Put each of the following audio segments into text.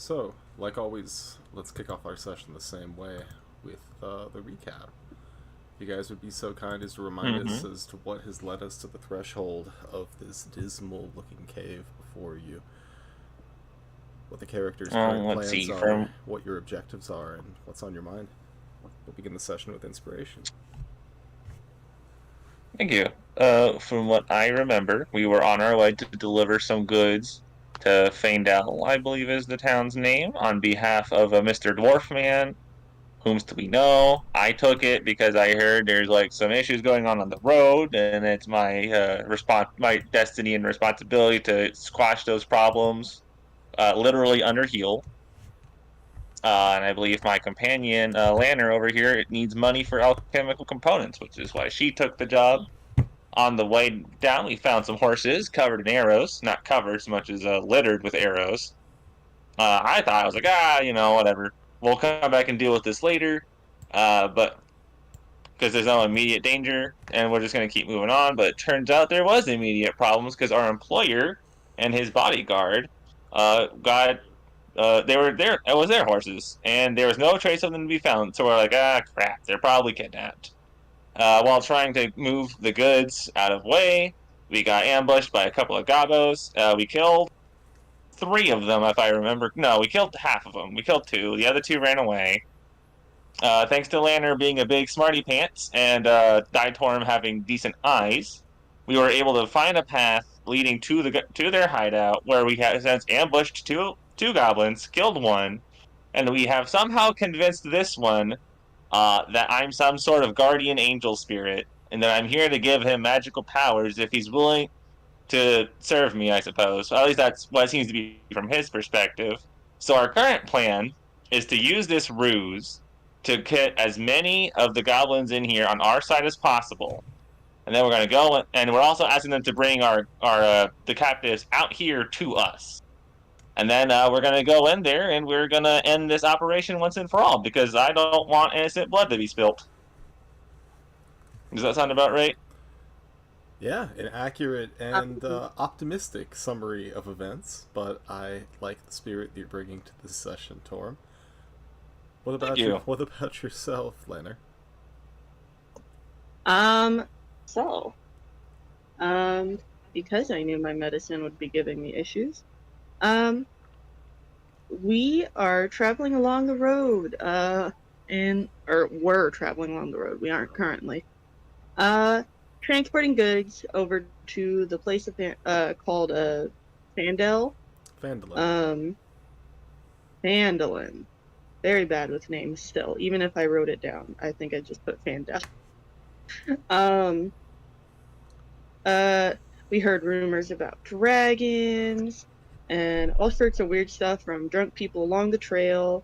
So, like always, let's kick off our session the same way with the recap. You guys would be so kind as to remind us hmm as to what has led us to the threshold of this dismal looking cave before you, what the character's current Let's plans see. are, From what your objectives are, and what's on your mind. We'll begin the session with inspiration. Thank you. From what I remember, we were on our way to deliver some goods to Phandelver, I believe is the town's name, on behalf of a Mr. Dwarf Man. Whom's do we know? I took it because I heard there's like some issues going on the road, and it's my my destiny and responsibility to squash those problems, literally under heel. And I believe my companion, Lanner over here, it needs money for alchemical components, which is why she took the job. On the way down, we found some horses covered in arrows. Not covered so much as littered with arrows. I thought, I was like, whatever. We'll come back and deal with this later. But because there's no immediate danger, and we're just going to keep moving on. But it turns out there was immediate problems because our employer and his bodyguard got they were there. It was their horses, and there was no trace of them to be found. So we're like, crap, they're probably kidnapped. While trying to move the goods out of way, we got ambushed by a couple of gobos. We killed three of them, if I remember. No, we killed half of them. We killed two. The other two ran away. Thanks to Lanner being a big smarty pants and Ditorm having decent eyes, we were able to find a path leading to their hideout where we have since ambushed two goblins, killed one, and we have somehow convinced this one that I'm some sort of guardian angel spirit, and that I'm here to give him magical powers if he's willing to serve me, I suppose. At least that's what it seems to be from his perspective. So our current plan is to use this ruse to get as many of the goblins in here on our side as possible. And then we're going to go, and we're also asking them to bring our the captives out here to us. And then we're going to go in there and we're going to end this operation once and for all because I don't want innocent blood to be spilt. Does that sound about right? Yeah, an accurate and Um, optimistic summary of events, but I like the spirit that you're bringing to this session, Torm. What Thank about you? you. What about yourself, Lanner? um, so, um, because I knew my medicine would be giving me issues, um, we are traveling along the road, or we're traveling along the road. We aren't currently. Uh, Transporting goods over to the place called, Fandel. Phandalin. Um, Phandalin. Very bad with names still. Even if I wrote it down, I think I just put Fandel. Um, Uh, we heard rumors about dragons and all sorts of weird stuff from drunk people along the trail.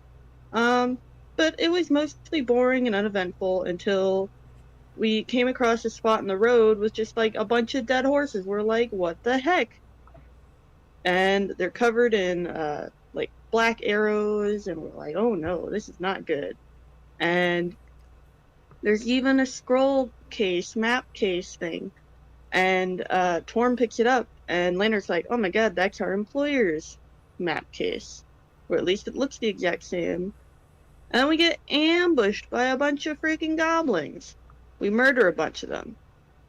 Um, but it was mostly boring and uneventful until we came across a spot in the road with just like a bunch of dead horses. We're like, what the heck? And they're covered in like black arrows, and we're like, oh no, this is not good. And there's even a scroll case, map case thing. And Torm picks it up, and Leonard's like, oh my god, that's our employer's map case. Or at least it looks the exact same. And then we get ambushed by a bunch of freaking goblins. We murder a bunch of them.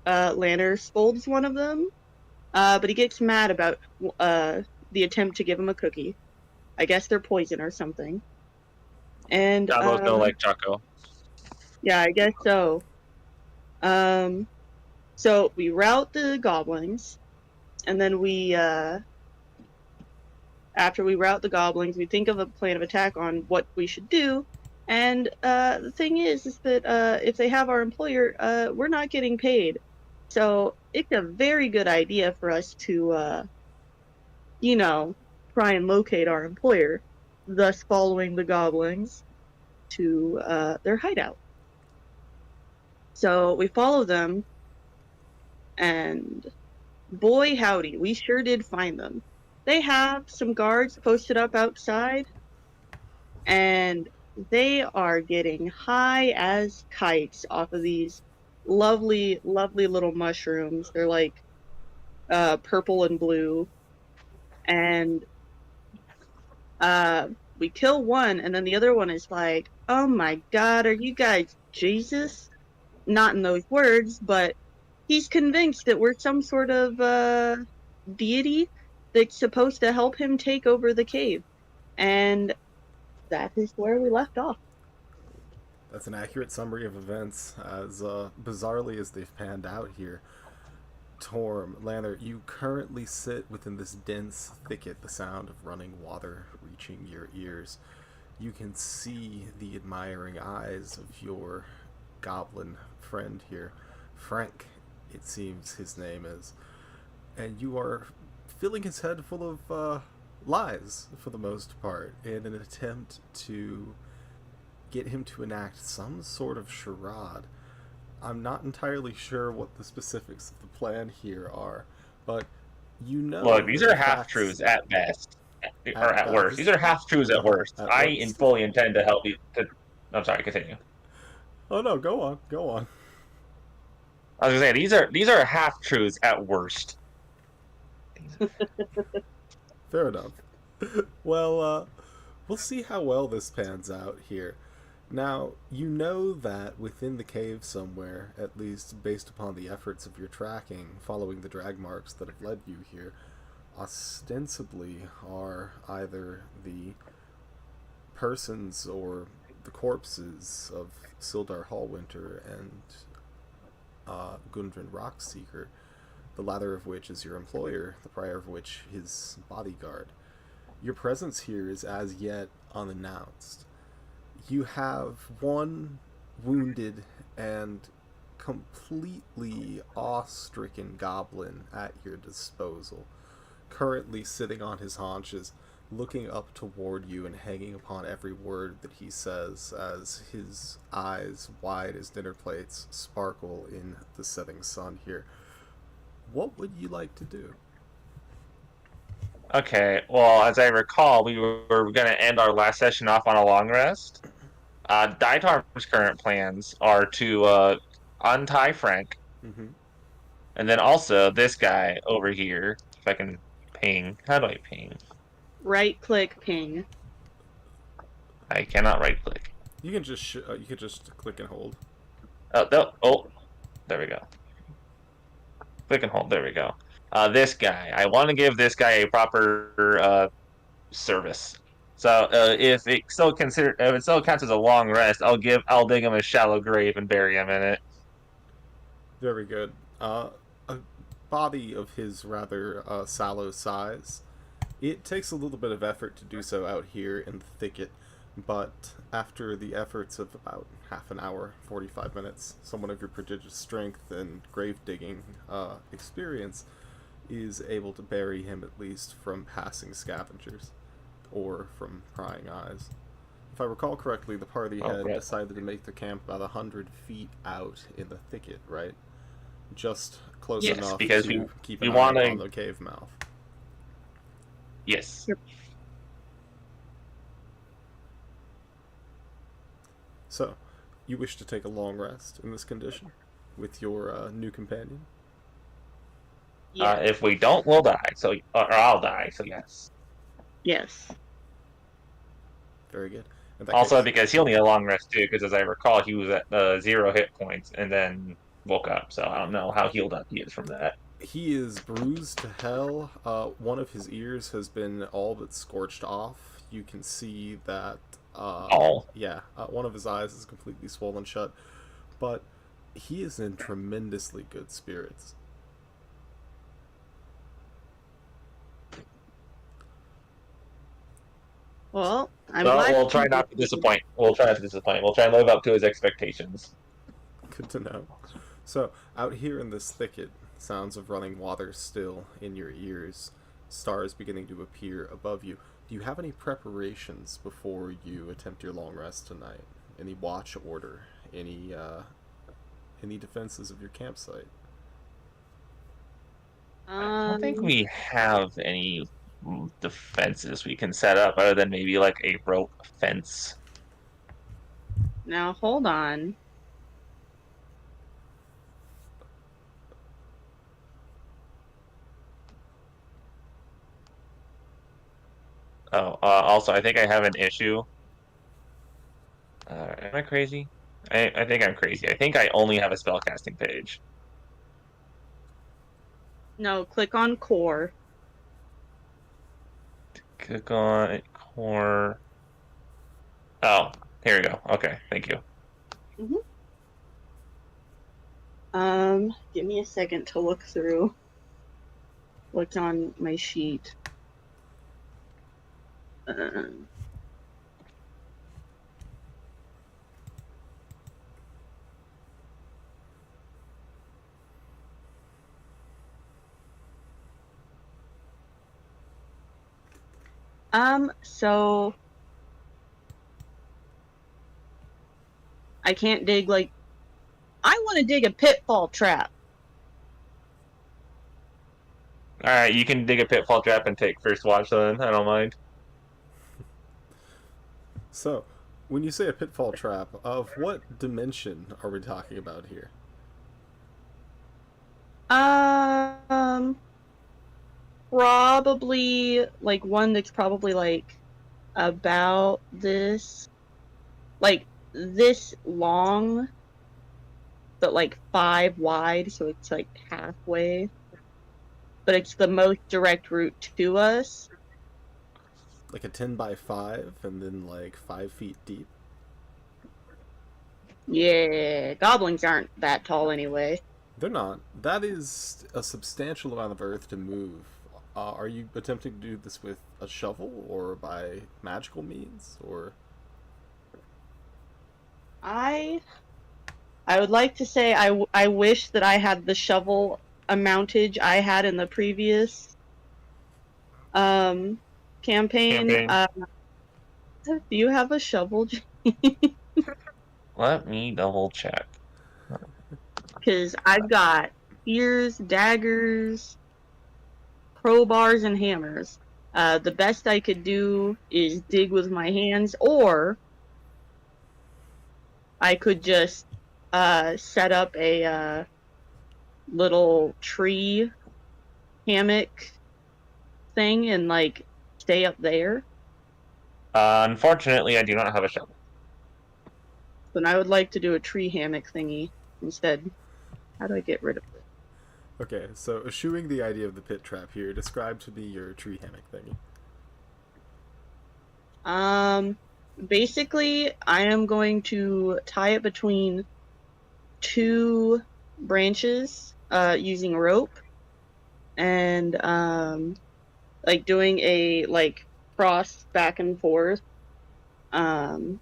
Lanner scolds one of them, but he gets mad about the attempt to give him a cookie. I guess they're poison or something. And Davos don't like Choco. yeah, I guess so. Um, so we rout the goblins, and then we after we rout the goblins, we think of a plan of attack on what we should do. And the thing is that if they have our employer, we're not getting paid. So it's a very good idea for us to, you know, try and locate our employer, thus following the goblins to their hideout. So we follow them, and boy howdy, we sure did find them. They have some guards posted up outside, and they are getting high as kites off of these lovely, lovely little mushrooms. They're like purple and blue. And We kill one, and then the other one is like, "Oh my God, are you guys Jesus?" Not in those words, but he's convinced that we're some sort of deity that's supposed to help him take over the cave. And that is where we left off. That's an accurate summary of events, as bizarrely as they've panned out here. Torm, Lanner, you currently sit within this dense thicket, the sound of running water reaching your ears. You can see the admiring eyes of your goblin friend here. Frank, it seems his name is. And you are filling his head full of lies, for the most part, in an attempt to get him to enact some sort of charade. I'm not entirely sure what the specifics of the plan here are, but you know. Look, these that are the half facts- truths at best, or at best. worst. These are half truths at worst. At I worst. fully intend to help you. I'm sorry, continue. Oh no, go on, go on. I was gonna say these are half truths at worst. Fair enough. Well, we'll see how well this pans out here. Now, you know that within the cave somewhere, at least based upon the efforts of your tracking, following the drag marks that have led you here, ostensibly are either the persons or the corpses of Sildar Hallwinter and Gundren Rockseeker, the latter of which is your employer, the prior of which his bodyguard. Your presence here is as yet unannounced. You have one wounded and completely awe-stricken goblin at your disposal, currently sitting on his haunches, looking up toward you and hanging upon every word that he says as his eyes, wide as dinner plates, sparkle in the setting sun here. What would you like to do? Okay, well, as I recall, we were going to end our last session off on a long rest. Dietarm's current plans are to untie Frank, Mm-hmm. and then also this guy over here, if I can ping. How do I ping? Right click ping. I cannot right click. You can just you can just click and hold. Oh, there we go. Click and hold. There we go. This guy. I want to give this guy a proper service. So if it still counts as a long rest, I'll dig him a shallow grave and bury him in it. Very good. A body of his rather sallow size. It takes a little bit of effort to do so out here in the thicket, but after the efforts of about half an hour, 45 minutes, someone of your prodigious strength and grave digging experience is able to bury him at least from passing scavengers or from prying eyes. If I recall correctly, the party had decided to make their camp about 100 feet out in the thicket, right? Just close enough because to keep an eye on the cave mouth. Yes. Yep. So, you wish to take a long rest in this condition with your new companion? Yeah. If we don't, we'll die. So, or I'll die. So yes. Yes. Very good. Also, because he'll need a long rest too, because as I recall, he was at 0 hit points and then woke up. So I don't know how healed up he is from that. He is bruised to hell. One of his ears has been all but scorched off. You can see that. One of his eyes is completely swollen shut. But he is in tremendously good spirits. Well, we'll try not to disappoint. We'll try not to disappoint. We'll try and live up to his expectations. Good to know. So, out here in this thicket, sounds of running water still in your ears, stars beginning to appear above you. Do you have any preparations before you attempt your long rest tonight? Any watch order? Any defenses of your campsite? I don't think we have any defenses we can set up other than maybe like a rope fence. Now hold on. Oh, also, I think I have an issue. Am I crazy? I think I'm crazy. I think I only have a spellcasting page. No, click on core. Click on core. Oh, here we go. Okay, thank you. Give me a second to look through what's on my sheet. So I can't dig like I want to dig a pitfall trap. All right, you can dig a pitfall trap and take first watch then. I don't mind. So, when you say a pitfall trap, of what dimension are we talking about here? Probably like one that's probably like about this, like this long, but like 5 wide, so it's like halfway. But it's the most direct route to us. Like a 10 by 5 and then like 5 feet deep? Yeah, goblins aren't that tall anyway. They're not. That is a substantial amount of earth to move. Are you attempting to do this with a shovel or by magical means or? I would like to say I wish that I had the shovel amountage I had in the previous campaign. Campaign. Do you have a shovel? Let me double check. Because I've got spears, daggers, crowbars, and hammers. The best I could do is dig with my hands, or I could just set up a little tree hammock thing and like stay up there. Unfortunately, I do not have a shovel. Then I would like to do a tree hammock thingy instead. How do I get rid of it? Okay, so eschewing the idea of the pit trap here, describe to me your tree hammock thingy. Basically, I am going to tie it between 2 branches using rope, and like doing a like cross back and forth, so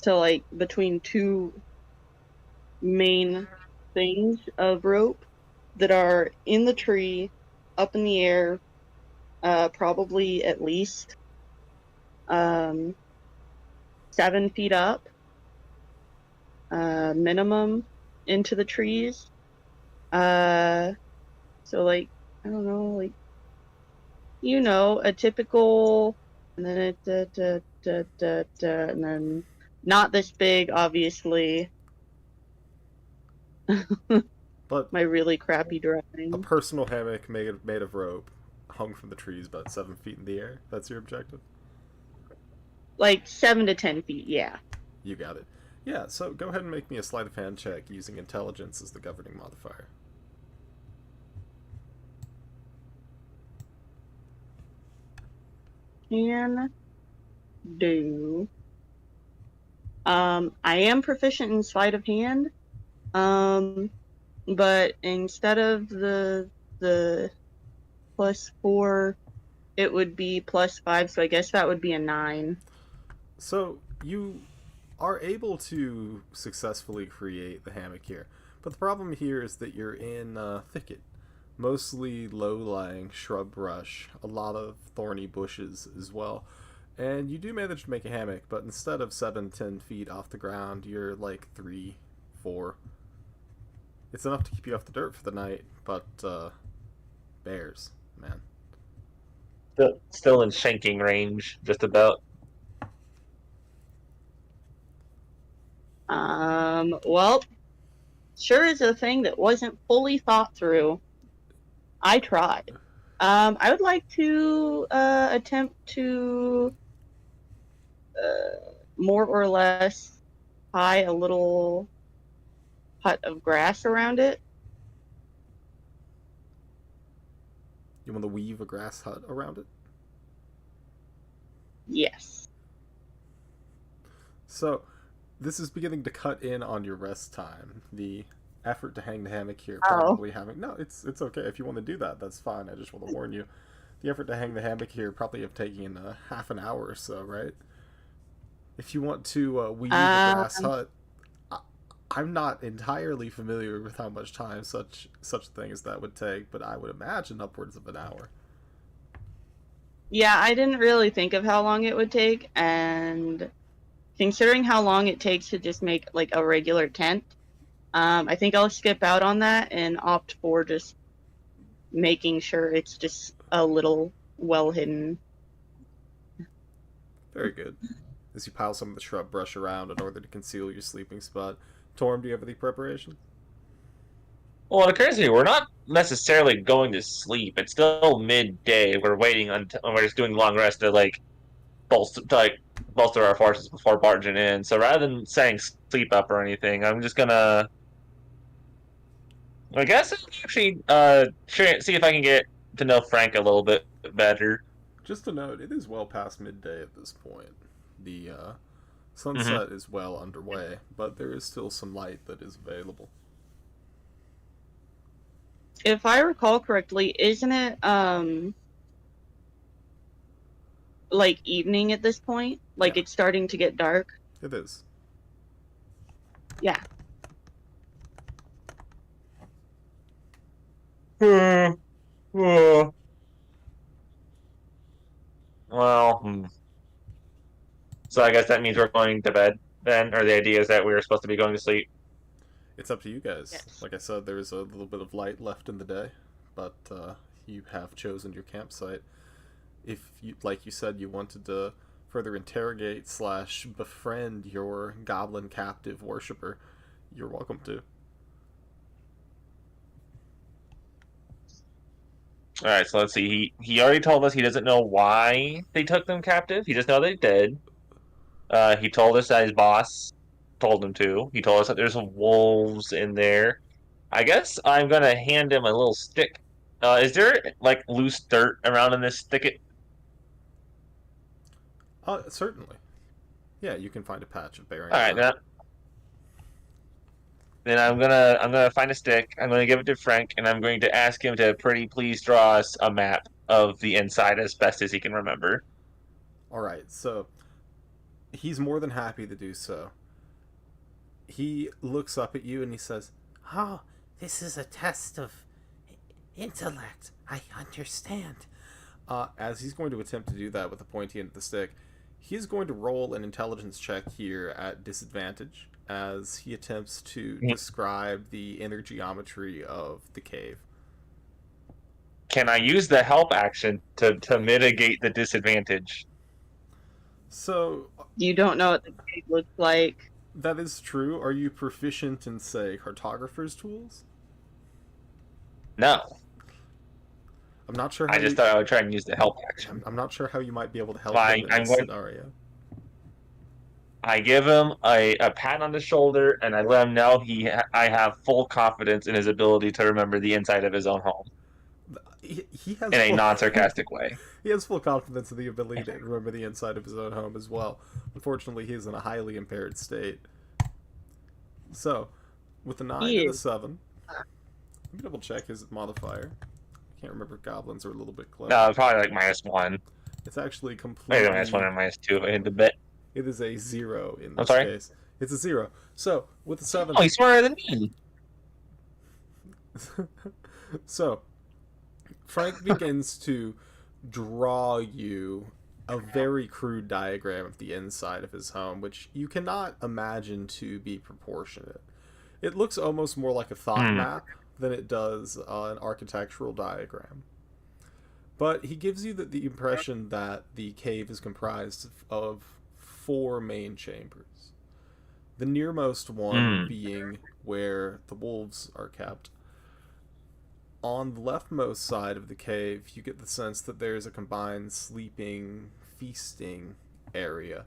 like between 2 main things of rope that are in the tree, up in the air, probably at least 7 feet up, minimum into the trees. So like, I don't know, like, a typical, and then and then not this big, obviously. But My really crappy a drawing. personal hammock made of rope, hung from the trees about 7 feet in the air. That's your objective? Like 7 to 10 feet, yeah. You got it. Yeah, so go ahead and make me a sleight of hand check using intelligence as the governing modifier. Can do. I am proficient in sleight of hand. But instead of the +4, it would be +5, so I guess that would be a 9. So you are able to successfully create the hammock here, but the problem here is that you're in a thicket, mostly low-lying shrub brush, a lot of thorny bushes as well, and you do manage to make a hammock, but instead of 7-10 feet off the ground, you're like 3-4. It's enough to keep you off the dirt for the night, but bears, man. Still in shanking range, just about. Well, sure is a thing that wasn't fully thought through. I tried. I would like to attempt to more or less tie a little hut of grass around it. You want to weave a grass hut around it? Yes. So, this is beginning to cut in on your rest time. The effort to hang the hammock here Oh. probably having... No, it's okay. If you want to do that, that's fine. I just want to warn you. The effort to hang the hammock here probably have taken half an hour or so, right? If you want to weave a grass hut, I'm not entirely familiar with how much time such a thing as that would take, but I would imagine upwards of an hour. Yeah, I didn't really think of how long it would take, and considering how long it takes to just make like a regular tent, I think I'll skip out on that and opt for just making sure it's just a little well hidden. Very good. As you pile some of the shrub brush around in order to conceal your sleeping spot. Torm, do you have any preparation? Well, it occurs to me we're not necessarily going to sleep. It's still midday. We're waiting until we're just doing long rest to bolster our forces before barging in. So rather than saying sleep up or anything, I'm just gonna, I guess, actually see if I can get to know Frank a little bit better. Just a note, it is well past midday at this point. The sunset is well underway, but there is still some light that is available. If I recall correctly, isn't it like evening at this point? Like Yeah. it's starting to get dark? It is. Yeah. Well, so I guess that means we're going to bed then, or the idea is that we were supposed to be going to sleep. It's up to you guys. Yes. Like I said, there is a little bit of light left in the day, but you have chosen your campsite. If you, like you said, you wanted to further interrogate / befriend your goblin captive worshiper, you're welcome to. All right, so let's see. He already told us he doesn't know why they took them captive. He just know they did. He told us that his boss told him to. He told us that there's some wolves in there. I guess I'm gonna hand him a little stick. Is there like loose dirt around in this thicket? Certainly. Yeah, you can find a patch of barren All right, ground. then I'm gonna find a stick. I'm gonna give it to Frank, and I'm going to ask him to pretty please draw us a map of the inside as best as he can remember. All right, so he's more than happy to do so. He looks up at you and he says, Oh, this is a test of intellect. I understand. as he's going to attempt to do that with the pointy end of the stick, he's going to roll an intelligence check here at disadvantage as he attempts to describe the inner geometry of the cave. Can I use the help action to mitigate the disadvantage? So, You don't know what the cave looks like. that is true. Are you proficient in, say, cartographer's tools? No. I'm not sure how I just thought I would try and use the help action. I'm not sure how you might be able to help Fine, him in I'm this going- scenario. I give him a pat on the shoulder, and I let him know I have full confidence in his ability to remember the inside of his own home He has in a full- non-sarcastic way. He has full confidence in the ability to remember the inside of his own home as well. Unfortunately, he is in a highly impaired state. So, with a 9 and a 7, let me double check his modifier. I can't remember if goblins are a little bit close. No, probably like -1. It's actually Maybe completely... -1 or -2 if I hit the bit. It is a 0 in I'm this sorry? case. It's a 0. So, with a 7... Oh, he's smarter than me. So, Frank begins to draw you a very crude diagram of the inside of his home, which you cannot imagine to be proportionate. It looks almost more like a thought map than it does an architectural diagram. But he gives you the impression that the cave is comprised of 4 main chambers. The nearmost one being where the wolves are kept. On the leftmost side of the cave, you get the sense that there's a combined sleeping, feasting area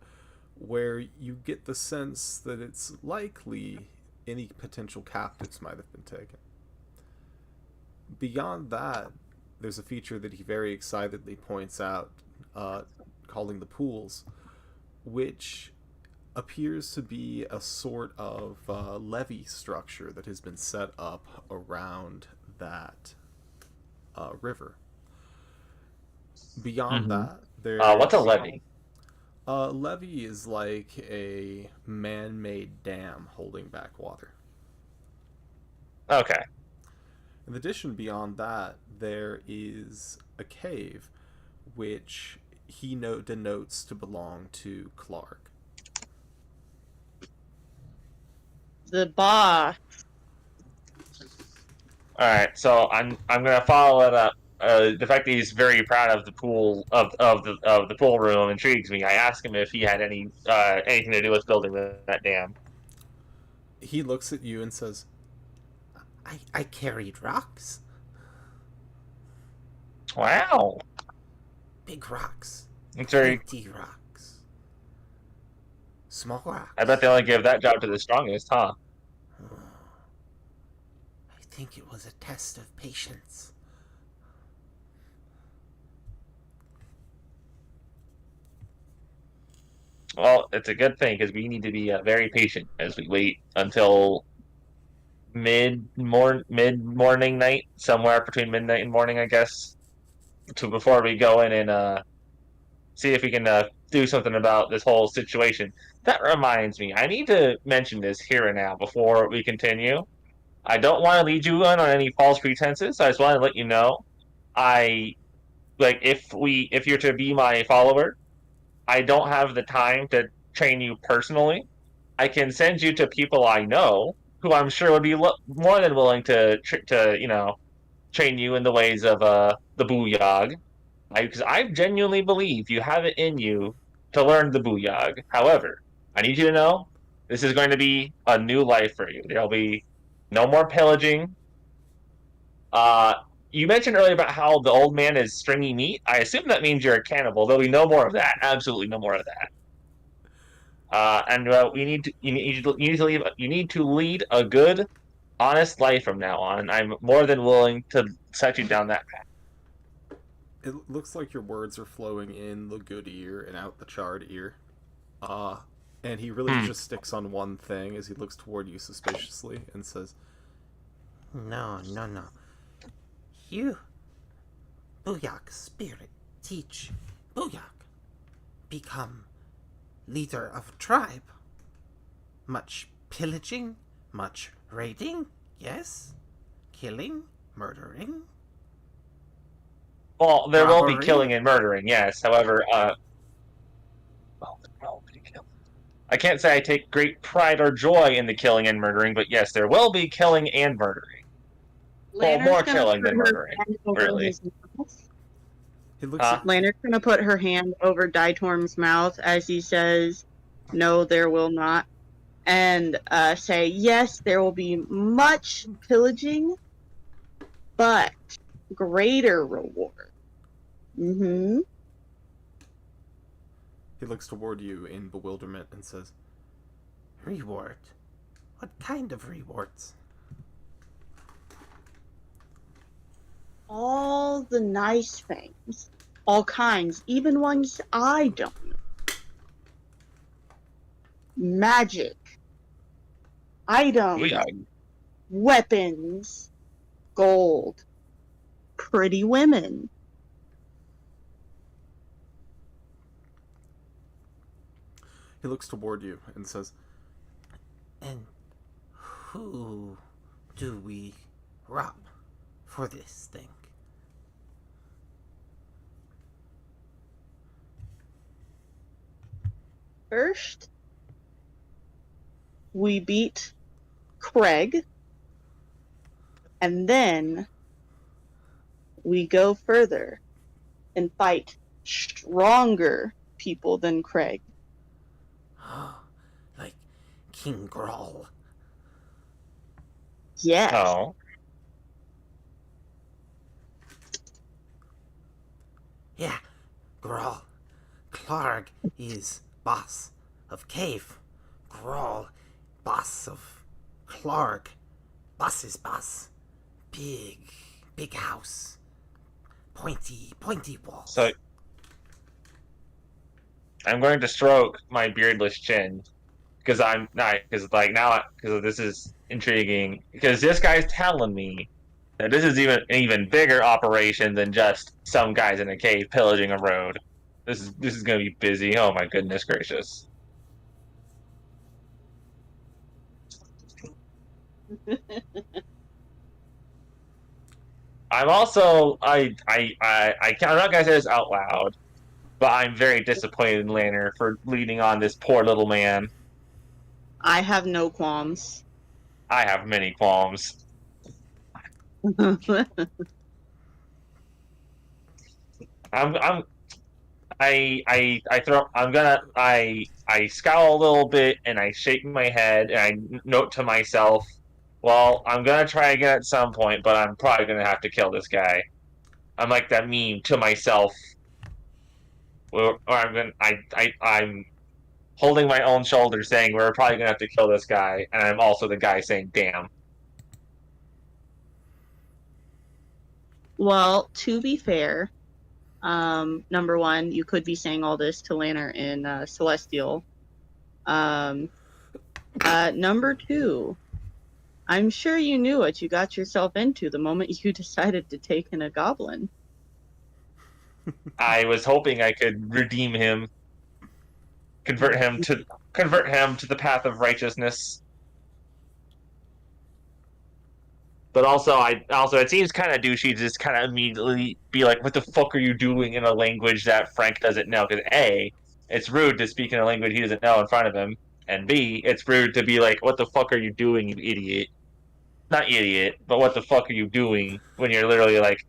where you get the sense that it's likely any potential captives might have been taken. Beyond that, there's a feature that he very excitedly points out, calling the pools, which appears to be a sort of levee structure that has been set up around that river. Beyond that, What's a there's levee? a levee is like a man-made dam holding back water. Okay. In addition, beyond that, there is a cave, which he denotes to belong to Clark. The boss. All right. So I'm gonna follow it up. The fact that he's very proud of the pool of the pool room intrigues me. I asked him if he had anything to do with building that dam. He looks at you and says, I carried rocks. Wow. Big rocks. It's very. Plenty rocks. Small rocks. I bet they only give that job to the strongest, huh? I think it was a test of patience. Well, it's a good thing because we need to be very patient as we wait until mid morning night, somewhere between midnight and morning, I guess, to before we go in and see if we can do something about this whole situation. That reminds me, I need to mention this here and now before we continue. I don't want to lead you on any false pretenses. I just want to let you know, I like if you're to be my follower, I don't have the time to train you personally. I can send you to people I know who I'm sure would be more than willing to train you in the ways of the booyog. Because I genuinely believe you have it in you to learn the booyog. However, I need you to know this is going to be a new life for you. There'll be no more pillaging. You mentioned earlier about how the old man is stringy meat. I assume that means you're a cannibal. There'll be no more of that. Absolutely no more of that. We need to you need to lead a good, honest life from now on. I'm more than willing to set you down that path. it looks like your words are flowing in the good ear and out the charred ear. And he really just sticks on one thing as he looks toward you suspiciously and says, No. You, Booyak spirit, teach Booyak. Become leader of a tribe. Much pillaging, much raiding, yes? Killing, murdering. Well, there will be Robbery? killing and murdering, yes. However, well, there will be killing. I can't say I take great pride or joy in the killing and murdering, but yes, there will be killing and murdering. Well, Lanner's more gonna killing put than her murdering, hand over really. his mouth. he looks at, Lanner's gonna put her hand over Daitorm's mouth as he says, "No, there will not," and say, "Yes, there will be much pillaging, but greater reward." Mm-hmm. he looks toward you in bewilderment and says, Reward. What kind of rewards? All the nice things, all kinds, even ones I don't know. Magic, items, Booyog. weapons, gold, pretty women. he looks toward you and says, And who do we rob for this thing? First, we beat Craig, and then we go further and fight stronger people than Craig. Like King Grawl. Yes. Oh. Yeah, Grawl. Clark is boss of cave. Grawl, boss of Clark. Boss is boss. Big house. Pointy walls. So I'm going to stroke my beardless chin because I'm not because like now because this is intriguing because this guy's telling me that this is even an even bigger operation than just some guys in a cave pillaging a road. This is going to be busy. Oh my goodness gracious! I'm also I'm not gonna say this out loud, but I'm very disappointed in Lanner for leading on this poor little man. I have no qualms. I have many qualms. I'm I throw I scowl a little bit and I shake my head and I note to myself, well, I'm gonna try again at some point, but I'm probably gonna have to kill this guy. I'm like that meme to myself, or I'm holding my own shoulder, saying we're probably gonna have to kill this guy, and I'm also the guy saying, "Damn." Well, to be fair, number one, you could be saying all this to Lanner in Celestial. Number two, I'm sure you knew what you got yourself into the moment you decided to take in a goblin. I was hoping I could redeem him, convert him to the path of righteousness. But also, it seems kind of douchey to just kind of immediately be like, "What the fuck are you doing?" in a language that Frank doesn't know. Because A, it's rude to speak in a language he doesn't know in front of him, and B, it's rude to be like, "What the fuck are you doing, you idiot?" Not idiot, but what the fuck are you doing when you're literally like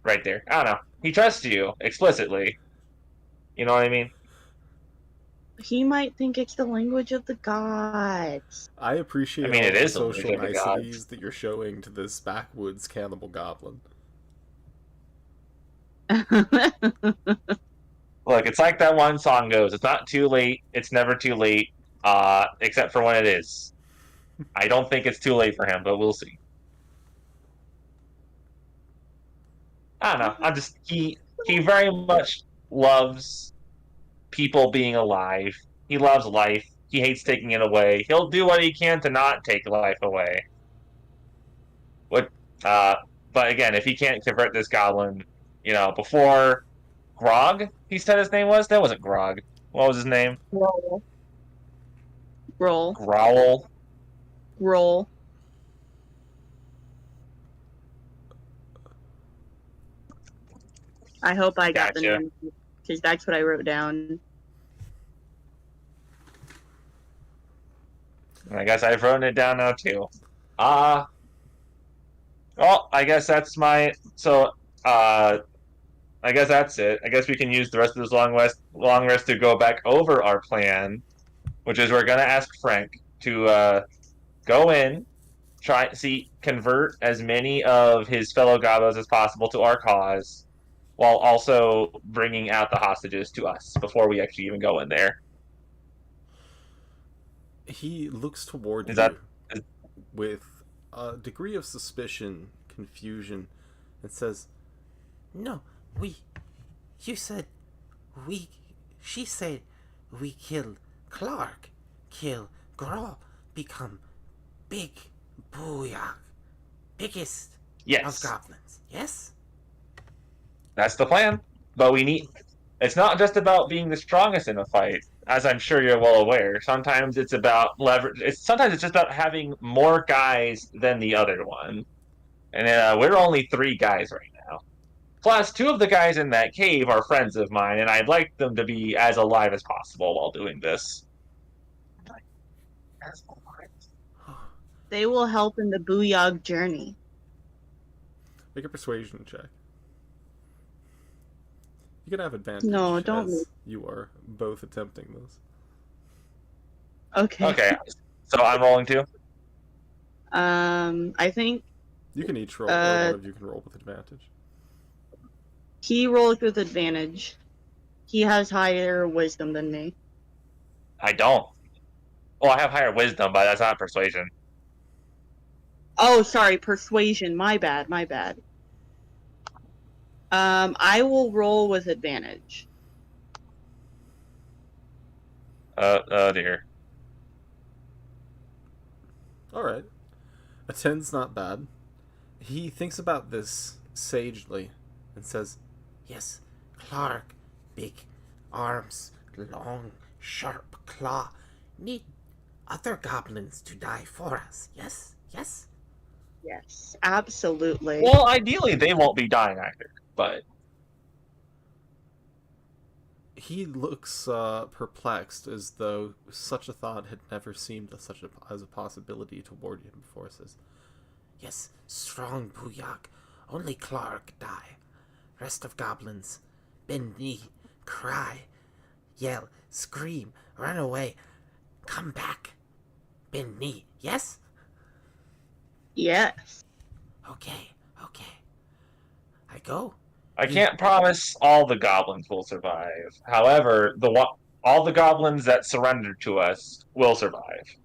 right there? I don't know. He trusts you explicitly. You know what I mean? He might think it's the language of the gods. I appreciate I mean, all it the is the language social of the gods. niceties that you're showing to this backwoods cannibal goblin. Look, it's like that one song goes, "It's not too late, it's never too late, except for when it is." I don't think it's too late for him, but we'll see. I don't know. He very much loves people being alive. He loves life. He hates taking it away. He'll do what he can to not take life away. What but again, if he can't convert this goblin, before Grog, he said his name was? That wasn't Grog. What was his name? Roll. Roll. Growl. Roll. I hope I got the Gotcha. name, because that's what I wrote down. I guess I've written it down now too. Well, I guess that's my I guess that's it. I guess we can use the rest of this long rest to go back over our plan, which is we're gonna ask Frank to go in, convert as many of his fellow goblins as possible to our cause, while also bringing out the hostages to us before we actually even go in there. He looks toward Is you that with a degree of suspicion, confusion, and says, No, you said she said we kill Clark, kill Grawl, become big booyah, biggest of yes? goblins. Yes? That's the plan. But it's not just about being the strongest in a fight, as I'm sure you're well aware. Sometimes it's about leverage. Sometimes it's just about having more guys than the other one. And we're only 3 guys right now. Plus, 2 of the guys in that cave are friends of mine, and I'd like them to be as alive as possible while doing this. They will help in the Booyog journey. make a persuasion check. You can have advantage No, don't. as you are both attempting this. Okay. Okay, so I'm rolling too? I think You can each roll, or one of you can roll with advantage. He rolls with advantage. He has higher wisdom than me. I don't. Well, I have higher wisdom, but that's not persuasion. Oh, sorry, persuasion. My bad. I will roll with advantage. Oh dear. Alright. A 10's not bad. He thinks about this sagely and says, Yes, Clark. Big arms, long, sharp claw. Need other goblins to die for us. Yes? Yes? Yes, absolutely. Well, ideally they won't be dying either, but he looks perplexed, as though such a thought had never seemed as a possibility toward him before. Says, Yes, strong Booyak. Only Clark die. Rest of goblins, bend knee, cry, yell, scream, run away, come back, bend knee. Yes? Yes. Okay. I go. I can't promise all the goblins will survive. However, all the goblins that surrender to us will survive.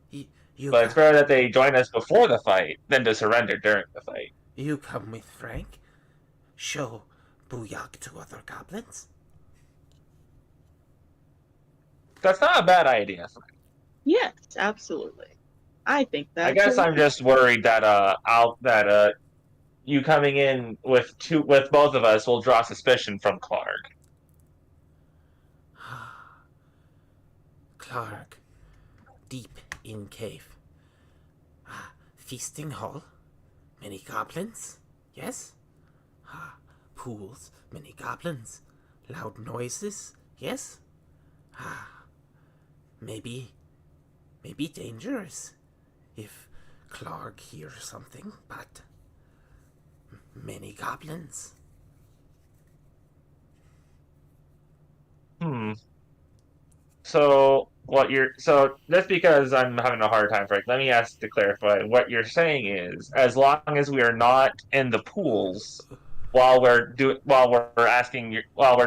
You But it's better that they join us before the fight than to surrender during the fight. You come with Frank. Show Booyak to other goblins. That's not a bad idea. Yes, absolutely. I think that. I guess I'm just worried that you coming in with both of us will draw suspicion from Clark. Clark, deep in cave. Feasting hall. Many goblins. Yes? Pools. Many goblins. Loud noises. Yes? Maybe dangerous if Clark hears something, but many goblins. So just because I'm having a hard time, Frank, let me ask to clarify. What you're saying is, as long as we are not in the pools while we're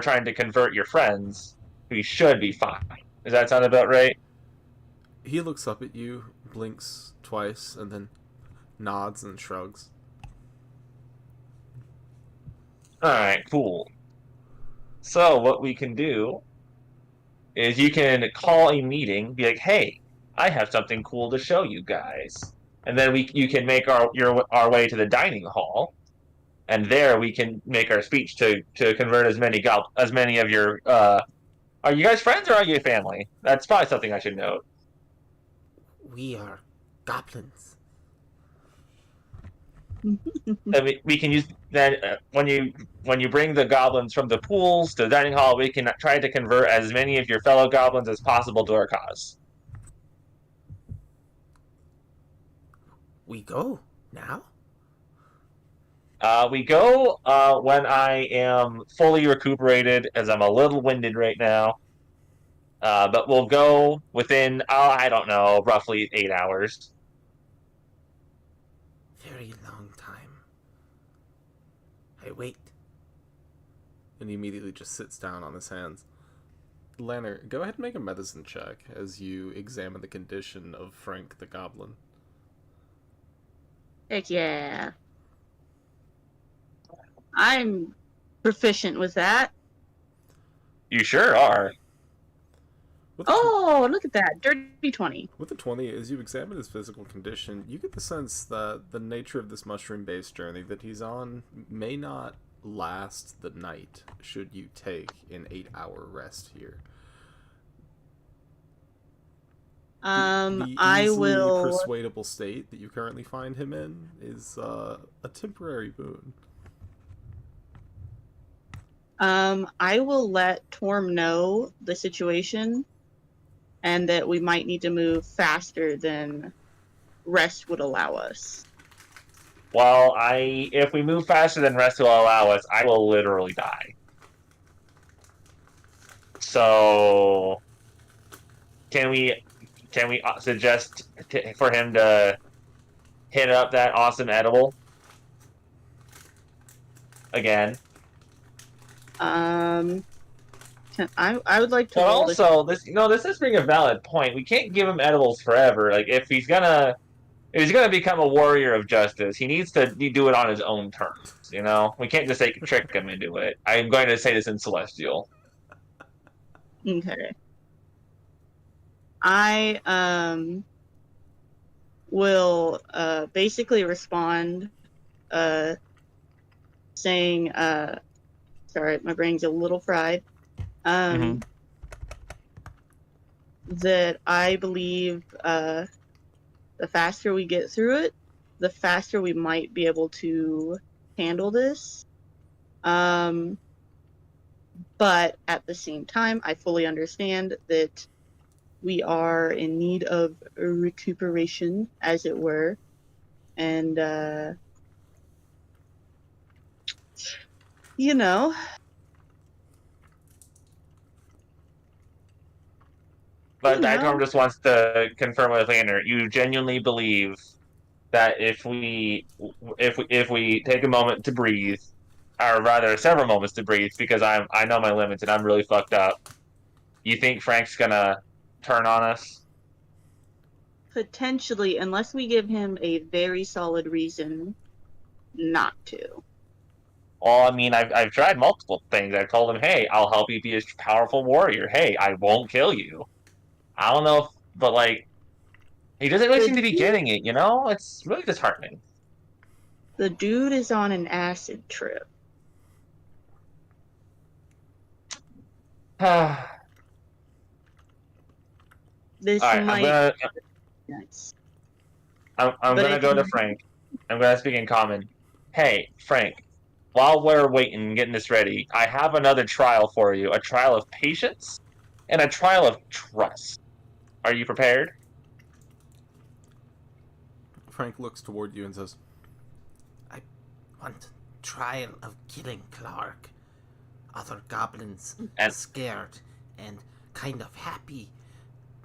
trying to convert your friends, we should be fine. Does that sound about right? he looks up at you, blinks twice, and then nods and shrugs. Alright, cool. So what we can do is you can call a meeting, be like, hey, I have something cool to show you guys. And then you can make our way to the dining hall, and there we can make our speech to convert as many of your are you guys friends or are you family? That's probably something I should note. We are goblins. And we can use that when you bring the goblins from the pools to the dining hall, we can try to convert as many of your fellow goblins as possible to our cause. We go now? We go when I am fully recuperated, as I'm a little winded right now. But we'll go within, I don't know, roughly 8 hours. Very long time. I wait. And he immediately just sits down on his hands. Lanner, go ahead and make a medicine check as you examine the condition of Frank the Goblin. Heck yeah. I'm proficient with that. You sure are. Oh, look at that. Dirty 20. With the 20, as you examine his physical condition, you get the sense that the nature of this mushroom-based journey that he's on may not last the night, should you take an 8-hour rest here. The I easily will. persuadable state that you currently find him in is a temporary boon. I will let Torm know the situation and that we might need to move faster than rest would allow us. Well, if we move faster than rest will allow us, I will literally die. So, can we suggest for him to hit up that awesome edible again? Um, I would like to But roll this. also, this is being a valid point. We can't give him edibles forever. Like, if he's gonna become a warrior of justice, he needs to do it on his own terms. We can't just trick him into it. I'm going to say this in Celestial. Okay. I will basically respond saying sorry, my brain's a little fried. Mhm. That I believe the faster we get through it, the faster we might be able to handle this. But at the same time, I fully understand that we are in need of recuperation, as it were. And, you know, But Dietorm just wants to confirm with Lander. You genuinely believe that if we take a moment to breathe, or rather several moments to breathe, because I know my limits and I'm really fucked up. You think Frank's gonna turn on us? potentially, unless we give him a very solid reason not to. Well, I mean, I've tried multiple things. I've told him, hey, I'll help you be a powerful warrior. Hey, I won't kill you. I don't know, but he doesn't really The seem to be dude, getting it. It's really disheartening. the dude is on an acid trip. All This right, might be nice. I'm But gonna if go to he, Frank. I'm gonna speak in common. Hey, Frank. While we're waiting and getting this ready, I have another trial for you. A trial of patience and a trial of trust. Are you prepared? Frank looks toward you and says, I want trial of killing Clark. Other goblins And scared and kind of happy.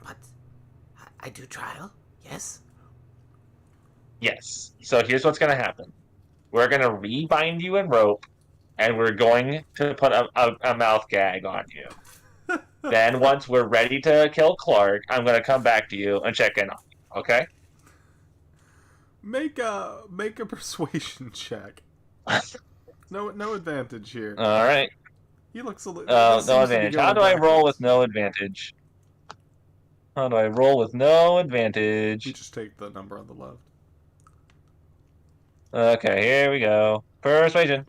But I do trial, yes? yes. So here's what's gonna happen. We're gonna rebind you in rope, and we're going to put a mouth gag on you. Then once we're ready to kill Clark, I'm gonna come back to you and check in on you. Okay? make a persuasion check. No advantage here. All right. He looks a little. This No seems to be advantage. How going do I roll with backwards. no advantage? How do I roll with no You advantage? just take the number on the left. Okay, here we go. Persuasion.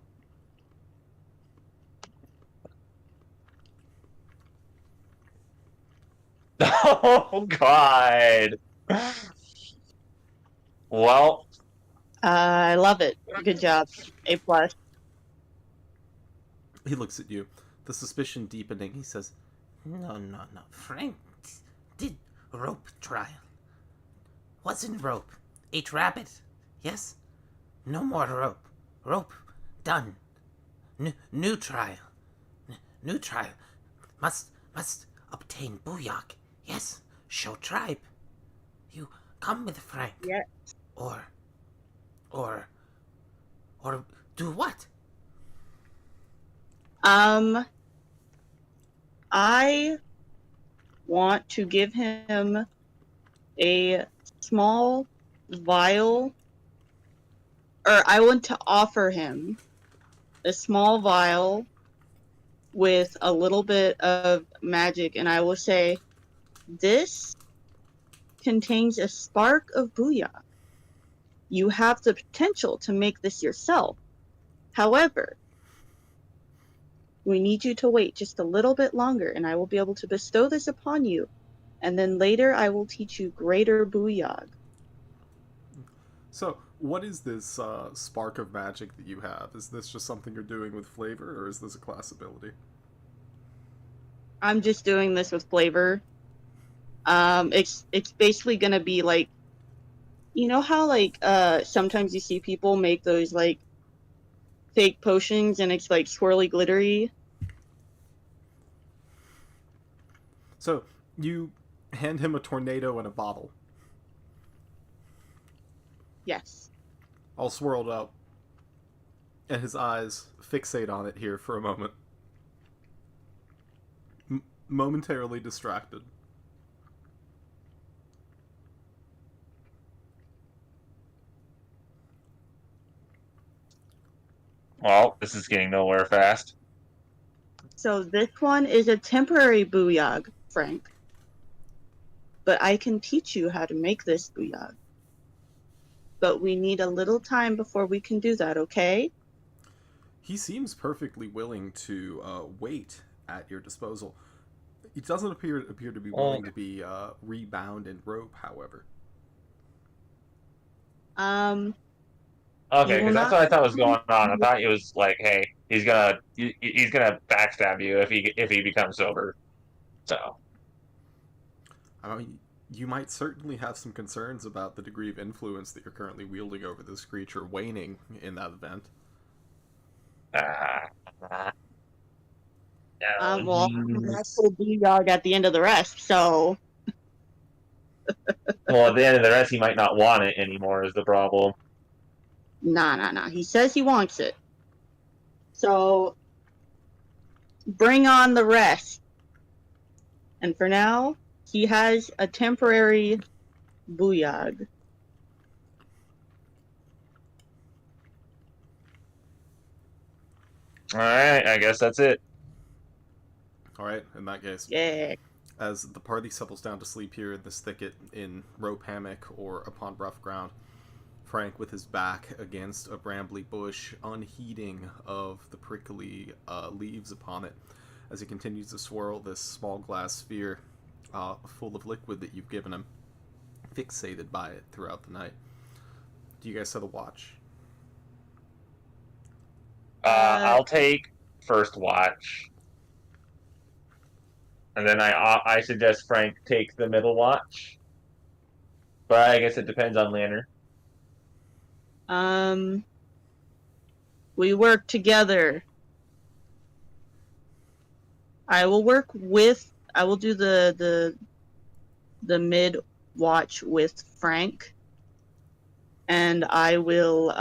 Oh God. Well, I love it. Good job. A plus. He looks at you, the suspicion deepening. He says, No. Frank did rope trial. Wasn't rope. Ate rabbit. Yes? No more rope. Rope. Done. New trial. New trial. Must obtain booyak. Yes? Show tribe. You come with Frank. Yeah. Or do what? I want to give him a small vial, or I want to offer him a small vial with a little bit of magic, and I will say, this contains a spark of booyah. You have the potential to make this yourself. However, we need you to wait just a little bit longer, and I will be able to bestow this upon you. And then later I will teach you greater booyah. "So, what is this spark of magic that you have? Is this just something you're doing with flavor, or is this a class ability?" I'm just doing this with flavor. It's basically gonna be like, you know how like sometimes you see people make those like fake potions and it's like swirly glittery. So, you hand him a tornado and a bottle, Yes. all swirled up, and his eyes fixate on it here for a moment. momentarily distracted. Well, this is getting nowhere fast. So this one is a temporary booyog, Frank. But I can teach you how to make this booyog. But we need a little time before we can do that, okay? He seems perfectly willing to wait at your disposal. He doesn't appear to be willing to be rebound in rope, however. Okay, You will because that's not. what I thought was going on. I thought it was like, hey, he's gonna backstab you if he becomes sober. So I mean, you might certainly have some concerns about the degree of influence that you're currently wielding over this creature waning in that event. uh, Well, that's the booyog at the end of the rest. So, well, at the end of the rest, he might not want it anymore. Is the problem? nah. He says he wants it. So, bring on the rest. And for now, he has a temporary booyog. All right, I guess that's it. All right, in that case, Yeah. as the party settles down to sleep here in this thicket in rope hammock or upon rough ground, Frank, with his back against a brambly bush, unheeding of the prickly leaves upon it, as he continues to swirl this small glass sphere full of liquid that you've given him, fixated by it throughout the night. Do you guys set a watch? I'll take first watch, and then I suggest Frank take the middle watch. But I guess it depends on Lanner. We work together. I will do the mid watch with Frank, and I will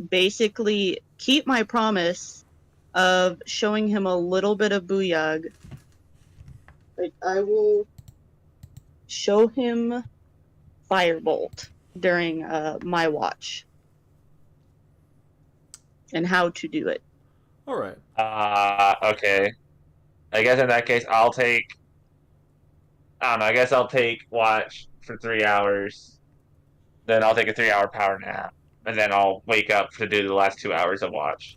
basically keep my promise of showing him a little bit of booyog. Like, I will show him Firebolt during my watch and how to do it. All right. Okay. I guess in that case, I don't know. I guess I'll take watch for 3 hours. Then I'll take a 3-hour power nap, and then I'll wake up to do the last 2 hours of watch.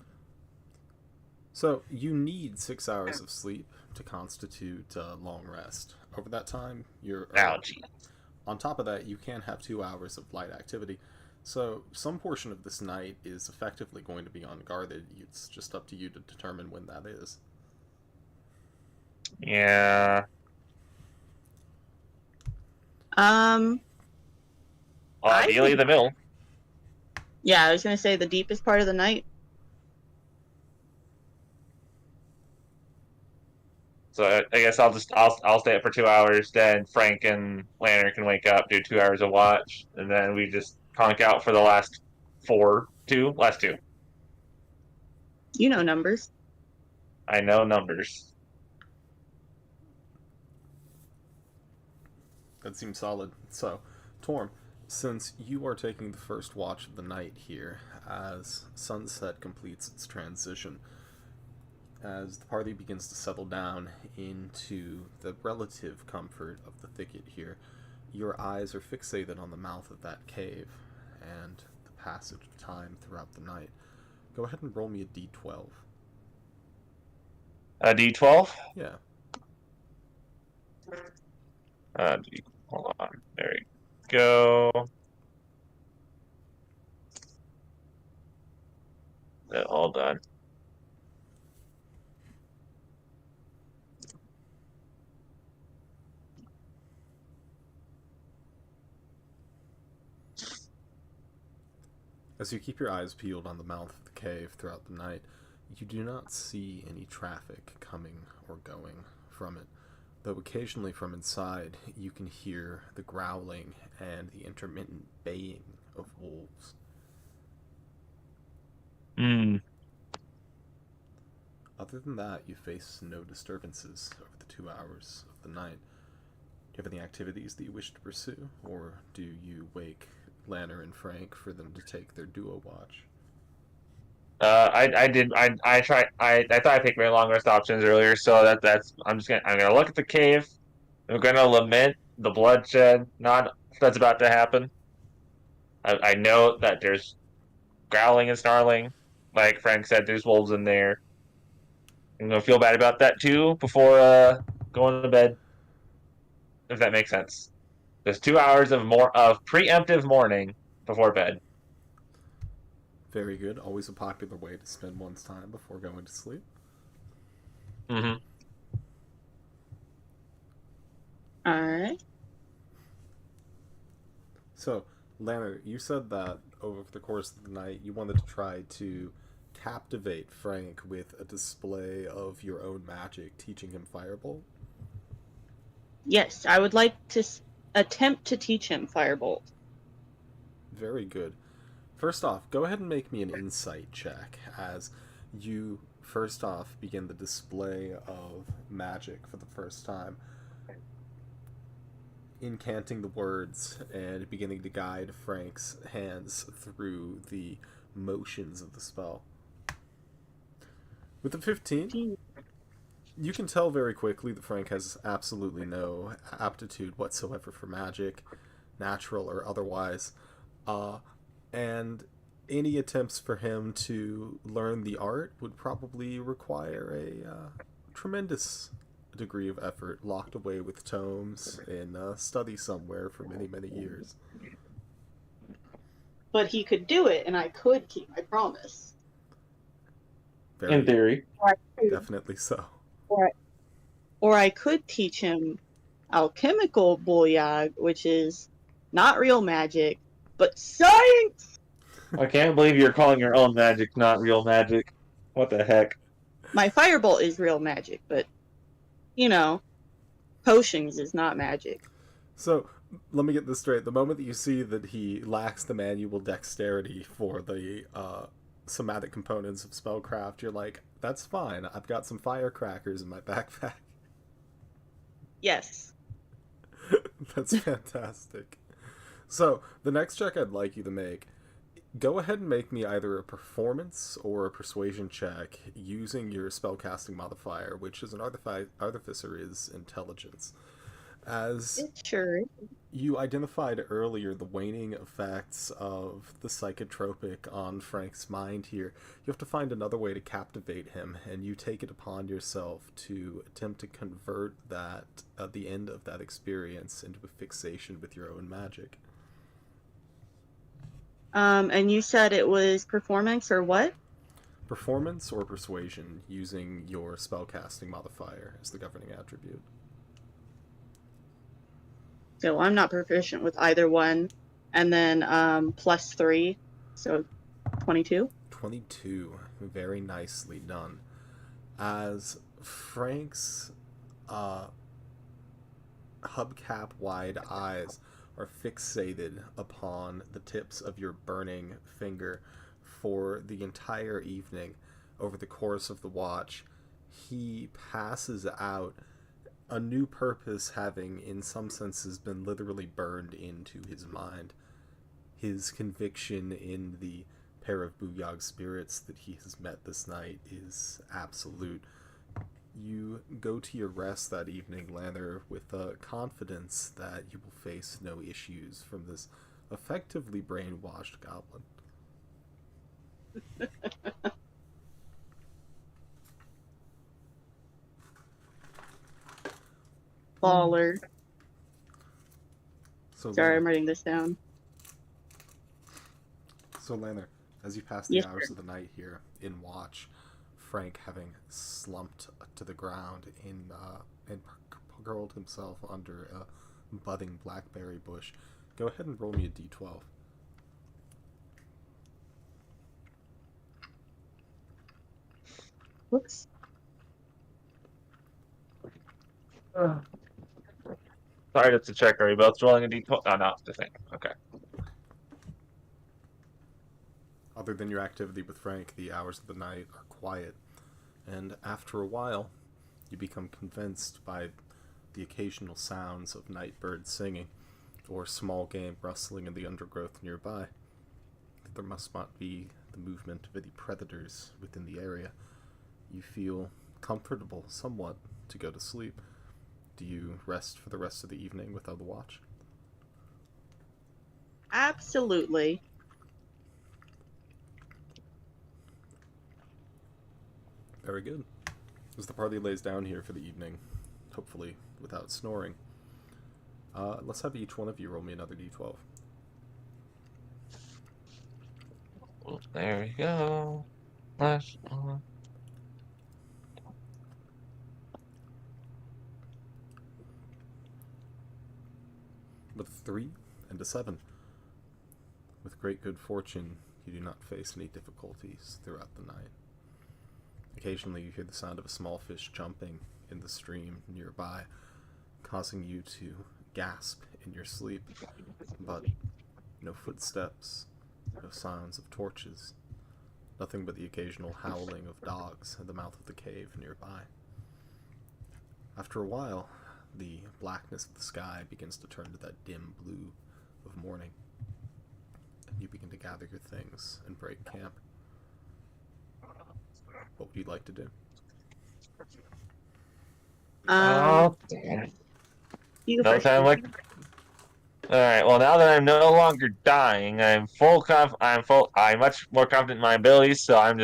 So you need 6 hours of sleep to constitute long rest. Over that time, you're Ouchie. on top of that, you can have 2 hours of light activity. So some portion of this night is effectively going to be unguarded. It's just up to you to determine when that is. Yeah. Um, Well, ideally the middle. Yeah, I was gonna say the deepest part of the night. So I guess I'll stay up for 2 hours. Then Frank and Lanner can wake up, do 2 hours of watch, and then we just conk out for the last last two. You know numbers. I know numbers. That seems solid. So, Torm, since you are taking the first watch of the night here, as sunset completes its transition, as the party begins to settle down into the relative comfort of the thicket here, your eyes are fixated on the mouth of that cave and the passage of time throughout the night. Go ahead and roll me a d12. A D12? Yeah. Hold on. There we go. All done. As you keep your eyes peeled on the mouth of the cave throughout the night, you do not see any traffic coming or going from it, though occasionally from inside you can hear the growling and the intermittent baying of wolves. Other than that, you face no disturbances over the 2 hours of the night. Do you have any activities that you wish to pursue, or do you wake Lanner and Frank for them to take their duo watch? I did. I tried. I thought I picked my long rest options earlier, so I'm gonna look at the cave. I'm gonna lament the bloodshed. Not that's about to happen. I know that there's growling and snarling. Like Frank said, there's wolves in there. I'm gonna feel bad about that too before going to bed. If that makes sense. There's 2 hours of preemptive mourning before bed. Very good. Always a popular way to spend one's time before going to sleep. Mm-hmm. All right. So, Lanner, you said that over the course of the night you wanted to try to captivate Frank with a display of your own magic, teaching him Firebolt. Yes, I would like to attempt to teach him Firebolt. Very good. First off, go ahead and make me an insight check as you, first off, begin the display of magic for the first time. Incanting the words and beginning to guide Frank's hands through the motions of the spell. With the 15, you can tell very quickly that Frank has absolutely no aptitude whatsoever for magic, natural or otherwise. And any attempts for him to learn the art would probably require a tremendous degree of effort, locked away with tomes in study somewhere for many, many years. But he could do it, and I could keep my promise. Very In theory. definitely so. Or I could teach him alchemical booyag, which is not real magic, but science! I can't believe you're calling your own magic not real magic. What the heck? My firebolt is real magic, but, you know, potions is not magic. So, let me get this straight. The moment that you see that he lacks the manual dexterity for the somatic components of spellcraft, you're like, that's fine. I've got some firecrackers in my backpack. Yes. That's fantastic. So, the next check I'd like you to make, go ahead and make me either a performance or a persuasion check using your spellcasting modifier, which is an artificer is intelligence. As Sure. you identified earlier the waning effects of the psychotropic on Frank's mind here, you have to find another way to captivate him, and you take it upon yourself to attempt to convert that, at the end of that experience, into a fixation with your own magic. And you said it was performance or what? Performance or persuasion using your spellcasting modifier as the governing attribute. So I'm not proficient with either one. And then +3, so 22. 22. Very nicely done. As Frank's hubcap-wide eyes are fixated upon the tips of your burning finger for the entire evening over the course of the watch, he passes out, a new purpose having, in some senses, been literally burned into his mind. His conviction in the pair of Booyog spirits that he has met this night is absolute. You go to your rest that evening, Lanner, with a confidence that you will face no issues from this effectively brainwashed goblin. Baller. So Sorry, Lanner, I'm writing this down. So, Lanner, as you pass the Yes, hours sir. of the night here in watch, Frank having slumped to the ground and curled himself under a budding blackberry bush, go ahead and roll me a d12. Whoops. Sorry, that's a check. Are you both rolling a d12? Oh, no, it's the thing. Okay. Other than your activity with Frank, the hours of the night are quiet. And after a while, you become convinced by the occasional sounds of night birds singing or small game rustling in the undergrowth nearby that there must not be the movement of any predators within the area. You feel comfortable somewhat to go to sleep. Do you rest for the rest of the evening without a watch? Absolutely. Very good. As the party lays down here for the evening, hopefully without snoring, let's have each one of you roll me another d12. There we go. Flash on. With a 3 and a 7. With great good fortune, you do not face any difficulties throughout the night. Occasionally you hear the sound of a small fish jumping in the stream nearby, causing you to gasp in your sleep, but no footsteps, no sounds of torches, nothing but the occasional howling of dogs at the mouth of the cave nearby. After a while, the blackness of the sky begins to turn to that dim blue of morning, and you begin to gather your things and break camp. What would you like to do? Oh, damn. You go No first. time like. All right. Well, now that I'm no longer dying, I'm much more confident in my abilities. So I'm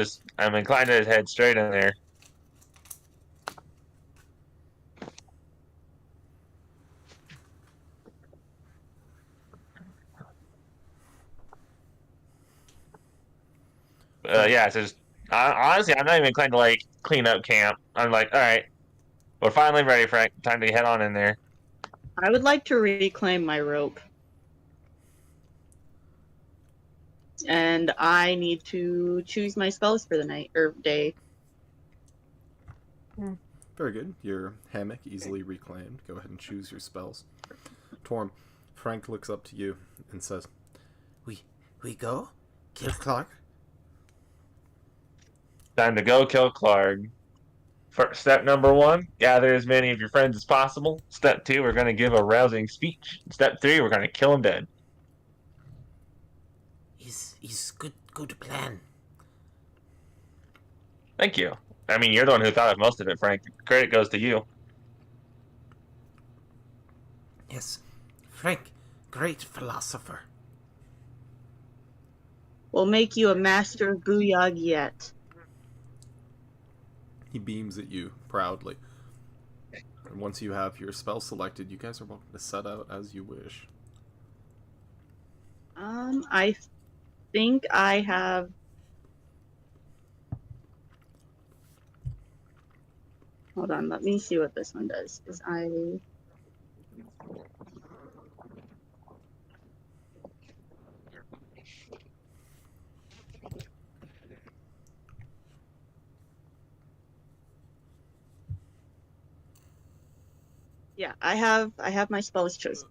inclined to head straight in there. Yeah. So honestly, I'm not even inclined to like clean up camp. I'm like, all right, we're finally ready, Frank. Time to head on in there. I would like to reclaim my rope. And I need to choose my spells for the night or day. Very good. Your hammock easily reclaimed. Go ahead and choose your spells. Torm, Frank looks up to you and says, We go? Kill Clark? Time to go kill Clark. Step number 1, gather as many of your friends as possible. Step 2, we're going to give a rousing speech. Step 3, we're going to kill him dead. Is good plan. Thank you. I mean, you're the one who thought of most of it, Frank. Credit goes to you. Yes. Frank, great philosopher. We'll make you a master of Booyag yet. he beams at you proudly. And once you have your spell selected, you guys are welcome to set out as you wish. I think I have. Hold on, let me see what this one does. Yeah, I have my spells chosen.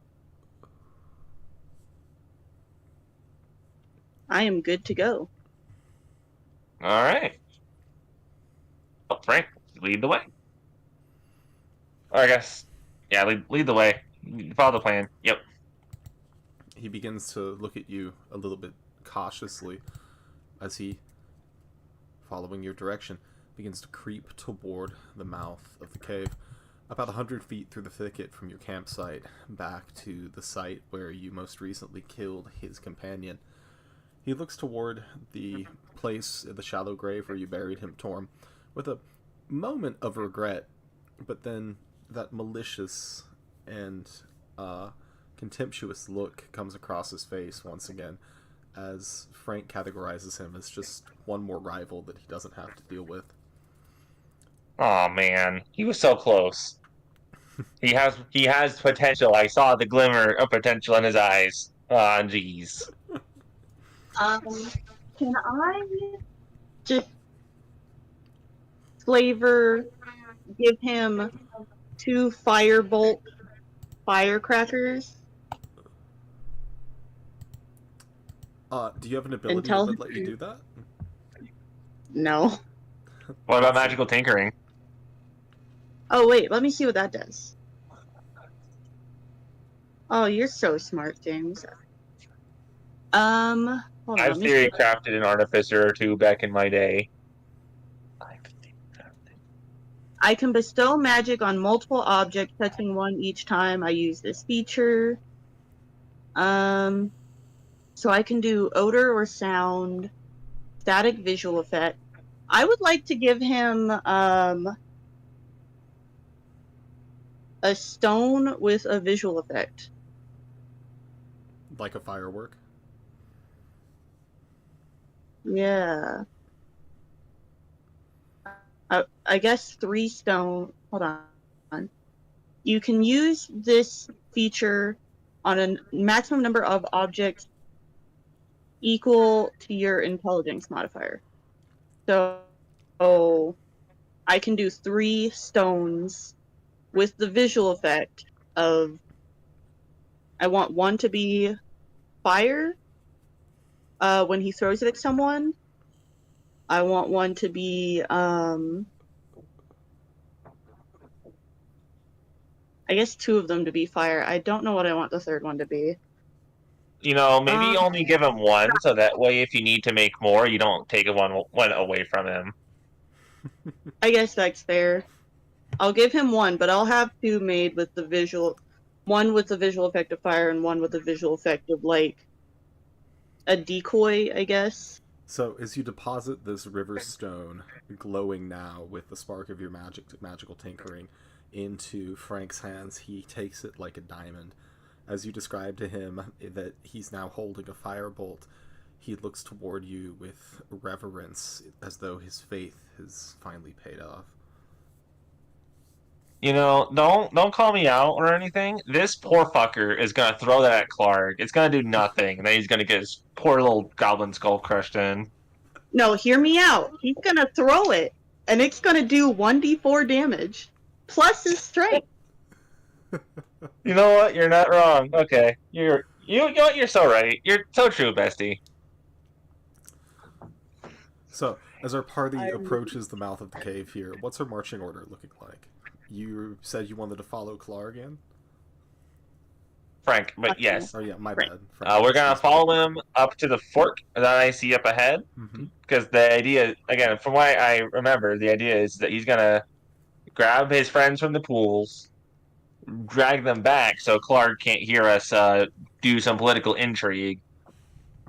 I am good to go. All right. Oh, Frank, lead the way. Or I guess, yeah, lead the way. Follow the plan. Yep. He begins to look at you a little bit cautiously as he, following your direction, begins to creep toward the mouth of the cave. About 100 feet through the thicket from your campsite back to the site where you most recently killed his companion. He looks toward the place in the shallow grave where you buried him, Torm, with a moment of regret, but then that malicious and contemptuous look comes across his face once again as Frank categorizes him as just one more rival that he doesn't have to deal with. Oh man, he was so close. He has potential. I saw the glimmer of potential in his eyes. Ah, jeez. Can I just give him 2 firebolt firecrackers? Do you have an ability tell that would him let you do that? No. What about Let's see. magical tinkering? Oh wait, let me see what that does. Oh, you're so smart, James. Hold on, I've let me theory see. crafted an artificer or two back in my day. I can bestow magic on multiple objects, touching one each time I use this feature. So I can do odor or sound, static visual effect. I would like to give him a stone with a visual effect. Like a firework. Yeah. I guess 3 stone. Hold on. You can use this feature on a maximum number of objects equal to your intelligence modifier. So I can do 3 stones with the visual effect of I want one to be fire when he throws it at someone. I want one to be I guess 2 of them to be fire. I don't know what I want the third one to be. You know, maybe Um, only give him one, so that way, if you need to make more, you don't take one away from him. I guess that's fair. I'll give him one, but I'll have 2 made with the visual, one with the visual effect of fire and one with the visual effect of like a decoy, I guess. So as you deposit this river stone, glowing now with the spark of your magical tinkering, into Frank's hands, he takes it like a diamond. As you describe to him that he's now holding a firebolt, he looks toward you with reverence, as though his faith has finally paid off. You know, don't call me out or anything. This poor fucker is gonna throw that at Clark. It's gonna do nothing, and then he's gonna get his poor little goblin skull crushed in. No, hear me out. He's gonna throw it, and it's gonna do 1d4 damage, plus his strength. You know what? You're not wrong. Okay, you know what? You're so right. You're so true, bestie. So, as our party approaches the mouth of the cave here, what's our marching order looking like? You said you wanted to follow Clark in? Frank, but yes. Oh yeah, my Right. bad. Frank, We're gonna excuse me. follow him up to the fork that I see up ahead, Mm-hmm. because the idea, again, from what I remember, the idea is that he's gonna grab his friends from the pools, drag them back so Clark can't hear us do some political intrigue,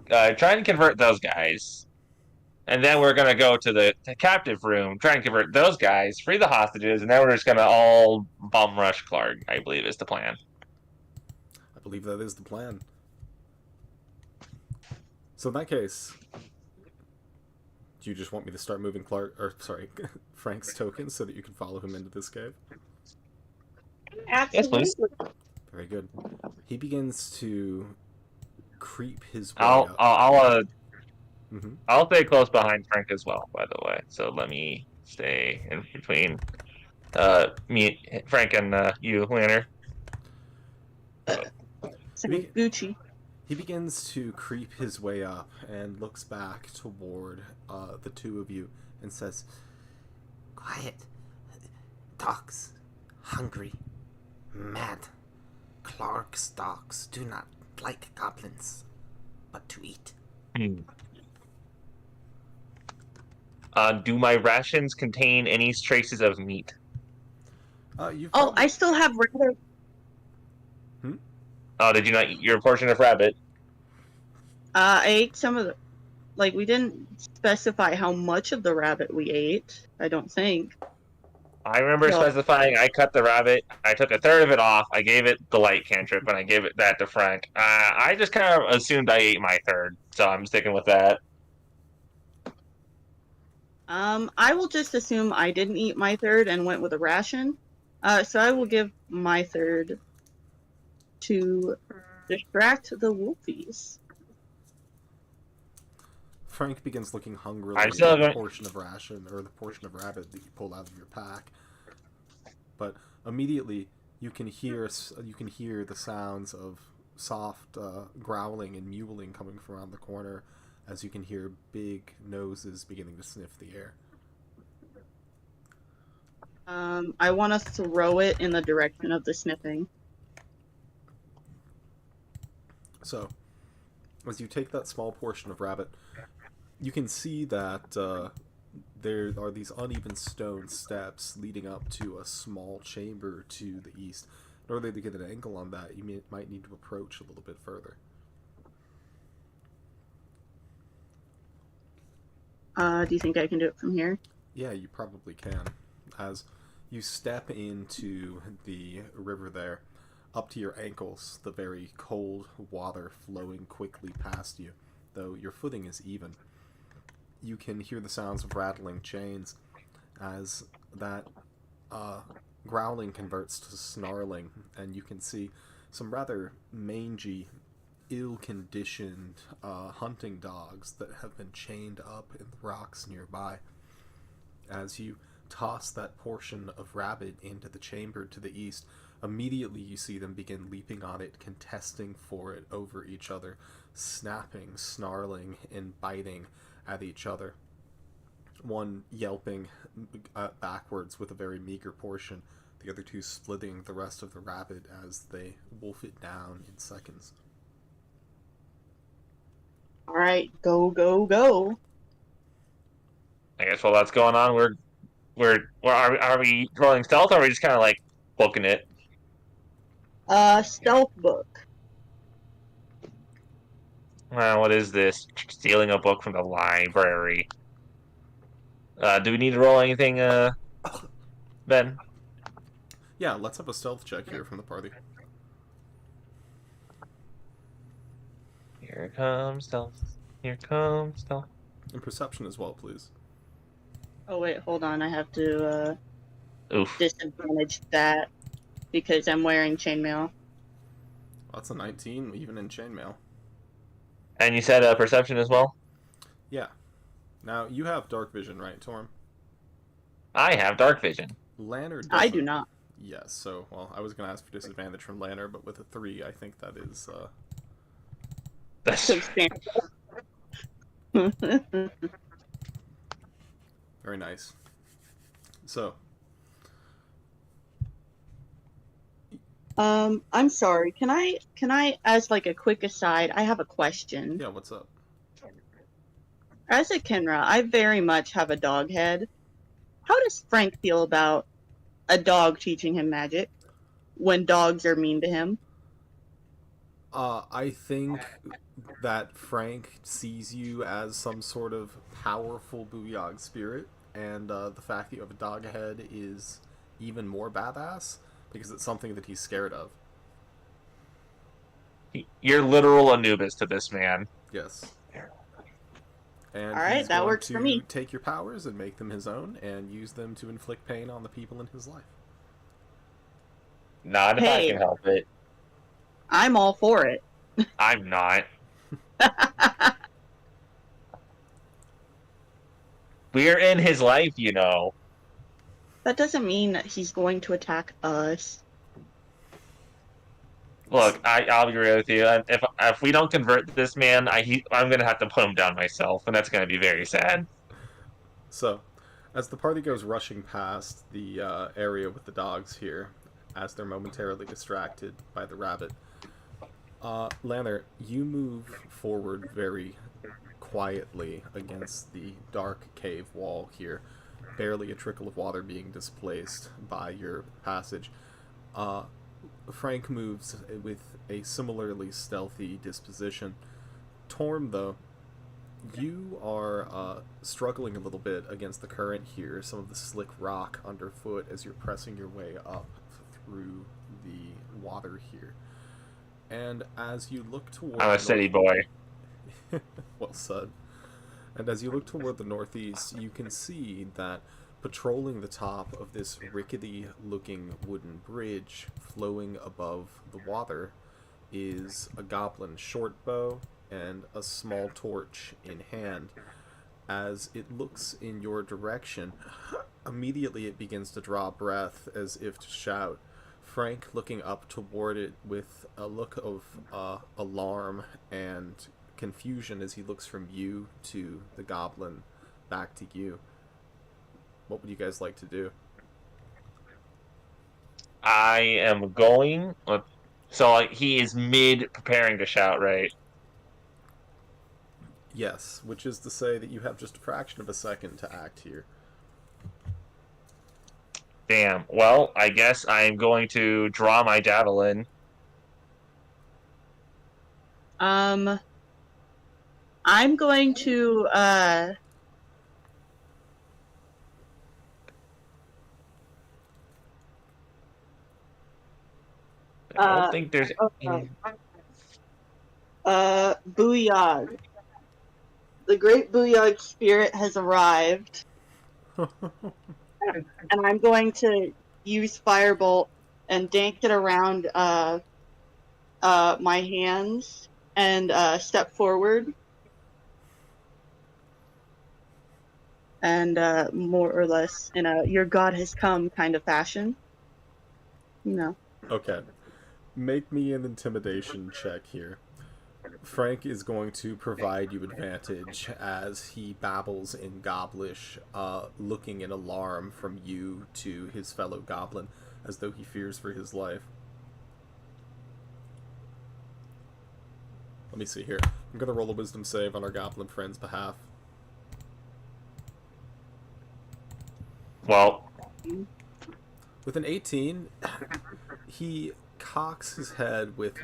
try and convert those guys, and then we're gonna go to the captive room, try and convert those guys, free the hostages, and then we're just gonna all bum rush Clark. I believe is the plan. I believe that is the plan. So in that case, do you just want me to start moving Frank's tokens so that you can follow him into this cave? Yes, please. Very good. He begins to creep his way I'll up. I'll Mhm. I'll stay close behind Frank as well, by the way. So let me stay in between me, Frank, and you, Lanner. Gucci. He begins to creep his way up and looks back toward the two of you and says, Quiet. Dogs. Hungry. Mad. Clark's dogs do not like goblins, but to eat. Do my rations contain any traces of meat? I still have rather. Oh, did you not eat your portion of rabbit? I ate some of the. Like, we didn't specify how much of the rabbit we ate, I don't think. I remember No. specifying I cut the rabbit, I took a third of it off, I gave it the light cantrip, and I gave that to Frank. I just kind of assumed I ate my third, so I'm sticking with that. I will just assume I didn't eat my third and went with a ration. So I will give my third to distract the wolfies. Frank begins looking hungrily I'm at still the going- portion of ration or the portion of rabbit that you pull out of your pack. But immediately you can hear the sounds of soft growling and mewling coming from around the corner, as you can hear big noses beginning to sniff the air. I want to throw it in the direction of the sniffing. So, as you take that small portion of rabbit, you can see that there are these uneven stone steps leading up to a small chamber to the east. In order to get an angle on that, you might need to approach a little bit further. Do you think I can do it from here? Yeah, you probably can. As you step into the river there, up to your ankles, the very cold water flowing quickly past you, though your footing is even. You can hear the sounds of rattling chains as that growling converts to snarling, and you can see some rather mangy, ill-conditioned hunting dogs that have been chained up in the rocks nearby. As you toss that portion of rabbit into the chamber to the east, immediately you see them begin leaping on it, contesting for it over each other, snapping, snarling, and biting at each other. One yelping backwards with a very meager portion, the other two splitting the rest of the rabbit as they wolf it down in seconds. All right, go, go, go. I guess while that's going on, are we rolling stealth, or are we just kind of like booking it? Stealth book. What is this? Stealing a book from the library. Do we need to roll anything, Ben? Yeah, let's have a stealth check here from the party. Here comes stealth. Here comes stealth. And perception as well, please. Oh wait, hold on. I have to Oof. disadvantage that because I'm wearing chainmail. That's a 19, even in chainmail. And you said perception as well? Yeah. Now, you have dark vision, right, Torm? I have dark vision. Lanner doesn't. I do not. Yes, so, well, I was going to ask for disadvantage from Lanner, but with a 3, I think that is, That's Substantial. very nice. So, I'm sorry. Can I, as like a quick aside, I have a question. yeah, what's up? As a Kenra, I very much have a dog head. How does Frank feel about a dog teaching him magic when dogs are mean to him? I think that Frank sees you as some sort of powerful Booyog spirit, and the fact that you have a dog head is even more badass, because it's something that he's scared of. You're literal Anubis to this man. Yes. And All right, he's that going works to for me. take your powers and make them his own, and use them to inflict pain on the people in his life. Not if I Hey. can help it. I'm all for it. I'm not. We're in his life, you know. That doesn't mean that he's going to attack us. Look, I'll be real with you. If we don't convert this man, I'm gonna have to put him down myself, and that's gonna be very sad. So, as the party goes rushing past the area with the dogs here, as they're momentarily distracted by the rabbit, Lanner, you move forward very quietly against the dark cave wall here, barely a trickle of water being displaced by your passage. Frank moves with a similarly stealthy disposition. Torm, though, you are struggling a little bit against the current here, some of the slick rock underfoot as you're pressing your way up through the water here. And as you look toward... I'm a city boy. Well said. And as you look toward the northeast, you can see that patrolling the top of this rickety-looking wooden bridge flowing above the water is a goblin shortbow and a small torch in hand. As it looks in your direction, immediately it begins to draw breath as if to shout. Frank looking up toward it with a look of alarm and confusion as he looks from you to the goblin back to you. What would you guys like to do? I am going. So like he is mid preparing to shout, right? Yes, which is to say that you have just a fraction of a second to act here. Damn. Well, I guess I am going to draw my javelin. Um, I'm going to I don't think there's. uh, Booyah. The great Booyah spirit has arrived, and I'm going to use Firebolt and dance it around my hands and step forward and more or less in a "your god has come" kind of fashion. You know. Okay. Make me an intimidation check here. Frank is going to provide you advantage as he babbles in Goblish, looking in alarm from you to his fellow goblin, as though he fears for his life. Let me see here. I'm going to roll a wisdom save on our goblin friend's behalf. Well, With an 18, he cocks his head with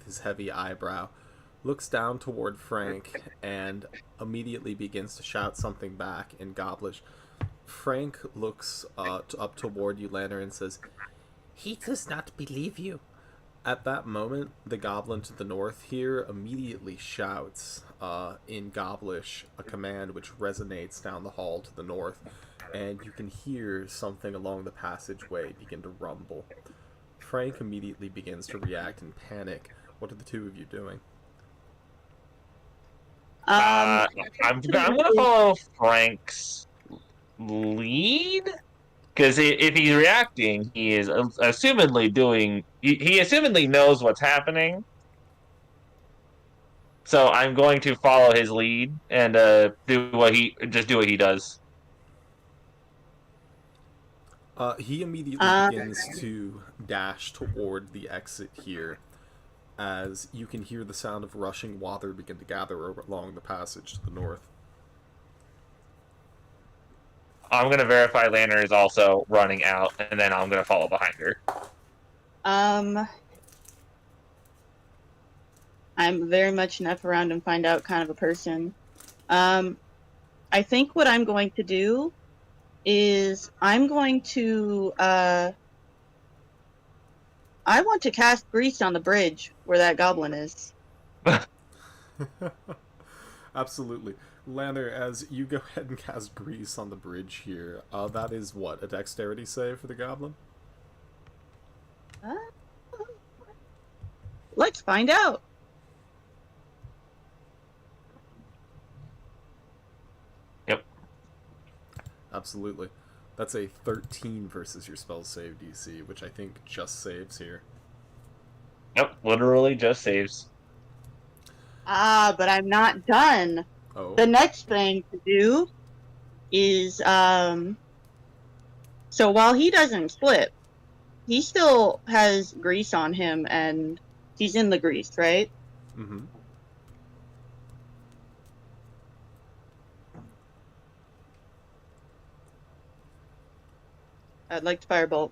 his heavy eyebrow, looks down toward Frank, and immediately begins to shout something back in Goblish. Frank looks up toward you, Lantern, and says, He does not believe you. at that moment, the goblin to the north here immediately shouts in Goblish a command which resonates down the hall to the north, and you can hear something along the passageway begin to rumble. Frank immediately begins to react in panic. What are the two of you doing? I'm gonna follow Frank's lead because if he's reacting, he is assumedly doing. He assumedly knows what's happening. So I'm going to follow his lead and do what he does. He immediately begins to dash toward the exit here, as you can hear the sound of rushing water begin to gather along the passage to the north. I'm gonna verify Lantern is also running out, and then I'm gonna follow behind her. I'm very much an F around and find out kind of a person. I think what I'm going to do is I'm going to I want to cast grease on the bridge where that goblin is. Absolutely. Lanner, as you go ahead and cast grease on the bridge here, that is what? A dexterity save for the goblin? Let's find out. Yep. Absolutely. That's a 13 versus your spell save DC, which I think just saves here. Yep. Literally just saves. But I'm not done. Oh. The next thing to do is so while he doesn't slip, he still has grease on him and he's in the grease, right? Mm-hmm. I'd like to firebolt.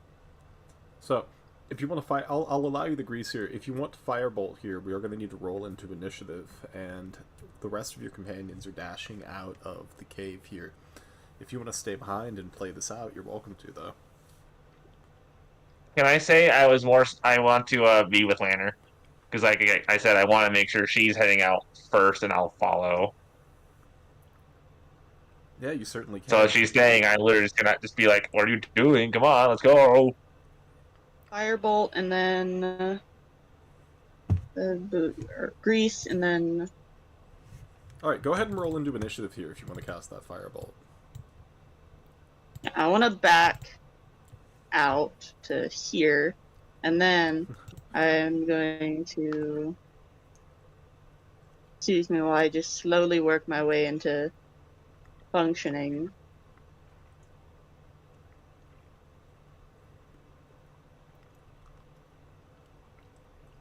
So, if you want to fight, I'll allow you the grease here. If you want to firebolt here, we are going to need to roll into initiative, and the rest of your companions are dashing out of the cave here. If you want to stay behind and play this out, you're welcome to, though. Can I say I want to be with Lantern because like I said, I want to make sure she's heading out first, and I'll follow. Yeah, you certainly can. So if she's staying, I literally just gonna just be like, "What are you doing? Come on, let's go!" Firebolt and then grease and then. Alright, go ahead and roll into initiative here if you want to cast that firebolt. I want to back out to here, and then I'm going to. Excuse me while I just slowly work my way into functioning.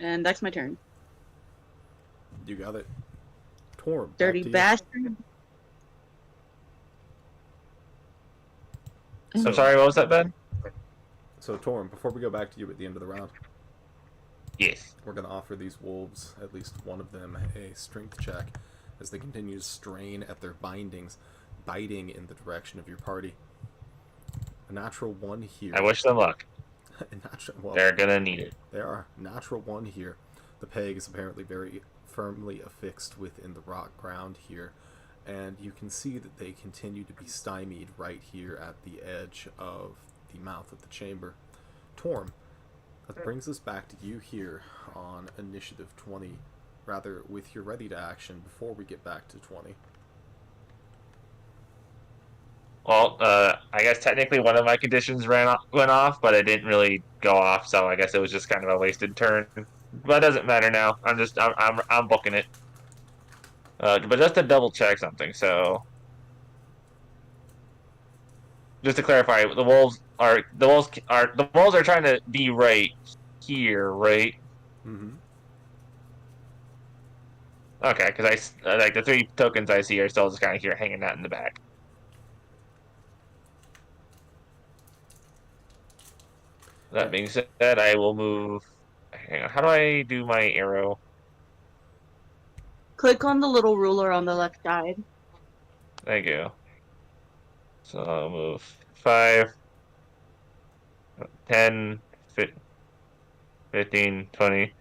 And that's my turn. You got it. Torm, Dirty back to you. bastard. I'm sorry, what was that, Ben? So, Torm, before we go back to you at the end of the round, Yes. we're going to offer these wolves, at least one of them, a strength check as they continue to strain at their bindings, biting in the direction of your party. A natural 1 here. I wish them luck. Well, They're gonna need it. there are. Natural 1 here. The peg is apparently very firmly affixed within the rock ground here, and you can see that they continue to be stymied right here at the edge of the mouth of the chamber. Torm, that brings us back to you here on initiative 20, rather with your ready to action before we get back to 20. Well, I guess technically one of my conditions went off, but it didn't really go off, so I guess it was just kind of a wasted turn. But it doesn't matter now. I'm booking it. But just to double check something, so just to clarify, the wolves are trying to be right here, right? Mm-hmm. Okay, because I like the 3 tokens I see are still just kind of here hanging out in the back. That being said, I will move. Hang on, how do I do my arrow? Click on the little ruler on the left side. There you go. So I'll move 5, 10, 15, 20.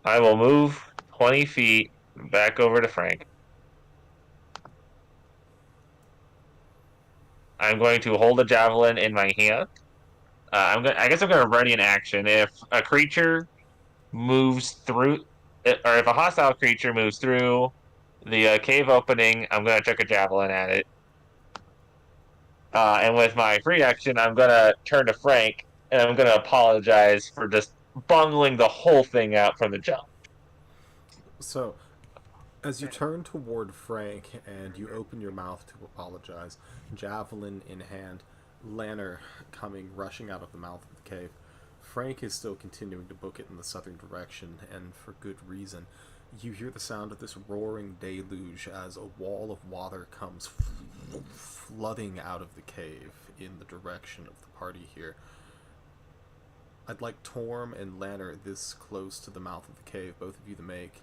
I will move 20 feet back over to Frank. I'm going to hold a javelin in my hand. I guess I'm going to ready an action. If a creature moves through, or if a hostile creature moves through the cave opening, I'm going to chuck a javelin at it. And with my free action, I'm going to turn to Frank, and I'm going to apologize for just bungling the whole thing out from the jump. So, as you turn toward Frank and you open your mouth to apologize, javelin in hand, Lanner coming rushing out of the mouth of the cave, Frank is still continuing to book it in the southern direction, and for good reason. You hear the sound of this roaring deluge as a wall of water comes flooding out of the cave in the direction of the party here. I'd like Torm and Lanner this close to the mouth of the cave, both of you to make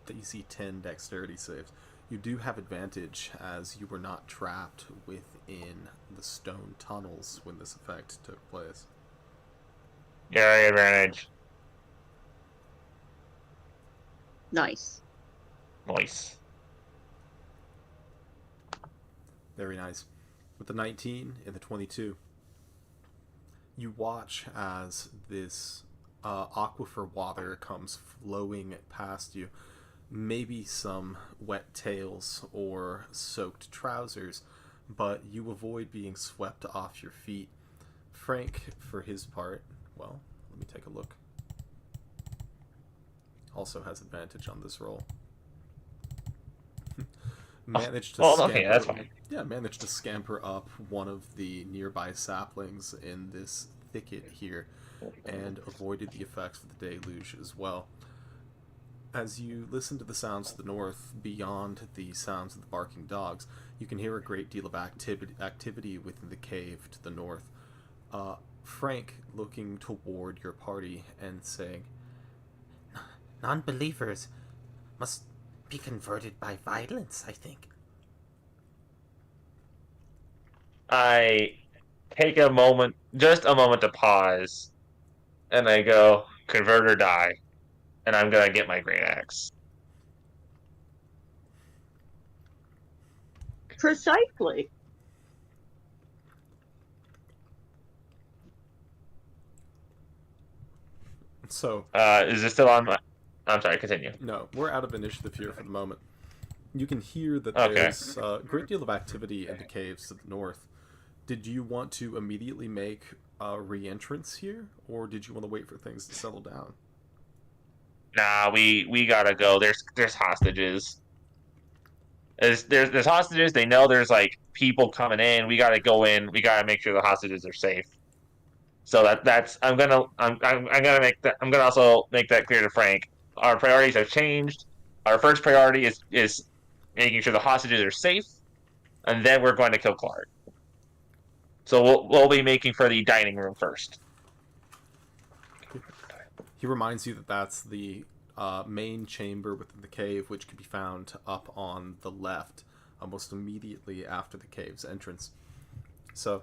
DC 10 dexterity saves. You do have advantage as you were not trapped within the stone tunnels when this effect took place. Yeah, advantage. Nice. Nice. Very nice. With the 19 and the 22, you watch as this aquifer water comes flowing past you. Maybe some wet tails or soaked trousers, but you avoid being swept off your feet. Frank, for his part, well, let me take a look. Also has advantage on this roll. Managed to scamper. Okay, that's fine. Yeah, managed to scamper up one of the nearby saplings in this thicket here, and avoided the effects of the deluge as well. As you listen to the sounds to the north, beyond the sounds of the barking dogs, you can hear a great deal of activity within the cave to the north. Frank looking toward your party and saying, Non-believers must be converted by violence, I think. I take just a moment to pause, and I go, convert or die, and I'm gonna get my great axe. Precisely. so, Is this still on my... I'm sorry, continue. no, we're out of initiative here for the moment. You can hear that Okay. there's a great deal of activity in the caves to the north. Did you want to immediately make a re-entrance here, or did you want to wait for things to settle down? Nah, we gotta go. There's hostages. There's hostages. They know there's like people coming in. We gotta go in. We gotta make sure the hostages are safe. So that's I'm gonna also make that clear to Frank. Our priorities have changed. Our first priority is making sure the hostages are safe, and then we're going to kill Clark. So we'll be making for the dining room first. He reminds you that that's the main chamber within the cave, which can be found up on the left, almost immediately after the cave's entrance. So,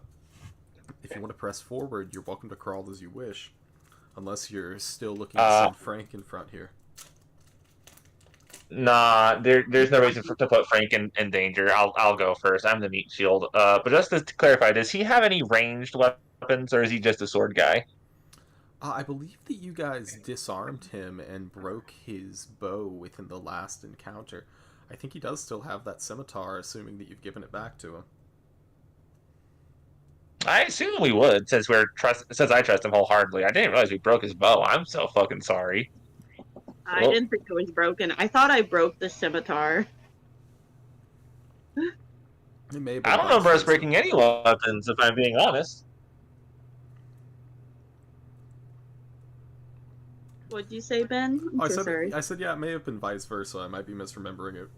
if you want to press forward, you're welcome to crawl as you wish, unless you're still looking to send Frank in front here. Nah, there's no reason to put Frank in danger. I'll go first. I'm the meat shield. But just to clarify, does he have any ranged weapons, or is he just a sword guy? I believe that you guys disarmed him and broke his bow within the last encounter. I think he does still have that scimitar, assuming that you've given it back to him. I assume we would, since I trust him wholeheartedly. I didn't realize we broke his bow. I'm so fucking sorry. I didn't think it was broken. I thought I broke the scimitar. It may have I don't remember us breaking any weapons, if I'm being honest. What'd you say, Ben? I'm so sorry. I said, yeah, it may have been vice versa. I might be misremembering it.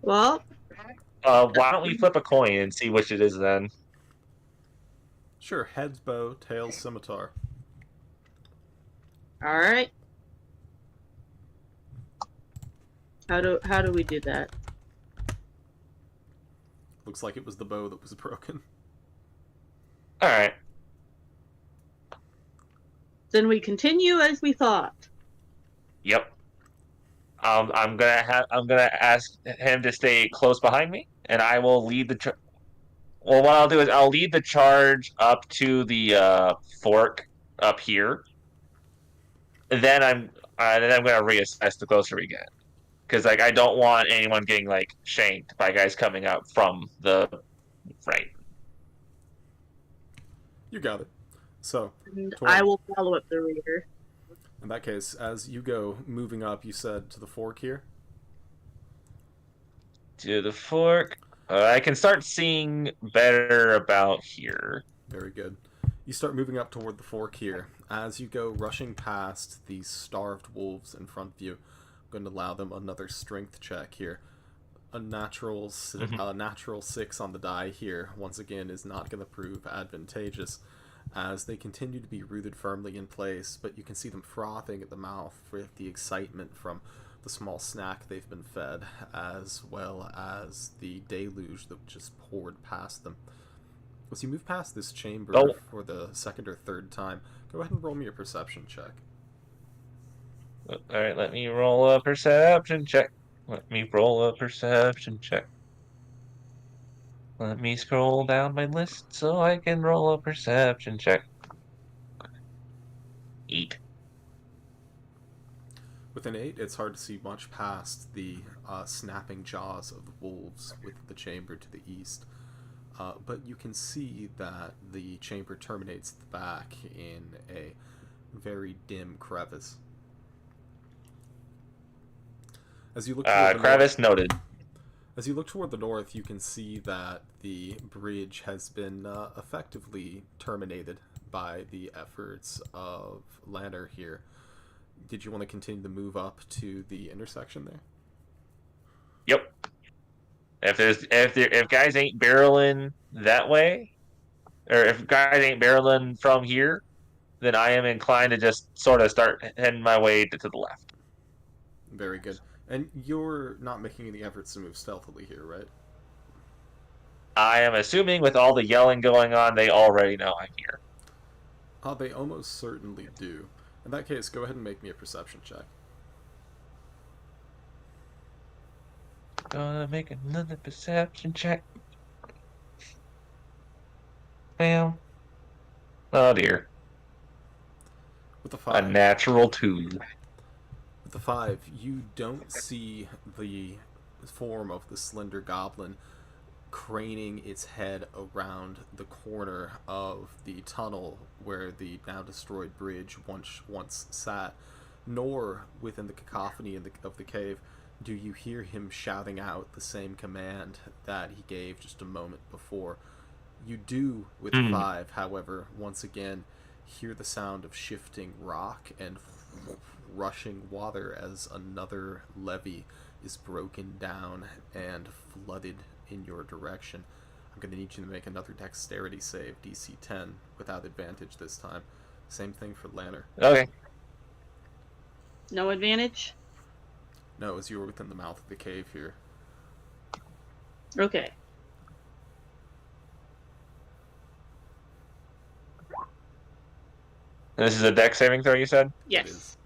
Well, why don't we flip a coin and see which it is then? Sure, heads bow, tails scimitar. all right. How do we do that? Looks like it was the bow that was broken. All right. Then we continue as we thought. Yep. I'm gonna ask him to stay close behind me, and I will lead the. Well, what I'll do is I'll lead the charge up to the fork up here. And then I'm gonna reassess the closer we get, because like I don't want anyone getting like shanked by guys coming up from the right. You got it. So, And Torm, I will follow up the reader. in that case, as you go moving up, you said to the fork here? To the fork. I can start seeing better about here. Very good. You start moving up toward the fork here. As you go rushing past these starved wolves in front of you, I'm going to allow them another strength check here. A natural 6 on the die here, once again, is not going to prove advantageous, as they continue to be rooted firmly in place, but you can see them frothing at the mouth with the excitement from the small snack they've been fed, as well as the deluge that just poured past them. As you move past this chamber for the second or third time, go ahead and roll me a perception check. Alright, let me roll a perception check. Let me roll a perception check. Let me scroll down my list so I can roll a perception check. 8. With an 8, it's hard to see much past the snapping jaws of the wolves with the chamber to the east. But you can see that the chamber terminates at the back in a very dim crevice. As you look toward crevice noted. As you look toward the north, you can see that the bridge has been effectively terminated by the efforts of Lanner here. Did you want to continue to move up to the intersection there? Yep. If guys ain't barreling that way, or if guys ain't barreling from here, then I am inclined to just sort of start heading my way to the left. Very good. And you're not making any efforts to move stealthily here, right? I am assuming with all the yelling going on, they already know I'm here. They almost certainly do. In that case, go ahead and make me a perception check. Gonna make another perception check. Well, oh dear. With the 5. A natural 2. With the 5, you don't see the form of the slender goblin craning its head around the corner of the tunnel where the now destroyed bridge once sat, nor within the cacophony of the cave do you hear him shouting out the same command that he gave just a moment before. You do, with Hmm. 5, however, once again, hear the sound of shifting rock and rushing water as another levee is broken down and flooded in your direction. I'm going to need you to make another dexterity save, DC 10, without advantage this time. Same thing for Lanner. Okay. No advantage? No, as you were within the mouth of the cave here. Okay. This is a dex saving throw, you said? It Yes. is.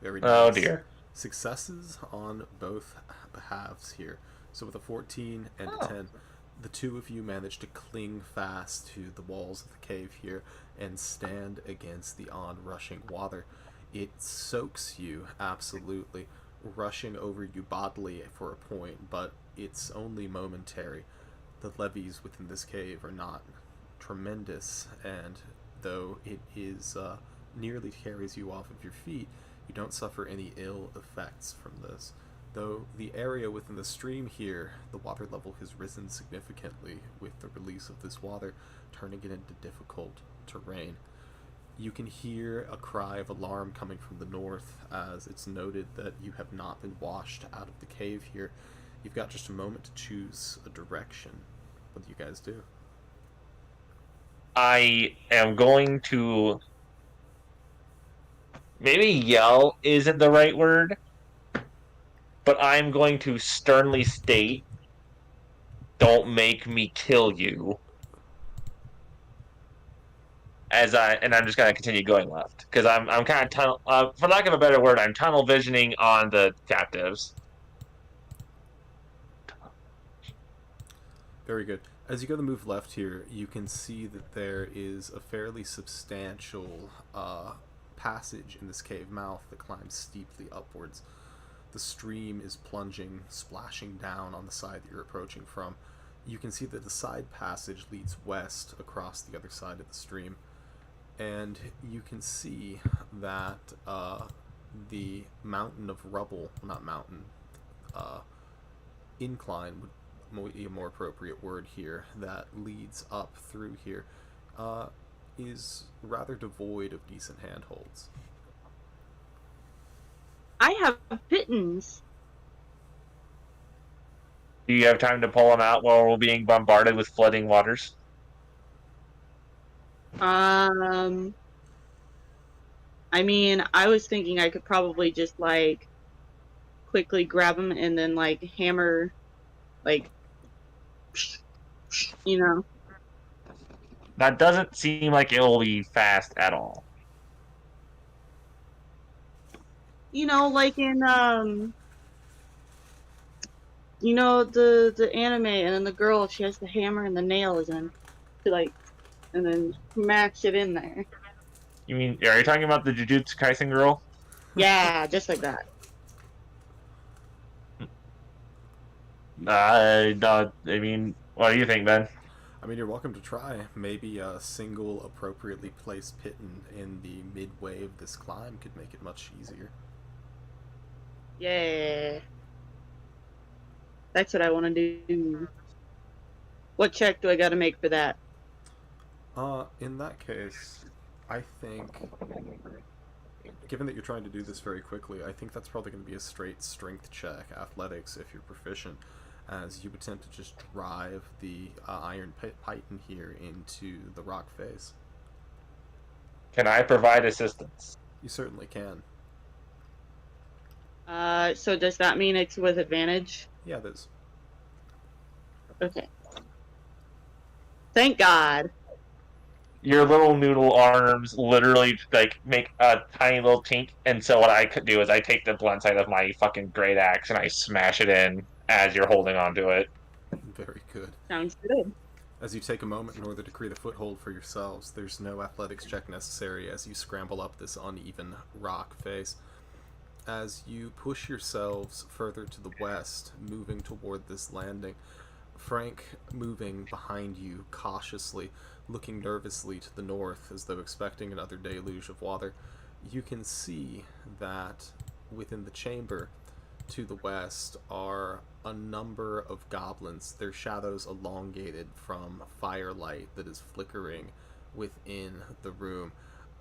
Very Oh nice. dear. Successes on both halves here. So with a 14 and Oh. a 10, the two of you manage to cling fast to the walls of the cave here and stand against the onrushing water. It soaks you, absolutely, rushing over you bodily for a point, but it's only momentary. The levees within this cave are not tremendous, and though it is nearly carries you off of your feet, you don't suffer any ill effects from this. Though the area within the stream here, the water level has risen significantly with the release of this water, turning it into difficult terrain. You can hear a cry of alarm coming from the north, as it's noted that you have not been washed out of the cave here. You've got just a moment to choose a direction. What do you guys do? I am going to maybe yell isn't the right word, but I'm going to sternly state, "Don't make me kill you." I'm just gonna continue going left because I'm kind of tunnel, for lack of a better word, I'm tunnel visioning on the captives. Very good. As you go to move left here, you can see that there is a fairly substantial passage in this cave mouth that climbs steeply upwards. The stream is plunging, splashing down on the side that you're approaching from. You can see that the side passage leads west across the other side of the stream. And you can see that the mountain of rubble, not mountain, incline would be a more appropriate word here, that leads up through here, is rather devoid of decent handholds. I have pittance. Do you have time to pull them out while we're being bombarded with flooding waters? I mean, I was thinking I could probably just like quickly grab them and then like hammer, like, you know, That doesn't seem like it will be fast at all. like in the anime, and then the girl, she has the hammer and the nails and to like, and then smash it in there. You mean, are you talking about the Jujutsu Kaisen girl? Yeah, just like that. No, I mean, what do you think, Ben? I mean, you're welcome to try. Maybe a single appropriately placed piton in the midway of this climb could make it much easier. Yeah. That's what I want to do. What check do I got to make for that? In that case, I think, given that you're trying to do this very quickly, I think that's probably going to be a straight strength check, athletics, if you're proficient, as you attempt to just drive the iron python here into the rock face. Can I provide assistance? You certainly can. So does that mean it's with advantage? Yeah, it is. Okay. Thank God. Your little noodle arms literally like make a tiny little tink, and so what I could do is I take the blunt side of my fucking great axe and I smash it in as you're holding onto it. Very good. Sounds good. As you take a moment in order to create a foothold for yourselves, there's no athletics check necessary as you scramble up this uneven rock face. As you push yourselves further to the west, moving toward this landing, Frank moving behind you cautiously, looking nervously to the north as though expecting another deluge of water, you can see that within the chamber to the west are a number of goblins, their shadows elongated from firelight that is flickering within the room.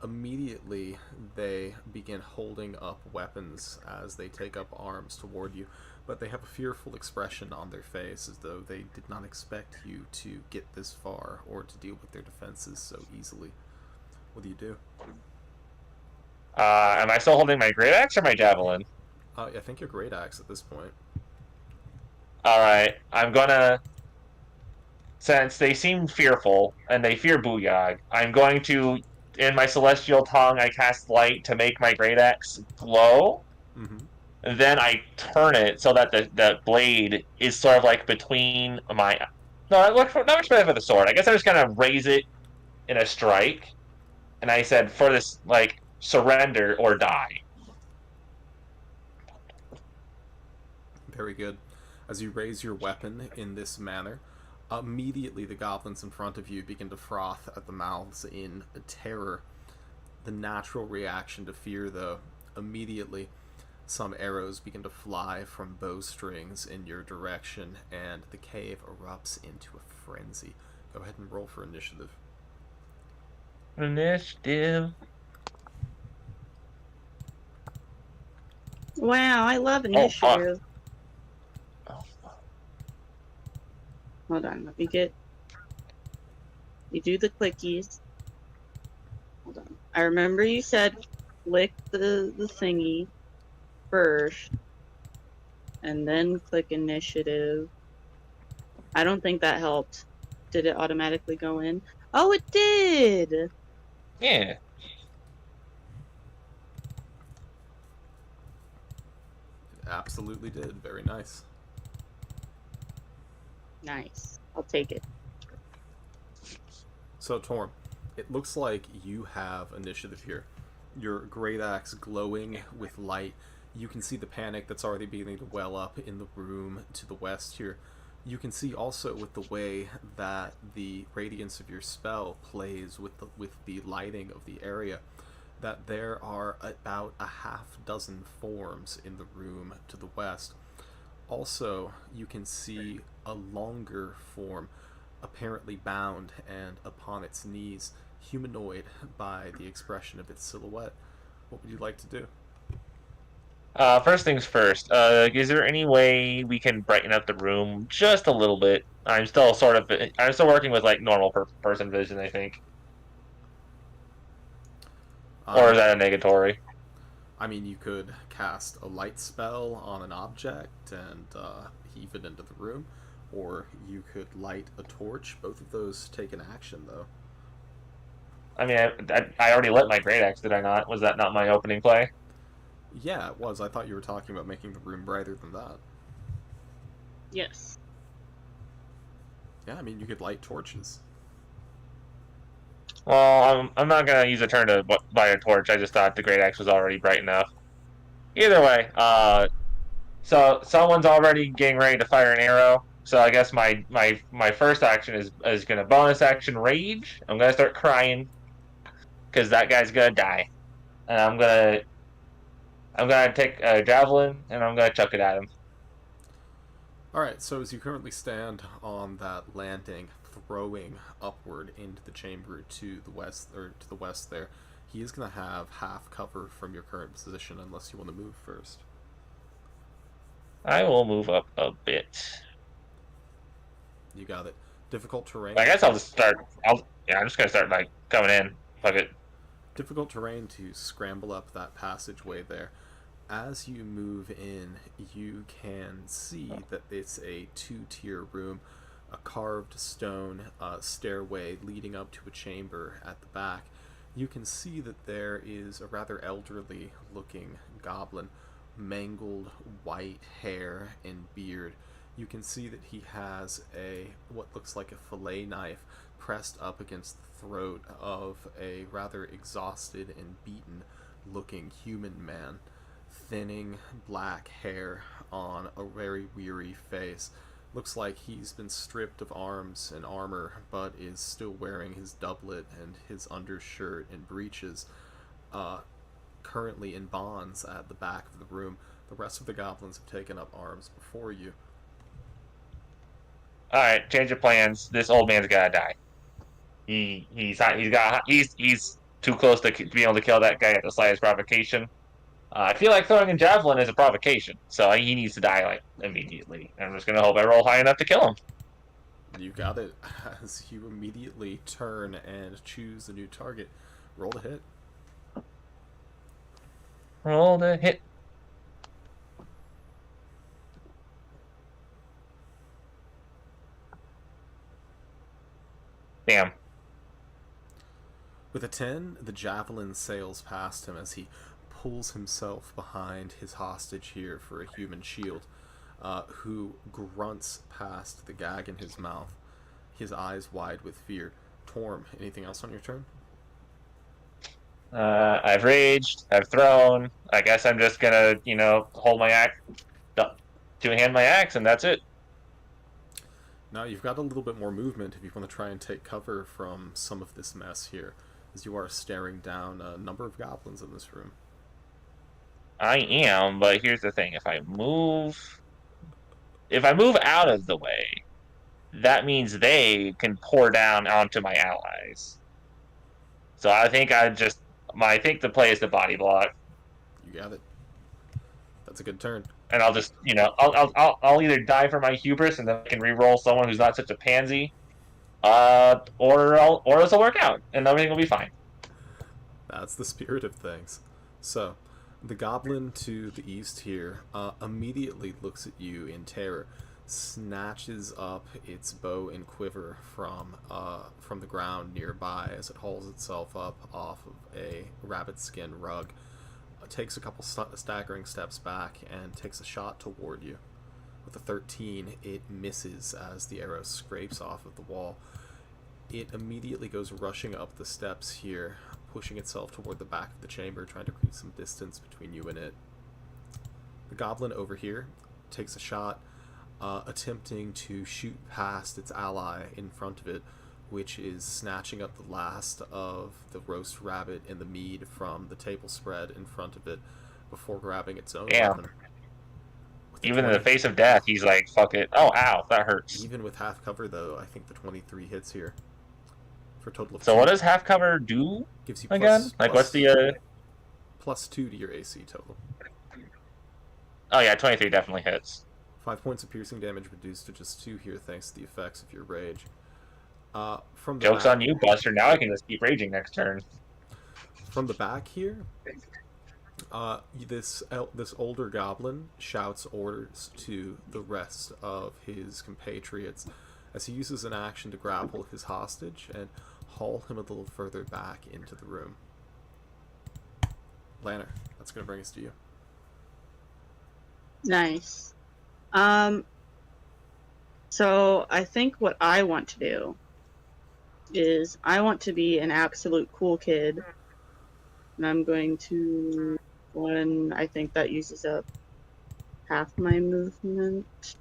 Immediately, they begin holding up weapons as they take up arms toward you, but they have a fearful expression on their face as though they did not expect you to get this far or to deal with their defenses so easily. What do you do? Am I still holding my great axe or my javelin? I think you're great axe at this point. All right, I'm gonna. Since they seem fearful and they fear Booyag, I'm going to, in my celestial tongue, I cast light to make my great axe glow. Mm-hmm. And then I turn it so that the blade is sort of like between my. No, not much better for the sword. I guess I just kind of raise it in a strike, and I said, for this, like, surrender or die. Very good. As you raise your weapon in this manner, immediately the goblins in front of you begin to froth at the mouths in terror. The natural reaction to fear, though, immediately some arrows begin to fly from bowstrings in your direction, and the cave erupts into a frenzy. Go ahead and roll for initiative. Initiative. Wow, I love Oh, fuck. initiative. Hold on, let me get. You do the clickies. Hold on. I remember you said click the thingy first, and then click initiative. I don't think that helped. Did it automatically go in? Oh, it did! Yeah. It absolutely did. Very nice. Nice. I'll take it. So, Torm, it looks like you have initiative here. Your great axe glowing with light. You can see the panic that's already beginning to well up in the room to the west here. You can see also with the way that the radiance of your spell plays with the lighting of the area that there are about a half dozen forms in the room to the west. Also, you can see a longer form, apparently bound and upon its knees, humanoid by the expression of its silhouette. What would you like to do? First things first. Is there any way we can brighten up the room just a little bit? I'm still working with like normal person vision, I think. Or is that a negatory? I mean, you could cast a light spell on an object and heave it into the room, or you could light a torch. Both of those take an action, though. I mean, I already lit my great axe, did I not? Was that not my opening play? Yeah, it was. I thought you were talking about making the room brighter than that. Yes. Yeah, I mean, you could light torches. Well, I'm not gonna use a turn to buy a torch. I just thought the great axe was already bright enough. Either way, so someone's already getting ready to fire an arrow. So I guess my first action is gonna bonus action rage. I'm gonna start crying because that guy's gonna die, and I'm gonna take a javelin and I'm gonna chuck it at him. Alright, so as you currently stand on that landing, throwing upward into the chamber to the west, or to the west there, he is going to have half cover from your current position unless you want to move first. I will move up a bit. You got it. Difficult terrain. I guess I'll just start. Yeah, I'm just gonna start like coming in. Fuck it. Difficult terrain to scramble up that passageway there. As you move in, you can see that it's a two-tier room, a carved stone stairway leading up to a chamber at the back. You can see that there is a rather elderly-looking goblin, mangled white hair and beard. You can see that he has what looks like a fillet knife pressed up against the throat of a rather exhausted and beaten-looking human man. Thinning black hair on a very weary face. Looks like he's been stripped of arms and armor, but is still wearing his doublet and his undershirt and breeches. Currently in bonds at the back of the room. The rest of the goblins have taken up arms before you. all right, change of plans. This old man's gotta die. He's too close to be able to kill that guy at the slightest provocation. I feel like throwing a javelin is a provocation, so he needs to die like immediately. I'm just gonna hope I roll high enough to kill him. You got it. As you immediately turn and choose a new target, roll to hit. Roll the hit. Damn. With a 10, the javelin sails past him as he pulls himself behind his hostage here for a human shield, who grunts past the gag in his mouth, his eyes wide with fear. Torm, anything else on your turn? I've raged. I've thrown. I guess I'm just gonna, hold my axe, two-hand my axe, and that's it. Now you've got a little bit more movement if you want to try and take cover from some of this mess here, as you are staring down a number of goblins in this room. I am, but here's the thing: if I move out of the way, that means they can pour down onto my allies. So I think I think the play is the body block. You got it. That's a good turn. And I'll just, I'll either die for my hubris and then I can re-roll someone who's not such a pansy, or this will work out and everything will be fine. That's the spirit of things. So, the goblin to the east here immediately looks at you in terror, snatches up its bow and quiver from the ground nearby as it hauls itself up off of a rabbit skin rug, takes a couple staggering steps back, and takes a shot toward you. With a 13, it misses as the arrow scrapes off of the wall. It immediately goes rushing up the steps here, pushing itself toward the back of the chamber, trying to create some distance between you and it. The goblin over here takes a shot, attempting to shoot past its ally in front of it, which is snatching up the last of the roast rabbit and the mead from the table spread in front of it before grabbing its own weapon. Even in the face of death, he's like, fuck it. Oh, ow, that hurts. Even with half cover, though, I think the 23 hits here. For a total of So 2. what does half cover do Gives you again? What's the... Plus 2 to your AC total. Oh yeah, 23 definitely hits. 5 points of piercing damage reduced to just 2 here thanks to the effects of your rage. From the Joke's back, on you, Buster. Now I can just keep raging next turn. From the back here, this older goblin shouts orders to the rest of his compatriots as he uses an action to grapple his hostage and haul him a little further back into the room. Lanner, that's going to bring us to you. Nice. So I think what I want to do is I want to be an absolute cool kid, and I'm going to I think that uses up half my movement,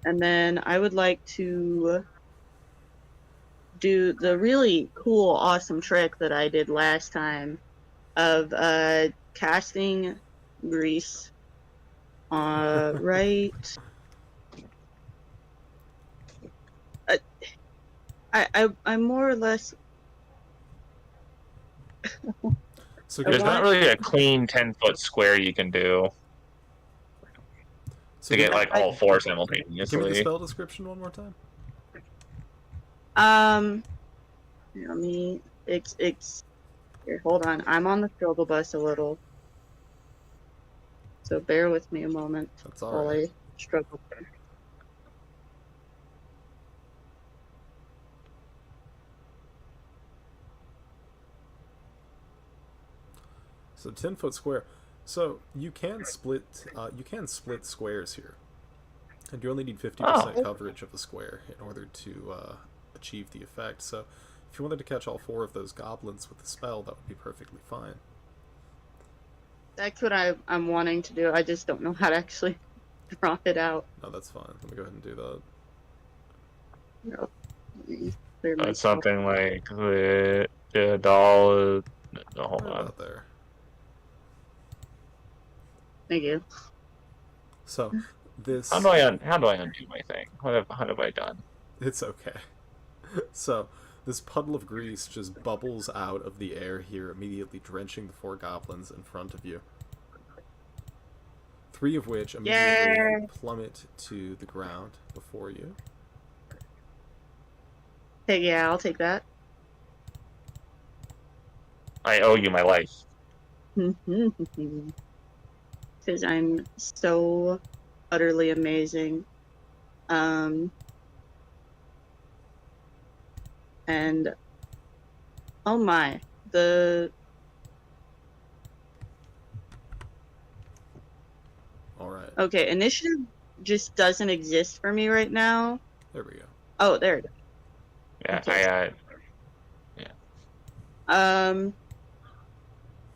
and then I would like to do the really cool, awesome trick that I did last time of casting grease right. I'm more or less. So There's not really a clean 10-foot square you can do to get like all four simultaneously. Give me the spell description one more time. Let me. Here, hold on. I'm on the struggle bus a little, so bear with me a moment. That's all while right. I struggle. So 10-foot square. So you can split squares here, and you only need 50% coverage of the square in order to achieve the effect. So if you wanted to catch all 4 of those goblins with the spell, that would be perfectly fine. That's what I'm wanting to do. I just don't know how to actually draw it out. No, that's fine. Let me go ahead and do that. No. Let me clear It's myself. something like the doll. No, hold Right on. about there. Thank you. So This How do I undo my thing? What have I done? It's okay. So, this puddle of grease just bubbles out of the air here, immediately drenching the four goblins in front of you. Three of which immediately Yeah. plummet to the ground before you. Hey, yeah, I'll take that. I owe you my life. Because I'm so utterly amazing. And oh my, Alright, okay, initiative just doesn't exist for me right now. there we go. Oh, there it is. Yeah, Okay. yeah.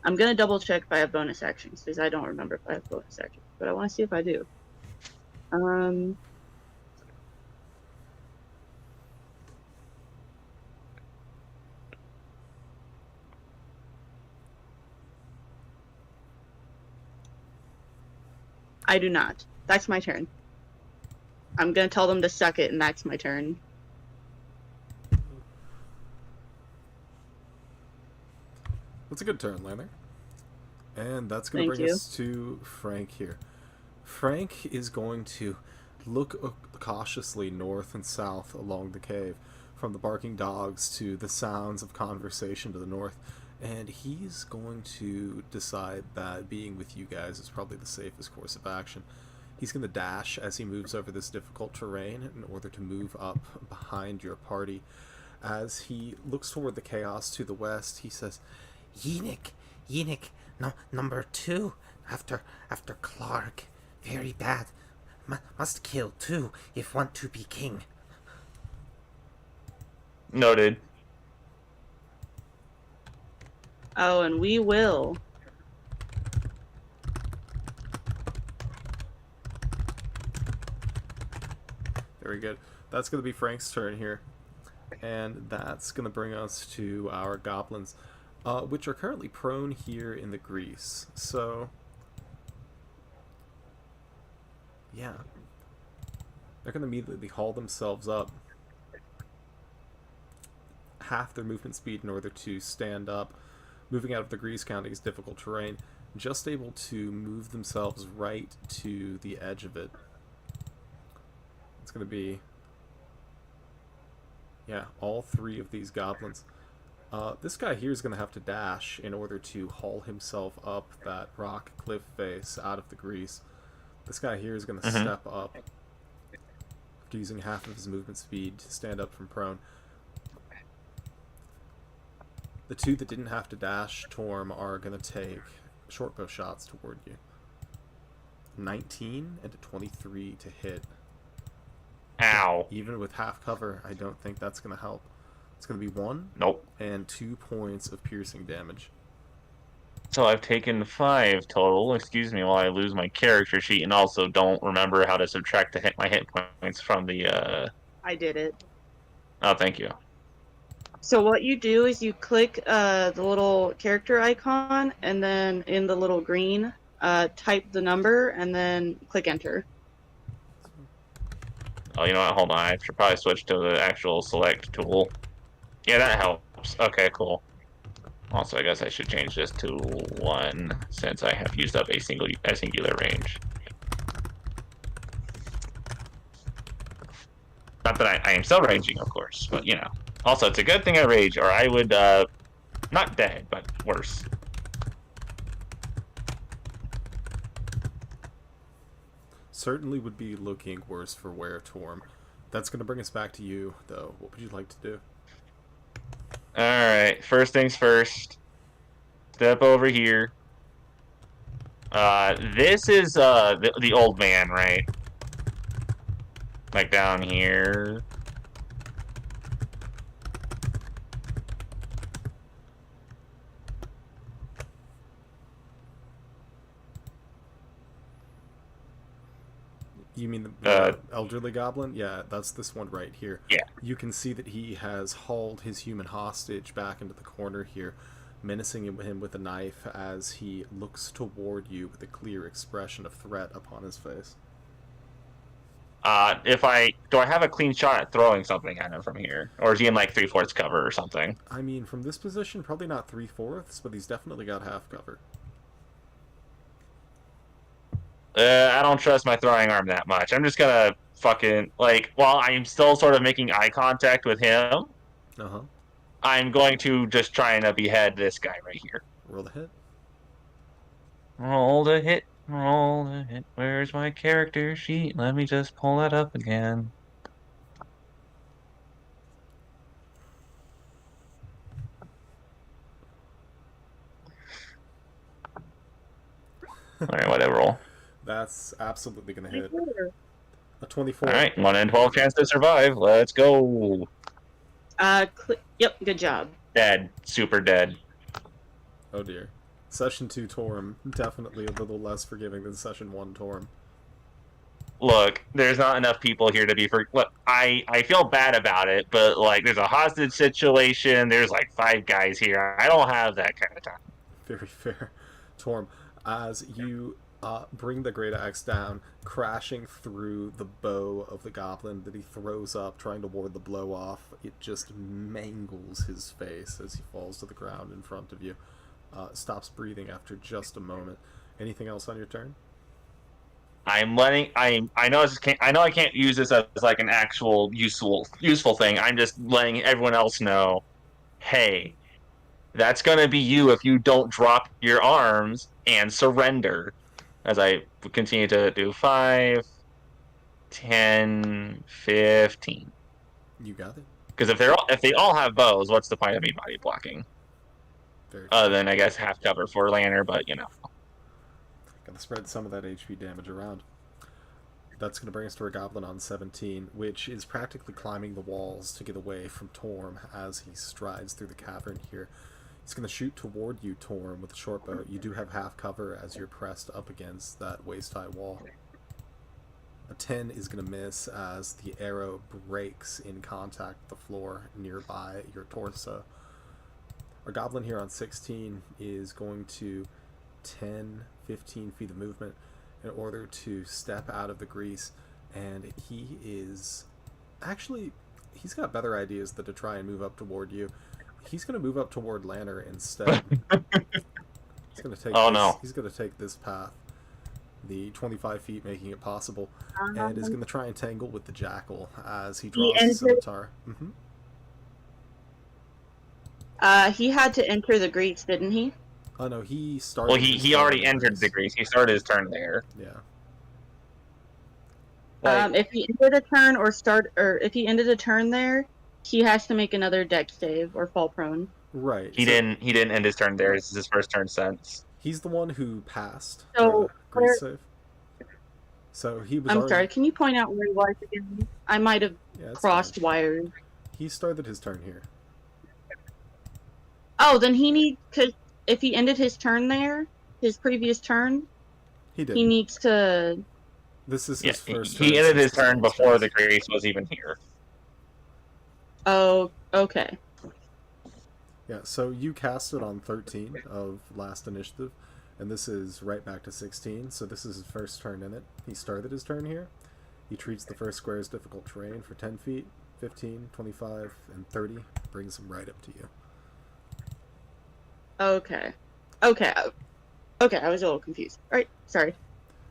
I'm gonna double check if I have bonus actions because I don't remember if I have bonus actions, but I want to see if I do. I do not. That's my turn. I'm gonna tell them to suck it, and that's my turn. That's a good turn, Lander. And that's going to Thank bring you. us to Frank here. Frank is going to look cautiously north and south along the cave, from the barking dogs to the sounds of conversation to the north, and he's going to decide that being with you guys is probably the safest course of action. He's going to dash as he moves over this difficult terrain in order to move up behind your party. As he looks toward the chaos to the west, he says, Yenik, no, number 2, after Clark. Very bad. Must kill 2 if want to be king. Noted. Oh, and we will. Very good. That's going to be Frank's turn here. And that's going to bring us to our goblins, which are currently prone here in the grease. So, yeah. They're going to immediately haul themselves up half their movement speed in order to stand up. Moving out of the grease counting is difficult terrain. Just able to move themselves right to the edge of it. It's going to be, yeah, all 3 of these goblins. This guy here is going to have to dash in order to haul himself up that rock cliff face out of the grease. This guy here is going to step up after using half of his movement speed to stand up from prone. The 2 that didn't have to dash, Torm, are going to take short bow shots toward you. 19 and a 23 to hit. Ow. Even with half cover, I don't think that's going to help. It's going to be 1 Nope. and 2 points of piercing damage. So I've taken 5 total. Excuse me while I lose my character sheet and also don't remember how to subtract my hit points from the. I did it. Oh, thank you. So what you do is you click the little character icon, and then in the little green, type the number, and then click enter. Oh, you know what? Hold on. I should probably switch to the actual select tool. Yeah, that helps. Okay, cool. Also, I guess I should change this to 1 since I have used up a singular range. Not that I am still raging, of course, but you know. Also, it's a good thing I rage, or I would, not dead, but worse. Certainly would be looking worse for Were Torm. That's going to bring us back to you, though. What would you like to do? Alright, first things first. Step over here. This is, the old man, right? Like down here. You mean the elderly goblin? Yeah, that's this one right here. Yeah. You can see that he has hauled his human hostage back into the corner here, menacing him with a knife as he looks toward you with a clear expression of threat upon his face. Do I have a clean shot at throwing something at him from here, or is he in like 3/4 cover or something? I mean, from this position, probably not 3/4, but he's definitely got half cover. I don't trust my throwing arm that much. I'm just gonna fucking like while I'm still sort of making eye contact with him, Uh-huh. I'm going to just try and behead this guy right here. Roll the hit. Roll the hit, roll the hit. Where's my character sheet? Let me just pull that up again. All right, whatever. Roll. That's absolutely going to hit. Sure. A 24. All right, 1 in 12 chance to survive. Let's go. Yep, good job. Dead. Super dead. Oh dear. Session 2 Torm, definitely a little less forgiving than Session 1 Torm. Look, there's not enough people here to be for. Look, I feel bad about it, but like, there's a hostage situation. There's like 5 guys here. I don't have that kind of time. Very fair. Torm, as you bring the great axe down, crashing through the bow of the goblin that he throws up, trying to ward the blow off, it just mangles his face as he falls to the ground in front of you. Stops breathing after just a moment. Anything else on your turn? I know I can't use this as like an actual useful thing. I'm just letting everyone else know, hey, that's gonna be you if you don't drop your arms and surrender. As I continue to do 5, 10, 15. You got it. Because if they all have bows, what's the point of me body blocking? Very Other than I guess half cover for Lanner, but you know. Gotta spread some of that HP damage around. That's going to bring us to a goblin on 17, which is practically climbing the walls to get away from Torm as he strides through the cavern here. He's going to shoot toward you, Torm, with a short bow. You do have half cover as you're pressed up against that waist-high wall. A 10 is going to miss as the arrow breaks in contact with the floor nearby your torso. Our goblin here on 16 is going to 10, 15 feet of movement in order to step out of the grease, and he is actually, he's got better ideas than to try and move up toward you. He's going to move up toward Lanner instead. He's going to take he's going to take this path, the 25 feet, making it possible, and is going to try and tangle with the jackal as he draws the scimitar. He had to enter the grease, didn't he? Oh no, he started. Well, he already entered the grease. He started his turn there. Yeah. If he ended a turn there, he has to make another dex save or fall prone. Right. He didn't end his turn there. This is his first turn since. He's the one who passed So, the grease save. So he was. I'm sorry. Can you point out where he was again? I might have crossed wires. He started his turn here. Oh, then because if he ended his turn there, his previous turn, he needs to. This is his first turn. He ended his turn before the grease was even here. Oh, okay. Yeah, so you cast it on 13 of last initiative, and this is right back to 16, so this is his first turn in it. He started his turn here. He treats the first square as difficult terrain for 10 feet, 15, 25, and 30. Brings him right up to you. Okay, I was a little confused. Alright, sorry.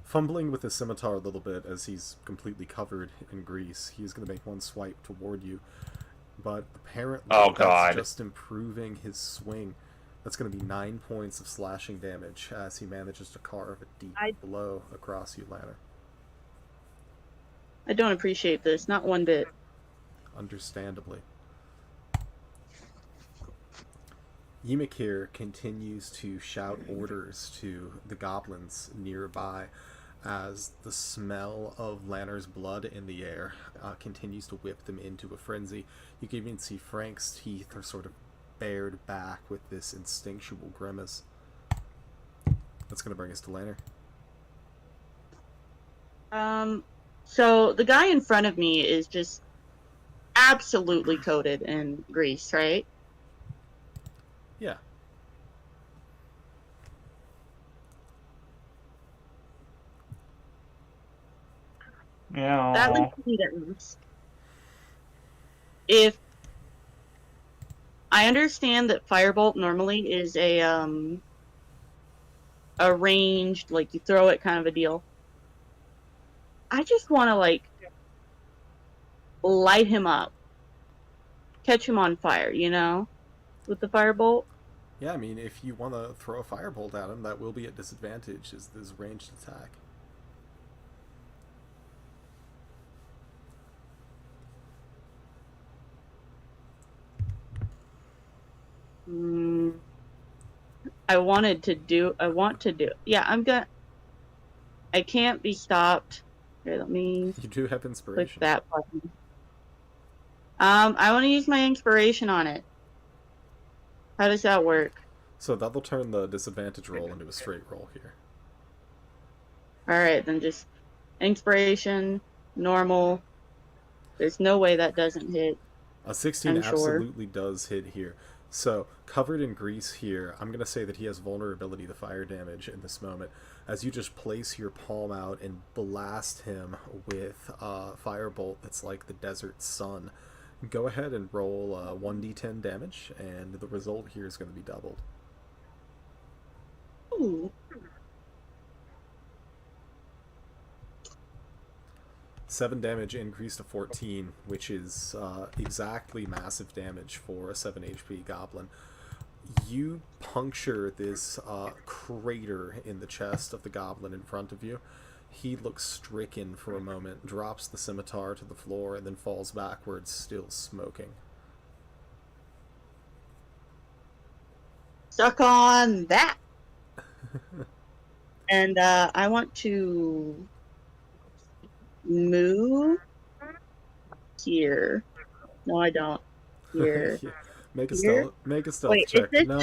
Fumbling with his scimitar a little bit as he's completely covered in grease, he's going to make one swipe toward you. But apparently that's just improving his swing. That's going to be 9 points of slashing damage as he manages to carve a deep blow across you, Lanner. I don't appreciate this, not one bit. Understandably. Yimikir continues to shout orders to the goblins nearby as the smell of Lanner's blood in the air continues to whip them into a frenzy. You can even see Frank's teeth are sort of bared back with this instinctual grimace. That's going to bring us to Lanner. So the guy in front of me is just absolutely coated in grease, right? Yeah. That Yeah. leads me to ask, if I understand that Firebolt normally is a ranged, like you throw it kind of a deal. I just want to like light him up, catch him on fire, with the Firebolt. Yeah, I mean, if you want to throw a firebolt at him, that will be at disadvantage as this ranged attack. Mm, I want to do. Yeah, I can't be stopped. Here, let me You do have click inspiration. that button. I want to use my inspiration on it. How does that work? So that'll turn the disadvantage roll into a straight roll here. All right, then just inspiration, normal. There's no way that doesn't hit. A 16 I'm sure. absolutely does hit here. So, covered in grease here, I'm going to say that he has vulnerability to fire damage in this moment. As you just place your palm out and blast him with a firebolt that's like the desert sun, go ahead and roll 1d10 damage, and the result here is going to be doubled. Ooh. 7 damage increased to 14, which is exactly massive damage for a 7 HP goblin. You puncture this crater in the chest of the goblin in front of you. He looks stricken for a moment, drops the scimitar to the floor, and then falls backwards, still smoking. Suck on that. And I want to move here. No, I don't. Here. Yeah. Make a Here? stealth Wait, check. is this No.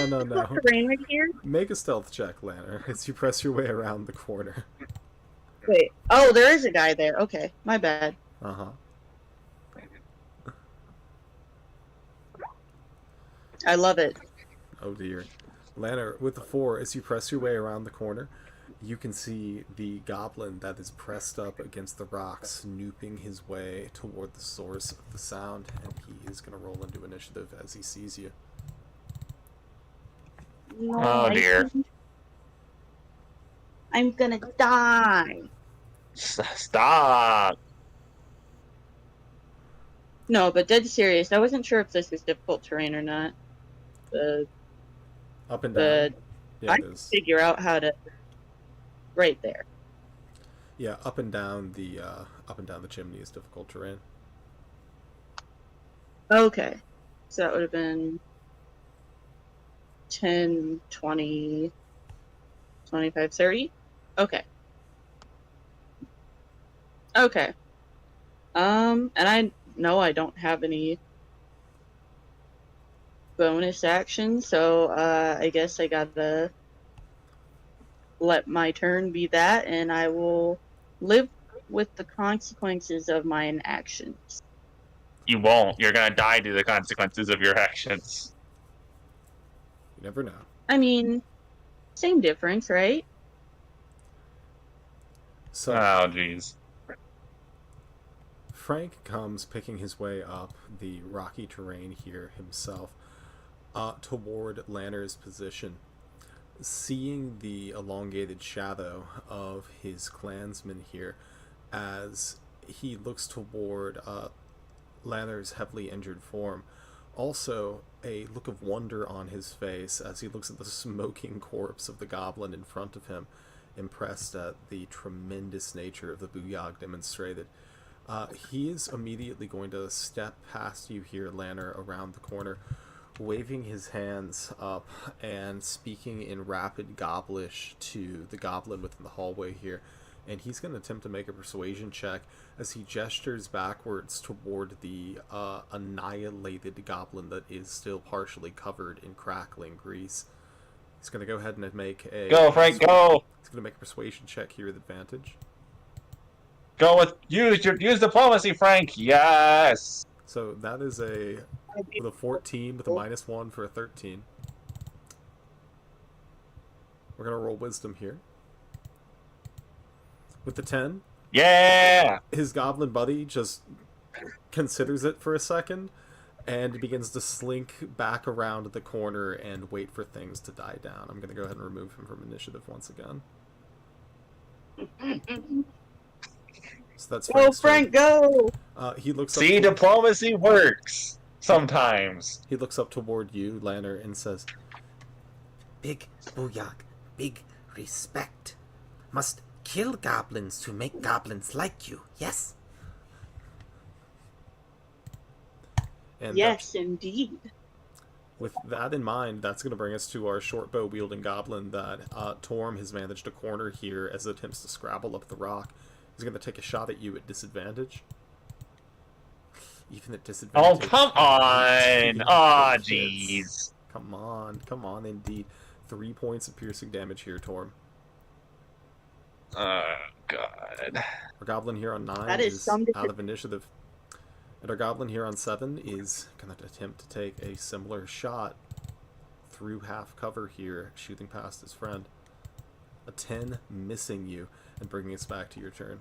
terrain right here? Make a stealth check, Lanner, as you press your way around the corner. Wait. Oh, there is a guy there. Okay, my bad. Uh-huh. I love it. Oh dear. Lanner, with the 4, as you press your way around the corner, you can see the goblin that is pressed up against the rocks, snooping his way toward the source of the sound, and he is going to roll into initiative as he sees you. No, Oh dear. I'm gonna die. Stop. No, but dead serious. I wasn't sure if this was difficult terrain or not. Up and down. Yeah, I it can is. figure out how to. Right there. Yeah, up and down the chimney is difficult terrain. Okay. So that would have been 10, 20, 25, 30. Okay. Okay. And I know I don't have any bonus action, so I guess I gotta let my turn be that, and I will live with the consequences of my actions. You won't. You're gonna die due to the consequences of your actions. You never know. I mean, same difference, right? So, Oh, jeez. Frank comes picking his way up the rocky terrain here himself toward Lanner's position. Seeing the elongated shadow of his clansman here as he looks toward Lanner's heavily injured form. Also, a look of wonder on his face as he looks at the smoking corpse of the goblin in front of him, impressed at the tremendous nature of the booyah demonstrated. He is immediately going to step past you here, Lanner, around the corner, waving his hands up and speaking in rapid Goblish to the goblin within the hallway here. And he's going to attempt to make a persuasion check as he gestures backwards toward the annihilated goblin that is still partially covered in crackling grease. He's going to go ahead and make a... Go, Frank, go! He's going to make a persuasion check here with advantage. Go with... Use diplomacy, Frank! Yes! So that is with a 14 with a -1 for a 13. We're going to roll wisdom here. With the 10, Yeah! His goblin buddy just considers it for a second and begins to slink back around the corner and wait for things to die down. I'm going to go ahead and remove him from initiative once again. So that's Go, Frank's turn. Frank, go! He looks See, up diplomacy works sometimes. he looks up toward you, Lanner, and says, Big booyak, big respect. Must kill goblins to make goblins like you, yes? and Yes, indeed. with that in mind, that's going to bring us to our short bow wielding goblin that Torm has managed to corner here as it attempts to scrabble up the rock. He's going to take a shot at you at disadvantage. Even at disadvantage. Oh, come on! Aw, Hits. jeez. Come on, indeed. 3 points of piercing damage here, Torm. Oh, God. Our goblin here on 9 That is is some out of initiative. And our goblin here on 7 is going to attempt to take a similar shot through half cover here, shooting past his friend. A 10 missing you and bringing us back to your turn.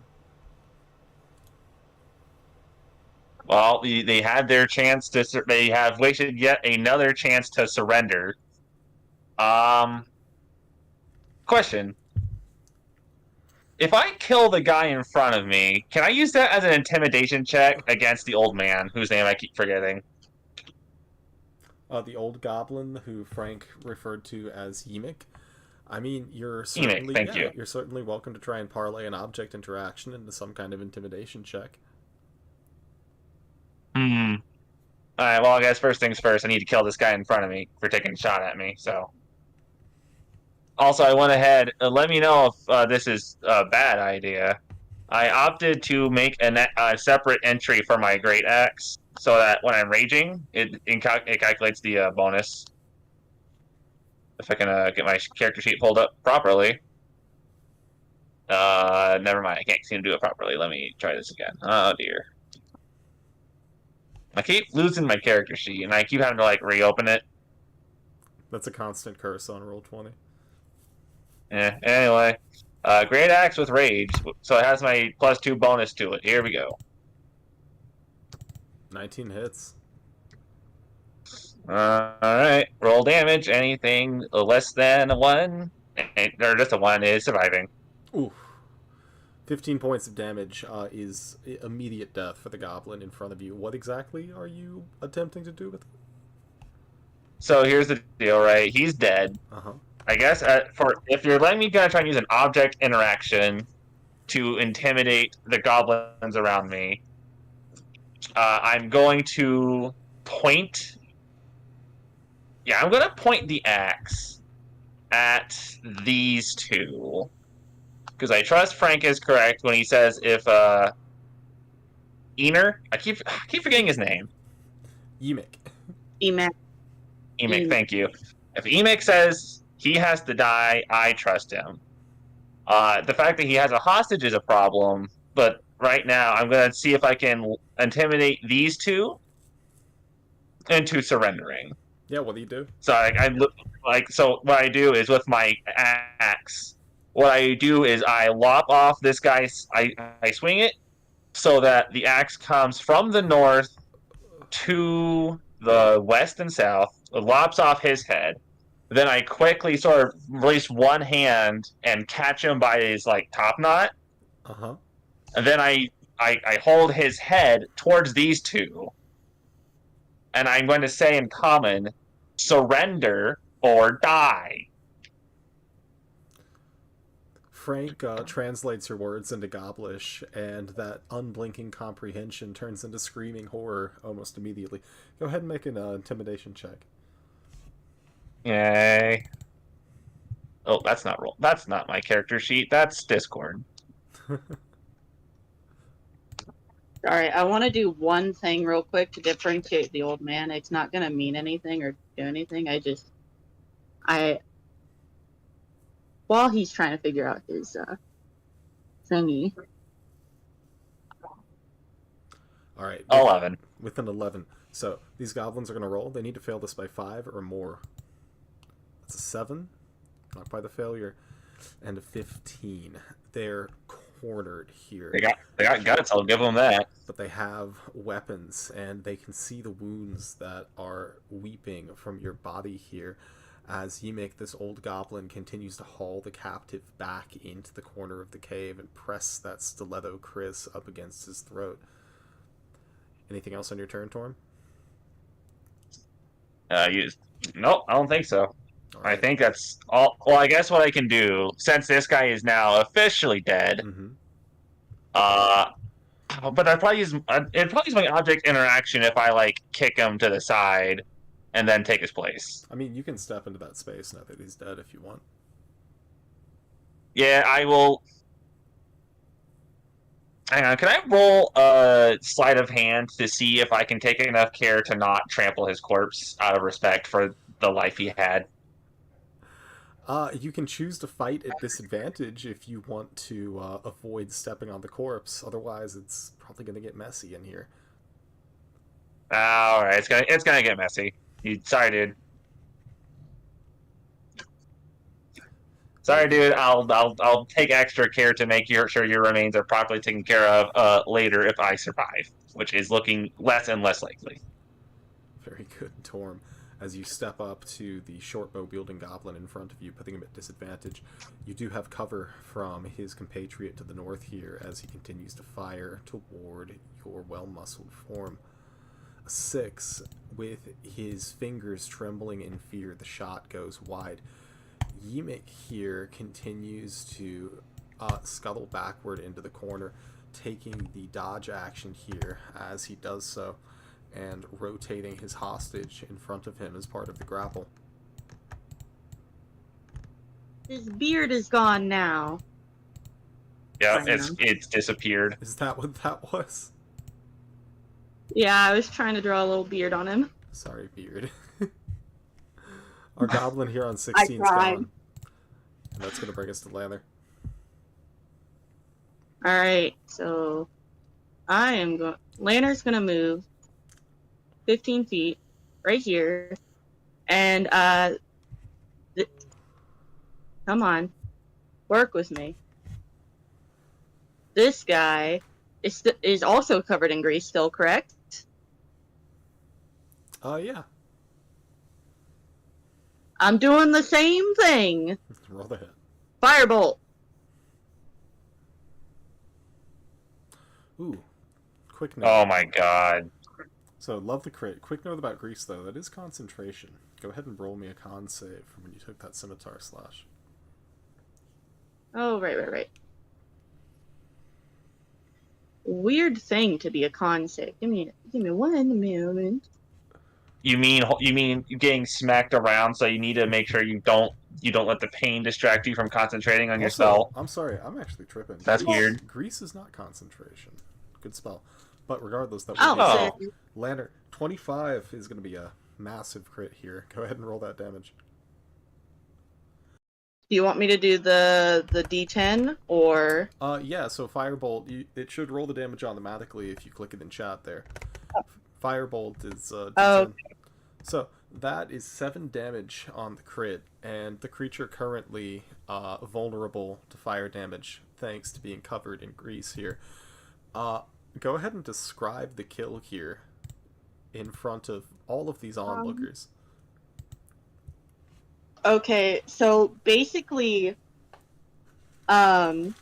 Well, they had their chance to. They have wasted yet another chance to surrender. Question. If I kill the guy in front of me, can I use that as an intimidation check against the old man, whose name I keep forgetting? The old goblin who Frank referred to as Yemic. I mean, you're certainly thank you. You're certainly welcome to try and parlay an object interaction into some kind of intimidation check. Alright, well, I guess first things first, I need to kill this guy in front of me for taking a shot at me, so. Also, I went ahead, let me know if this is a bad idea. I opted to make a separate entry for my Great Axe, so that when I'm raging, it calculates the bonus. If I can get my character sheet pulled up properly. Never mind, I can't seem to do it properly. Let me try this again. Oh, dear. I keep losing my character sheet, and I keep having to, like, reopen it. That's a constant curse on Roll20. Anyway. Great Axe with Rage, so it has my +2 bonus to it. Here we go. 19 hits. Alright, roll damage. Anything less than a 1, or just a 1, is surviving. Ooh. 15 points of damage is immediate death for the goblin in front of you. What exactly are you attempting to do with it? So here's the deal, right? He's dead. Uh-huh. I guess if you're letting me try and use an object interaction to intimidate the goblins around me, I'm going to point. Yeah, I'm going to point the axe at these two. Because I trust Frank is correct when he says if Ener, I keep forgetting his name. Yemic. Emac. Emic, thank you. If Emic says he has to die, I trust him. The fact that he has a hostage is a problem, but right now I'm going to see if I can intimidate these two into surrendering. Yeah, what do you do? So so what I do is with my axe, what I do is I lop off this guy's. I swing it so that the axe comes from the north to the west and south, lops off his head. Then I quickly sort of release one hand and catch him by his top knot. Uh-huh. And then I hold his head towards these two. And I'm going to say in common, surrender or die. Frank translates your words into Goblish, and that unblinking comprehension turns into screaming horror almost immediately. Go ahead and make an intimidation check. Yay. Oh, that's not my character sheet. That's Discord. Alright, I want to do one thing real quick to differentiate the old man. It's not going to mean anything or do anything. While he's trying to figure out his thingy. Alright. 11. With an 11. So, these goblins are going to roll. They need to fail this by 5 or more. That's a 7. Not by the failure. And a 15. They're cornered here. They got guts. I'll give them that. But they have weapons, and they can see the wounds that are weeping from your body here as Yemek, this old goblin, continues to haul the captive back into the corner of the cave and press that stiletto Chris up against his throat. Anything else on your turn, Torm? Nope, I don't think so. All I right. think that's all. Well, I guess what I can do, since this guy is now officially dead, Mm-hmm. but I'd probably use my object interaction if I like kick him to the side and then take his place. I mean, you can step into that space now that he's dead if you want. Yeah, I will. Hang on, can I roll a sleight of hand to see if I can take enough care to not trample his corpse out of respect for the life he had? You can choose to fight at disadvantage if you want to avoid stepping on the corpse. Otherwise, it's probably going to get messy in here. All right, it's gonna get messy. Sorry, dude. Sorry, dude. I'll take extra care to make sure your remains are properly taken care of later if I survive, which is looking less and less likely. Very good, Torm. As you step up to the short bow wielding goblin in front of you, putting him at disadvantage, you do have cover from his compatriot to the north here as he continues to fire toward your well-muscled form. A 6, with his fingers trembling in fear, the shot goes wide. Yemek here continues to scuttle backward into the corner, taking the dodge action here as he does so, and rotating his hostage in front of him as part of the grapple. His beard is gone now. Yeah, I know. it's disappeared. Is that what that was? Yeah, I was trying to draw a little beard on him. Sorry, beard. Our goblin here on 16 is tried. gone. And that's going to bring us to Lather. Alright, so I am going. Lanner's gonna move 15 feet right here. And, come on. Work with me. This guy is also covered in grease still, correct? Yeah. I'm doing the same thing. Roll the hit. Firebolt. Ooh. Quick note. Oh my god. So, love the crit. Quick note about grease, though. That is concentration. Go ahead and roll me a con save from when you took that scimitar slash. Oh, right. Weird thing to be a con save. Give me 1 moment. You mean getting smacked around, so you need to make sure you don't let the pain distract you from concentrating on your Also, spell. I'm sorry, I'm actually tripping. That's weird. Grease is not concentration. Good spell. But regardless, that Oh, would be so Lantern. 25 is going to be a massive crit here. Go ahead and roll that damage. do you want me to do the D10 or? Yeah, so Firebolt, it should roll the damage automatically if you click it in chat there. Firebolt is D10. Oh. So that is 7 damage on the crit, and the creature currently vulnerable to fire damage thanks to being covered in grease here. Go ahead and describe the kill here in front of all of these onlookers. Okay, so basically, I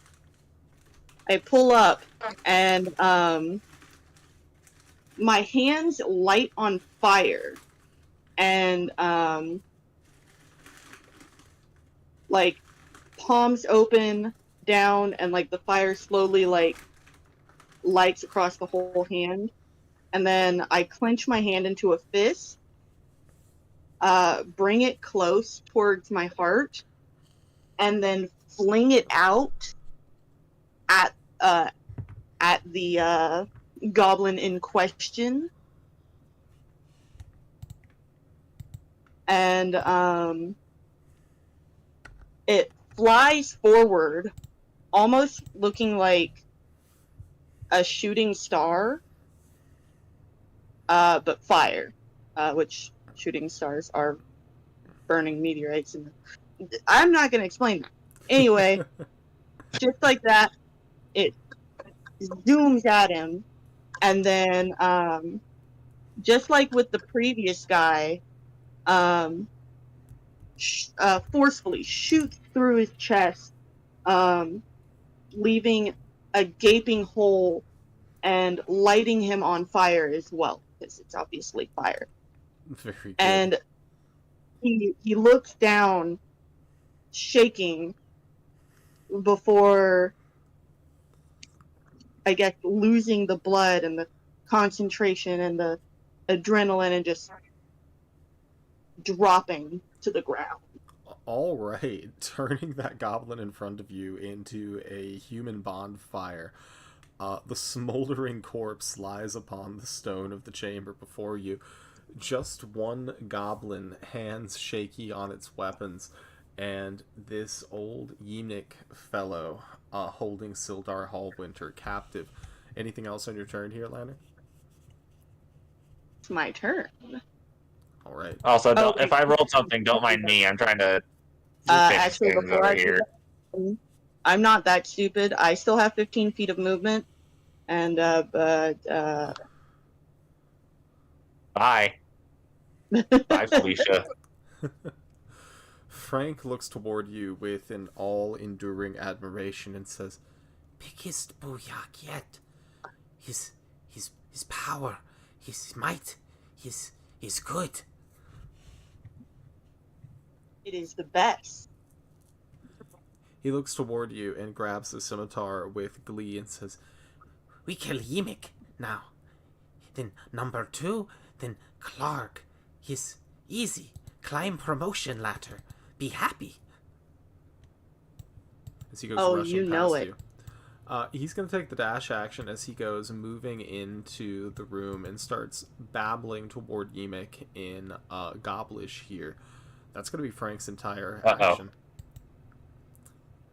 pull up and my hands light on fire, and like palms open down, and like the fire slowly like lights across the whole hand, and then I clench my hand into a fist. Bring it close towards my heart, and then fling it out at the goblin in question. And it flies forward, almost looking like a shooting star, but fire, which shooting stars are burning meteorites. And I'm not going to explain that. Anyway, just like that, it zooms at him, and then just like with the previous guy, forcefully shoots through his chest, leaving a gaping hole and lighting him on fire as well, because it's obviously fire. Very good. And he looks down, shaking, before, I guess, losing the blood and the concentration and the adrenaline and just dropping to the ground. All right, turning that goblin in front of you into a human bonfire. The smoldering corpse lies upon the stone of the chamber before you. Just one goblin, hands shaky on its weapons, and this old eunuch fellow holding Sildar Hallwinter captive. Anything else on your turn here, Lanner? It's my turn. All right. Also, Oh, if I rolled something, don't mind me. I'm trying to finish Actually, things before over I do here. that, I'm not that stupid. I still have 15 feet of movement, and Bye. Bye, Felicia. Frank looks toward you with an all-enduring admiration and says, Biggest Booyak yet. His power, his might, his good. it is the best. he looks toward you and grabs the scimitar with glee and says, We kill Yimik now. Then number 2, then Clark. He's easy. Climb promotion ladder. Be happy. as he goes Oh, rushing you know past it. you. He's going to take the dash action as he goes moving into the room and starts babbling toward Yemek in Goblish here. That's going to be Frank's entire action.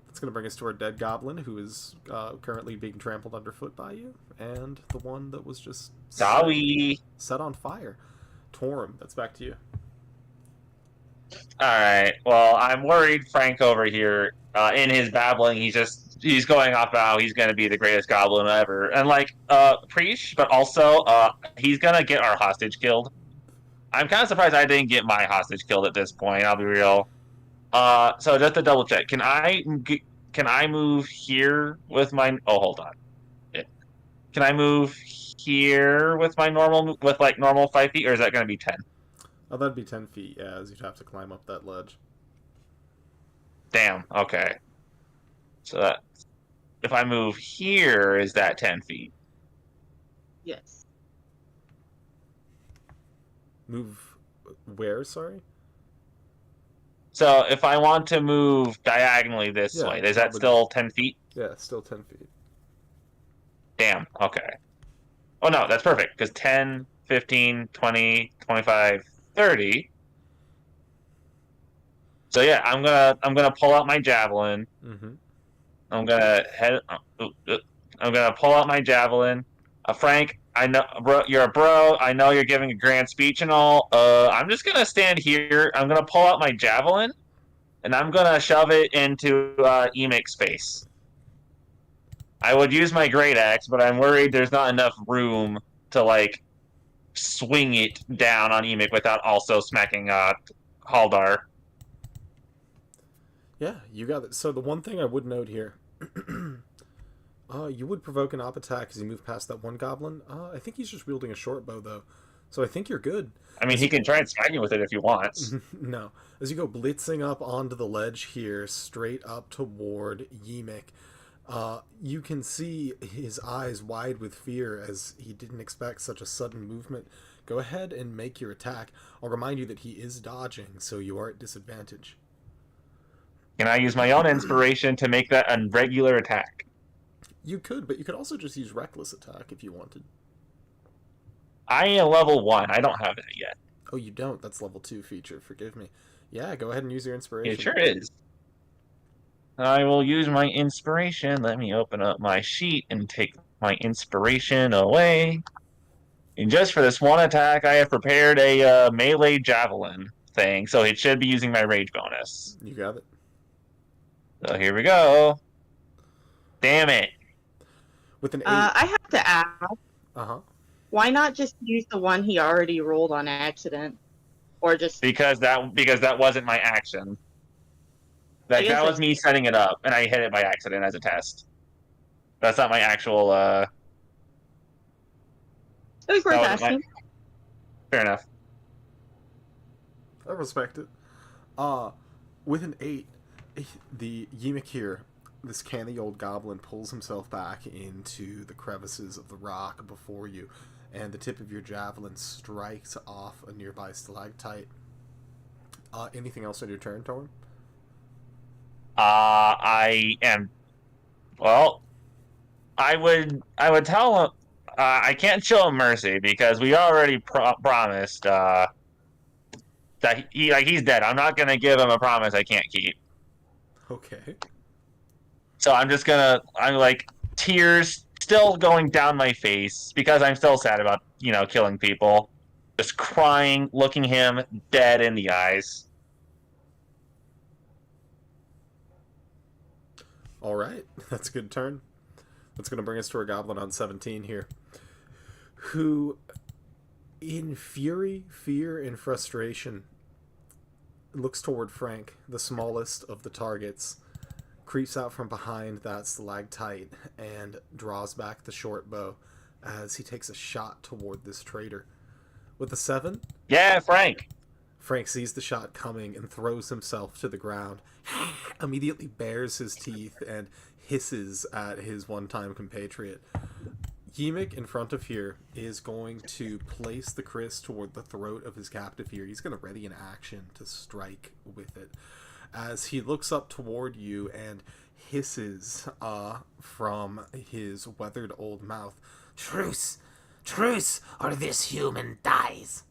That's going to bring us to our dead goblin, who is currently being trampled underfoot by you, and the one that was just set on fire. Torm, that's back to you. Alright, well, I'm worried Frank over here, in his babbling, he's going off about how he's going to be the greatest goblin ever. And, Preach, but also, he's going to get our hostage killed. I'm kind of surprised I didn't get my hostage killed at this point, I'll be real. So just to double check, can I move here with my... Oh, hold on. Yeah. Can I move here with my normal 5 feet, or is that going to be 10? Oh, that'd be 10 feet, yeah, as you'd have to climb up that ledge. Damn, okay. So if I move here, is that 10 feet? Yes. Move where, sorry? So if I want to move diagonally this Yeah, way, is that that would- still 10 feet? Yeah, still 10 feet. Damn, okay. Oh no, that's perfect, because 10, 15, 20, 25, 30. So yeah, I'm gonna pull out my javelin. Mm-hmm. I'm gonna pull out my javelin. Frank, I know, bro, you're a bro. I know you're giving a grand speech and all. I'm just gonna stand here. I'm gonna pull out my javelin, and I'm gonna shove it into Emic's space. I would use my great axe, but I'm worried there's not enough room to swing it down on Emic without also smacking Haldar. Yeah, you got it. So the one thing I would note here, you would provoke an op attack as you move past that one goblin. I think he's just wielding a short bow, though. So I think you're good. I mean, he can try and smite you with it if he wants. No. As you go blitzing up onto the ledge here, straight up toward Yemek, you can see his eyes wide with fear as he didn't expect such a sudden movement. Go ahead and make your attack. I'll remind you that he is dodging, so you are at disadvantage. Can I use my own inspiration to make that a regular attack? You could, but you could also just use reckless attack if you wanted. I am level 1. I don't have that yet. Oh, you don't? That's level 2 feature. Forgive me. Yeah, go ahead and use your inspiration. It sure is. I will use my inspiration. Let me open up my sheet and take my inspiration away. And just for this one attack, I have prepared a melee javelin thing, so it should be using my rage bonus. You got it. So here we go. Damn it. With an 8. I have to ask, Uh-huh. why not just use the one he already rolled on accident? Or just... Because that wasn't my action. I Like guess that was me setting it up, and I hit it by accident as a test. That's not my actual. it was That worth wasn't my. asking. Fair enough. I respect it. With an 8, the Yimik here, this canny old goblin, pulls himself back into the crevices of the rock before you, and the tip of your javelin strikes off a nearby stalactite. Anything else on your turn, Torm? I am. Well, I would tell him. I can't show him mercy because we already promised that he's dead. I'm not gonna give him a promise I can't keep. Okay. So I'm like tears still going down my face because I'm still sad about killing people. Just crying, looking him dead in the eyes. All right. That's a good turn. That's going to bring us to our goblin on 17 here, who, in fury, fear, and frustration, looks toward Frank, the smallest of the targets, creeps out from behind that stalactite, and draws back the short bow as he takes a shot toward this traitor. With a 7, Yeah, Frank. Frank sees the shot coming and throws himself to the ground, immediately bares his teeth, and hisses at his one-time compatriot. Yimik, in front of here, is going to place the Chris toward the throat of his captive here. He's going to ready an action to strike with it. As he looks up toward you and hisses from his weathered old mouth, Truce! Truce, or this human dies!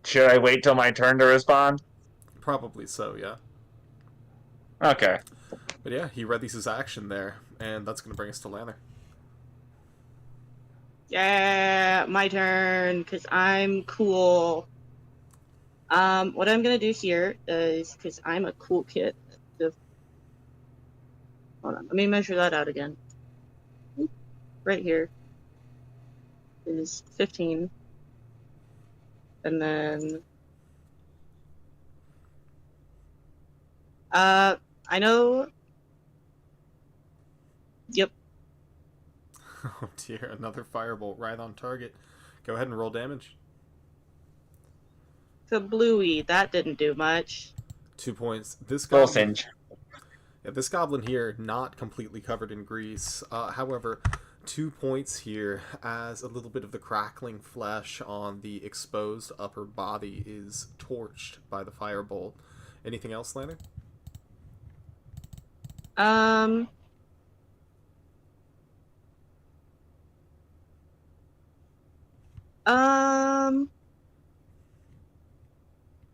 Should I wait till my turn to respond? probably so, yeah. Okay. But yeah, he readies his action there, and that's going to bring us to Lanner. Yeah, my turn, because I'm cool. What I'm gonna do here is, because I'm a cool kid. Hold on, let me measure that out again. Right here is 15. And then... I know... Yep. Oh dear, another firebolt right on target. Go ahead and roll damage. Kablooey, that didn't do much. 2 points. This Full goblin, singe. yeah, this goblin here, not completely covered in grease. However, 2 points here as a little bit of the crackling flesh on the exposed upper body is torched by the firebolt. Anything else, Lanner?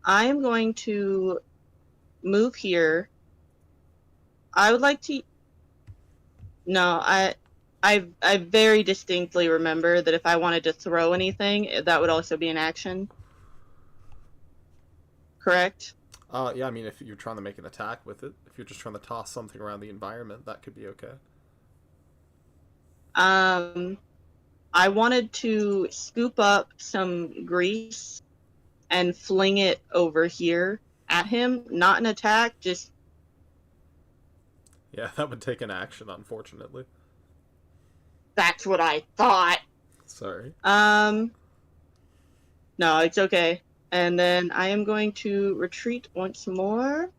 I am going to move here. I would like to... No, I very distinctly remember that if I wanted to throw anything, that would also be an action. Correct? Yeah, I mean, if you're trying to make an attack with it, if you're just trying to toss something around the environment, that could be okay. I wanted to scoop up some grease and fling it over here at him. Not an attack, just... Yeah, that would take an action, unfortunately. That's what I thought. Sorry. No, it's okay. And then I am going to retreat once more.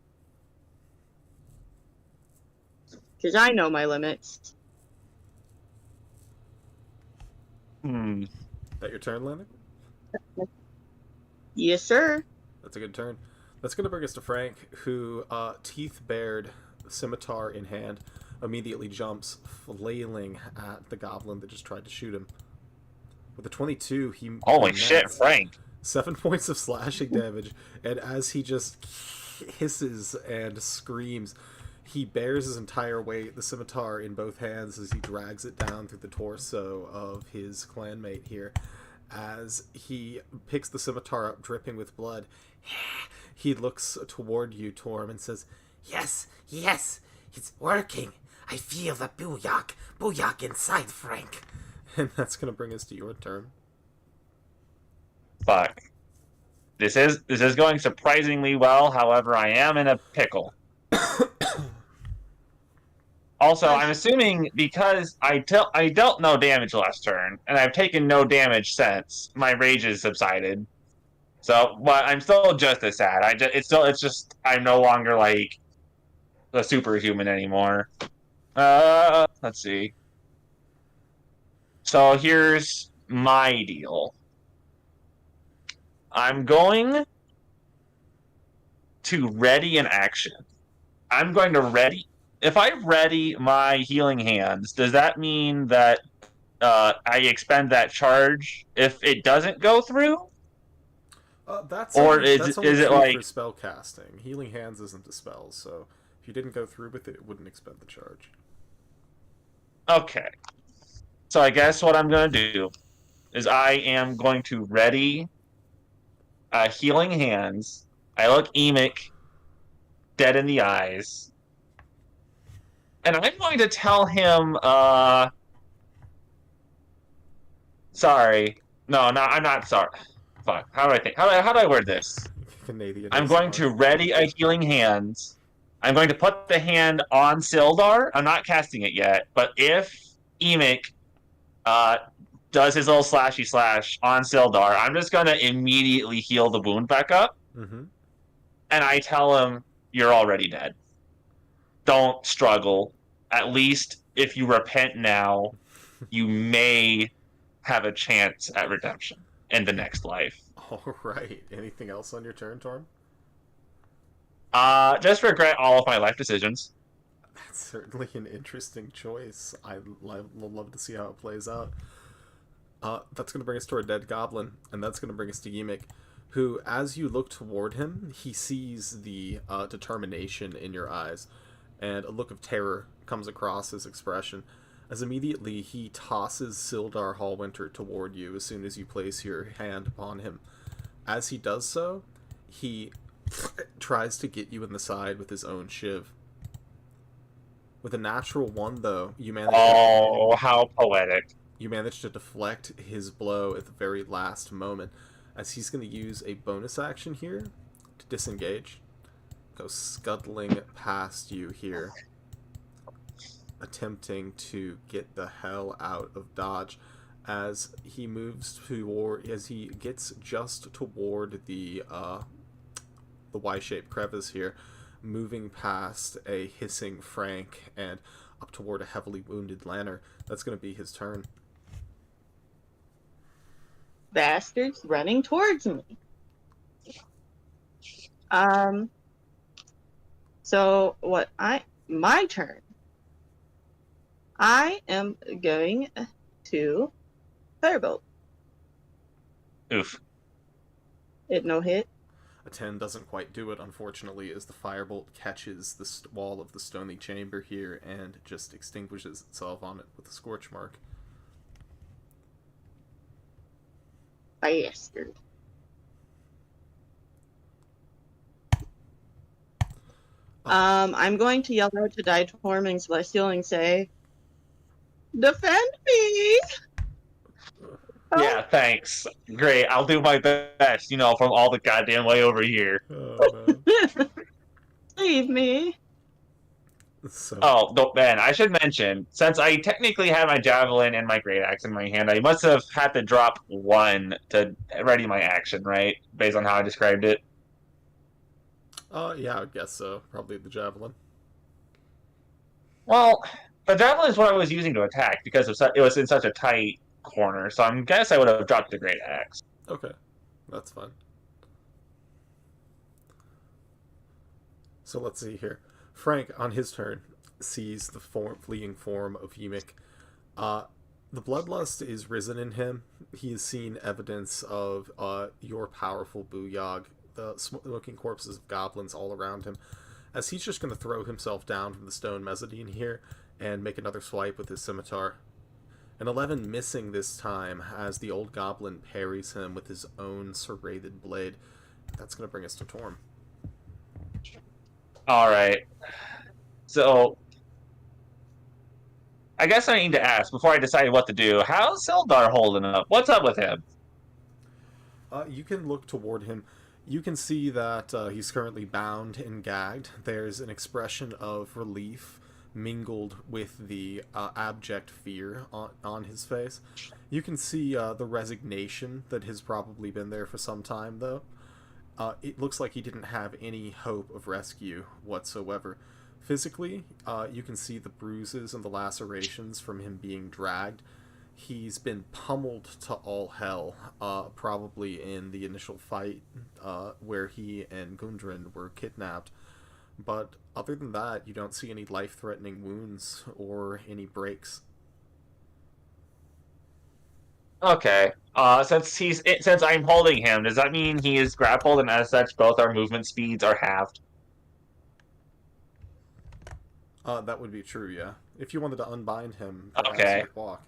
Because I know my limits. That your turn, Lanner? Yes, sir. That's a good turn. That's going to bring us to Frank, who, teeth bared, scimitar in hand, immediately jumps, flailing at the goblin that just tried to shoot him. With a 22, he... Holy shit, Frank. 7 points of slashing damage, and as he just hisses and screams, he bears his entire weight, the scimitar in both hands, as he drags it down through the torso of his clanmate here. As he picks the scimitar up, dripping with blood, he looks toward you, Torm, and says, Yes, yes, it's working. I feel the booyak inside, Frank. and that's going to bring us to your turn. Fuck. This is going surprisingly well. However, I am in a pickle. Also, I'm assuming because I dealt no damage last turn, and I've taken no damage since, my rage has subsided. So, but I'm still just as sad. It's just I'm no longer like a superhuman anymore. Let's see. So here's my deal. I'm going to ready an action. I'm going to ready. If I ready my healing hands, does that mean that I expend that charge if it doesn't go through? That's Or only, that's only is it true like for spell casting. Healing Hands isn't a spell, so if you didn't go through with it, it wouldn't expend the charge. okay? So I guess what I'm going to do is I am going to ready healing hands. I look Emic dead in the eyes, and I'm going to tell him, sorry. No, I'm not sorry. Fuck. How do I think? How do I word this? Canadian I'm is going smart. to ready a healing hands. I'm going to put the hand on Sildar. I'm not casting it yet, but if Emic does his little slashy slash on Sildar, I'm just going to immediately heal the wound back up. Mm-hmm. And I tell him, you're already dead. Don't struggle. At least if you repent now, you may have a chance at redemption in the next life. All right. Anything else on your turn, Torm? Just regret all of my life decisions. That's certainly an interesting choice. I love to see how it plays out. That's going to bring us to our dead goblin, and that's going to bring us to Emic, who, as you look toward him, he sees the determination in your eyes, and a look of terror comes across his expression, as immediately he tosses Sildar Hallwinter toward you as soon as you place your hand upon him. As he does so, he tries to get you in the side with his own shiv. With a natural 1, though, you manage how poetic. you manage to deflect his blow at the very last moment, as he's going to use a bonus action here to disengage. Go scuttling past you here, attempting to get the hell out of dodge as he gets just toward the Y-shaped crevice here, moving past a hissing Frank and up toward a heavily wounded Lanner. That's going to be his turn. Bastards running towards me. So my turn. I am going to firebolt. Oof. It no hit. A 10 doesn't quite do it, unfortunately, as the firebolt catches the wall of the stony chamber here and just extinguishes itself on it with a scorch mark. Bastard. I'm going to yell out to Die Torming Celestial and say, defend me! Yeah, thanks. Great. I'll do my best, from all the goddamn way over here. Oh, man. Save me. So, Oh, man, I should mention, since I technically had my javelin and my great axe in my hand, I must have had to drop 1 to ready my action, right? Based on how I described it. yeah, I would guess so. Probably the javelin. Well, the javelin is what I was using to attack because it was in such a tight corner, so I guess I would have dropped the great axe. Okay, that's fine. So let's see here. Frank, on his turn, sees the fleeing form of Emic. The bloodlust is risen in him. He has seen evidence of your powerful Booyog, the smoking corpses of goblins all around him, as he's just going to throw himself down from the stone mezzanine here and make another swipe with his scimitar. An 11 missing this time as the old goblin parries him with his own serrated blade. That's going to bring us to Torm. All right. So I guess I need to ask before I decide what to do. How's Sildar holding up? What's up with him? You can look toward him. You can see that he's currently bound and gagged. There's an expression of relief mingled with the abject fear on his face. You can see the resignation that has probably been there for some time, though. It looks like he didn't have any hope of rescue whatsoever. Physically, you can see the bruises and the lacerations from him being dragged. He's been pummeled to all hell, probably in the initial fight where he and Gundren were kidnapped. But other than that, you don't see any life-threatening wounds or any breaks. Okay. Since I'm holding him, does that mean he is grappled, and as such, both our movement speeds are halved? That would be true, yeah. If you wanted to unbind him, perhaps Okay. you could walk.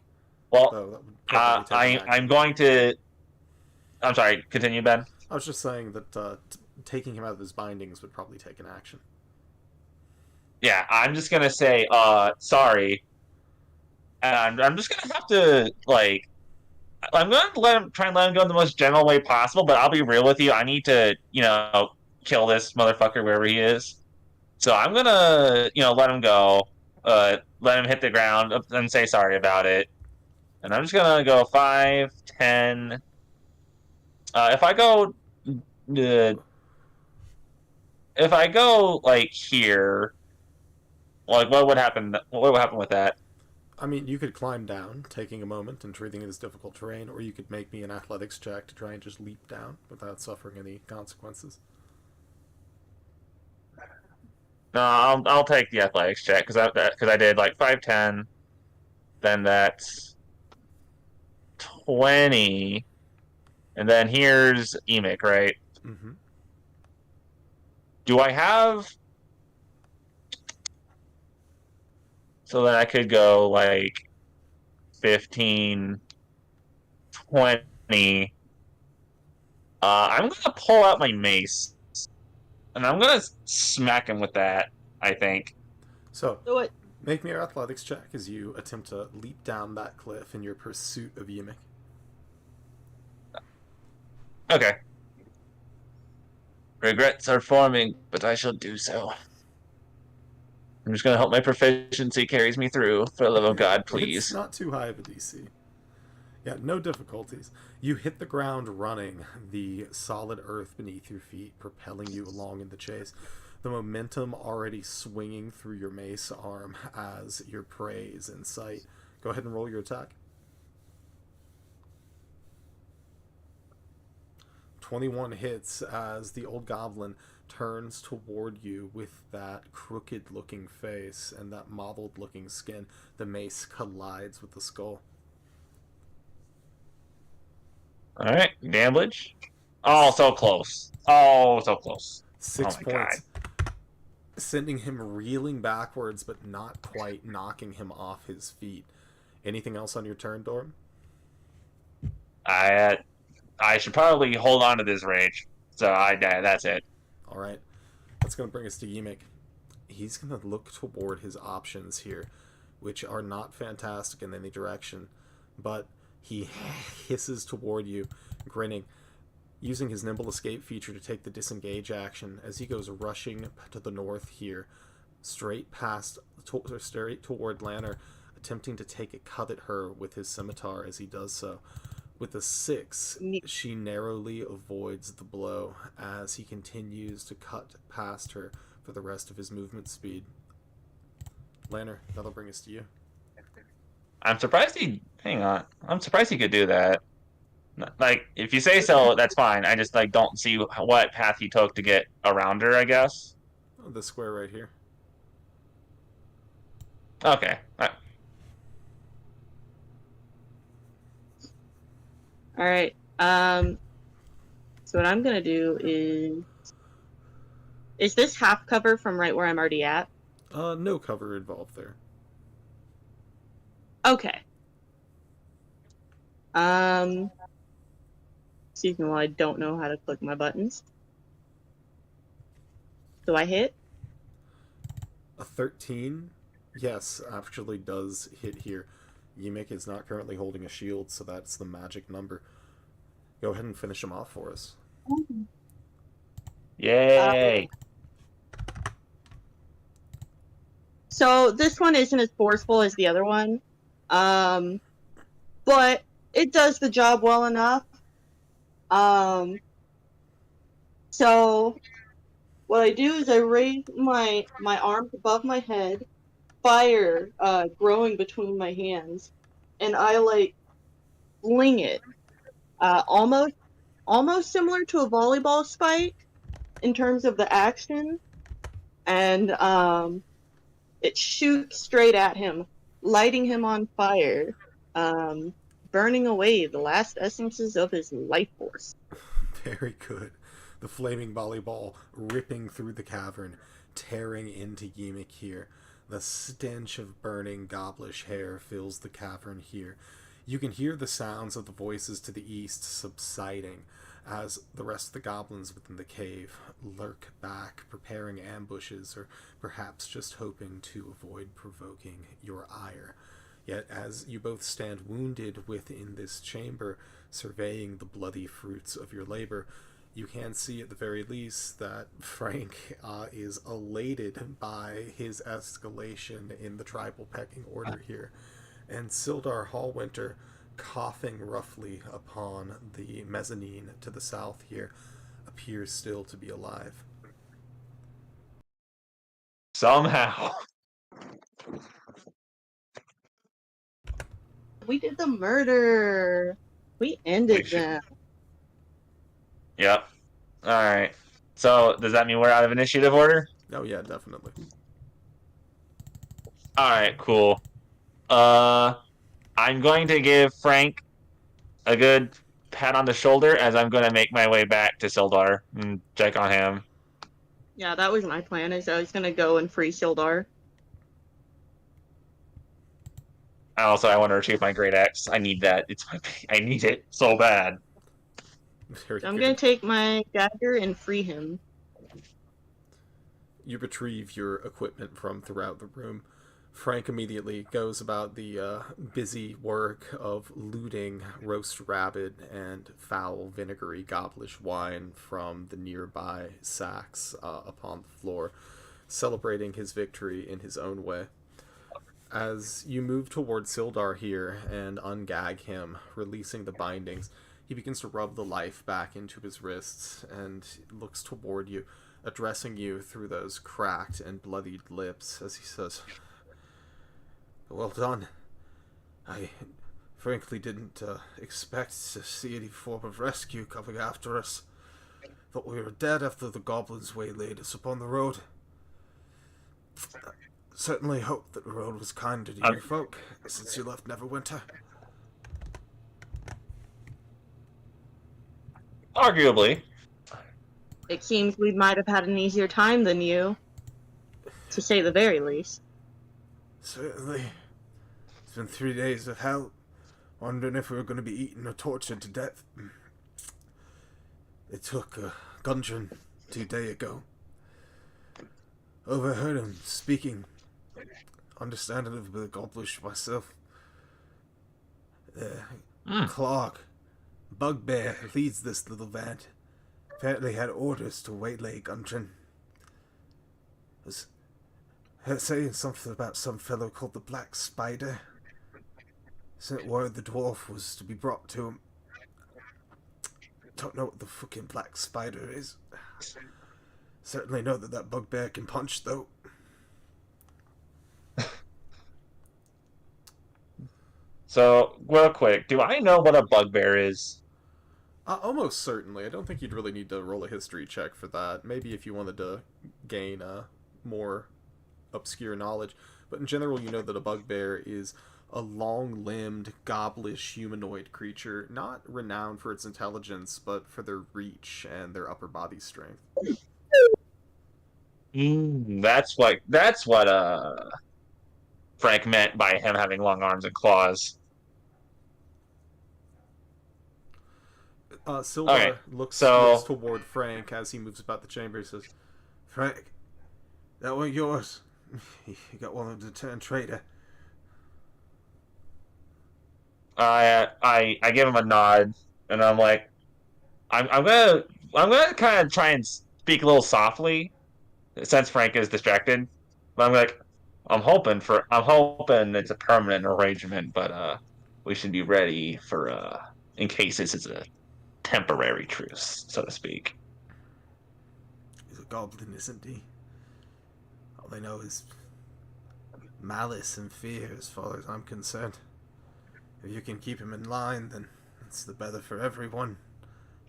Well, Though that would probably take an action. I'm going to. I'm sorry. Continue, Ben. I was just saying that taking him out of his bindings would probably take an action. Yeah, I'm just gonna say sorry, and I'm just gonna have to I'm gonna try and let him go in the most general way possible. But I'll be real with you. I need to kill this motherfucker wherever he is. So I'm gonna let him go, let him hit the ground, and say sorry about it. And I'm just gonna go 5, 10. If I go like here, like what would happen? What would happen with that? I mean, you could climb down, taking a moment and treating it as difficult terrain, or you could make me an athletics check to try and just leap down without suffering any consequences. No, I'll take the athletics check because I did like 5, 10. Then that's 20, and then here's Emic, right? Mm-hmm. Do I have? So then I could go like 15, 20. I'm gonna pull out my mace, and I'm gonna smack him with that, I think. So, Do it. make me your athletics check as you attempt to leap down that cliff in your pursuit of Yemic. Okay. Regrets are forming, but I shall do so. I'm just gonna hope my proficiency carries me through. For the love of God, It's please. not too high of a DC. Yeah, no difficulties. You hit the ground running, the solid earth beneath your feet propelling you along in the chase. The momentum already swinging through your mace arm as your prey is in sight. Go ahead and roll your attack. 21 hits as the old goblin turns toward you with that crooked looking face and that mottled looking skin. The mace collides with the skull. Alright, damage. Oh, so close. Oh, so close. 6 Oh my points. Sending him reeling backwards, but not quite knocking him off his feet. Anything else on your turn, Dorm? I should probably hold on to this rage. So that's it. Alright. That's going to bring us to Yemic. He's going to look toward his options here, which are not fantastic in any direction. But he hisses toward you, grinning, using his nimble escape feature to take the disengage action as he goes rushing to the north here, straight toward Lanner, attempting to take a cut at her with his scimitar as he does so. With a 6, she narrowly avoids the blow as he continues to cut past her for the rest of his movement speed. Lanner, that'll bring us to you. I'm surprised he could do that. Like, if you say so, that's fine. I just don't see what path he took to get around her, I guess. Oh, this square right here. Okay. All right. So what I'm gonna do is this half cover from right where I'm already at? No cover involved there. Okay. Um, excuse me while I don't know how to click my buttons. Do I hit? A 13, yes, actually does hit here. Yimik is not currently holding a shield, so that's the magic number. Go ahead and finish him off for us. Yay! So this one isn't as forceful as the other one, but it does the job well enough. So what I do is I raise my arms above my head, fire growing between my hands, and I like fling it, almost similar to a volleyball spike in terms of the action, and it shoots straight at him, lighting him on fire, burning away the last essences of his life force. Very good. The flaming volleyball ripping through the cavern, tearing into Yimik here. The stench of burning gobblish hair fills the cavern here. You can hear the sounds of the voices to the east subsiding as the rest of the goblins within the cave lurk back, preparing ambushes or perhaps just hoping to avoid provoking your ire. Yet as you both stand wounded within this chamber, surveying the bloody fruits of your labor, you can see at the very least that Frank is elated by his escalation in the tribal pecking order here. And Sildar Hallwinter, coughing roughly upon the mezzanine to the south here, appears still to be alive. Somehow. We did the murder. We ended them. Yep. Alright. So, does that mean we're out of initiative order? Oh yeah, definitely. Alright, cool. I'm going to give Frank a good pat on the shoulder as I'm going to make my way back to Sildar and check on him. Yeah, that was my plan. Is I was gonna go and free Sildar. Also, I want to retrieve my great axe. I need that. I need it so bad. Very So I'm good. gonna take my dagger and free him. You retrieve your equipment from throughout the room. Frank immediately goes about the busy work of looting roast rabbit and foul vinegary gobblish wine from the nearby sacks upon the floor, celebrating his victory in his own way. As you move toward Sildar here and ungag him, releasing the bindings, he begins to rub the life back into his wrists and looks toward you, addressing you through those cracked and bloodied lips as he says, "Well done. I frankly didn't expect to see any form of rescue coming after us. Thought we were dead after the goblins waylaid us upon the road. Certainly hope that the road was kinder to you folk since you left Neverwinter." Arguably. It seems we might have had an easier time than you, to say the very least. Certainly. It's been 3 days of hell, wondering if we were going to be eaten or tortured to death. They took Gundren 2 days ago. Overheard him speaking, understanding a bit of Gobblish myself. Clark, Bugbear, leads this little band. Apparently had orders to waylay Gundren. Was saying something about some fellow called the Black Spider. Sent word the dwarf was to be brought to him. Don't know what the fucking Black Spider is. Certainly know that bugbear can punch, though. So, real quick, do I know what a bugbear is? Almost certainly. I don't think you'd really need to roll a history check for that. Maybe if you wanted to gain more obscure knowledge. But in general, you know that a bugbear is a long-limbed, gobblish humanoid creature, not renowned for its intelligence, but for their reach and their upper body strength. That's what Frank meant by him having long arms and claws. Sildar Okay, looks so toward Frank as he moves about the chamber. He says, "Frank, that one yours. You got one of the turned traitor." I give him a nod, and I'm like, I'm gonna kind of try and speak a little softly since Frank is distracted. But I'm like, I'm hoping it's a permanent arrangement, but we should be ready for in case this is a temporary truce, so to speak. He's a goblin, isn't he? All they know is malice and fear, as far as I'm concerned. If you can keep him in line, then it's the better for everyone.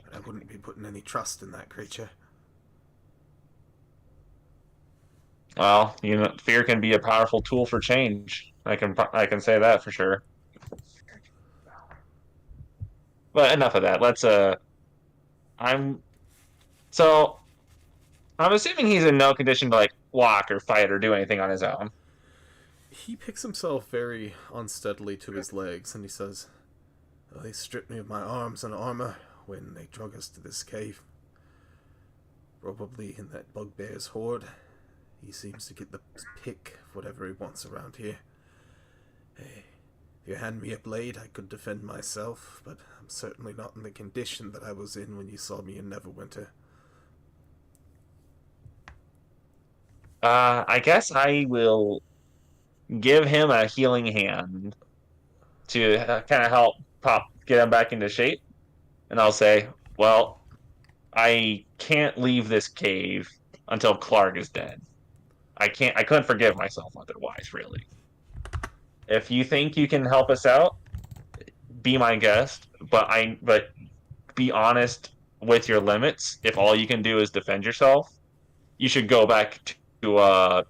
But I wouldn't be putting any trust in that creature. Well, fear can be a powerful tool for change. I can say that for sure. But enough of that. I'm so I'm assuming he's in no condition to like walk or fight or do anything on his own. He picks himself very unsteadily to his legs, and he says, "Well, they stripped me of my arms and armor when they drug us to this cave. Probably in that bugbear's hoard. He seems to get the pick of whatever he wants around here. Hey, if you hand me a blade, I could defend myself, but I'm certainly not in the condition that I was in when you saw me in Neverwinter." I guess I will give him a healing hand to kind of help get him back into shape, and I'll say, "Well, I can't leave this cave until Clark is dead. I couldn't forgive myself otherwise, really. If you think you can help us out, be my guest, but be honest with your limits. If all you can do is defend yourself, you should go back to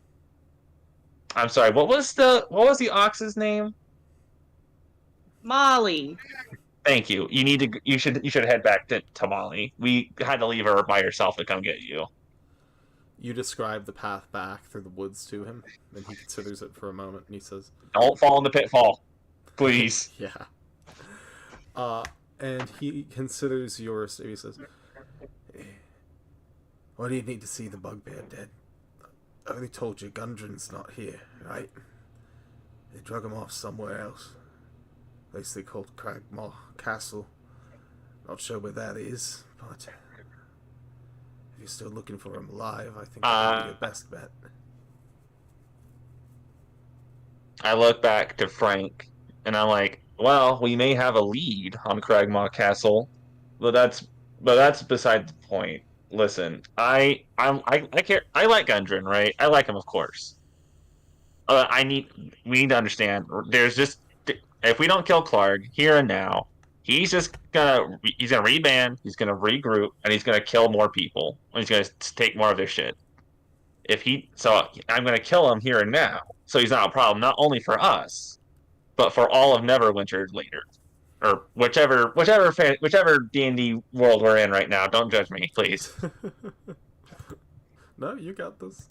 I'm sorry, what was the ox's name? Molly. Thank you. You should head back to Molly. We had to leave her by herself to come get you. You describe the path back through the woods to him, and he considers it for a moment, and he says, Don't fall in the pitfall, please. "Yeah." And he considers yours. He says, "Eh, why do you need to see the bugbear dead? I already told you Gundren's not here, right? They drug him off somewhere else. A place they called Cragmaw Castle. Not sure where that is, but if you're still looking for him alive, I think that would be your best bet." I look back to Frank, and I'm like, well, we may have a lead on Cragmaw Castle, but that's beside the point. Listen, I care. I like Gundren, right? I like him, of course. We need to understand. There's just if we don't kill Clark here and now, he's gonna reband. He's gonna regroup, and he's gonna kill more people. And he's gonna take more of their shit. So I'm gonna kill him here and now. So he's not a problem, not only for us, but for all of Neverwinter later, or whichever D&D world we're in right now. Don't judge me, please. No, you got this.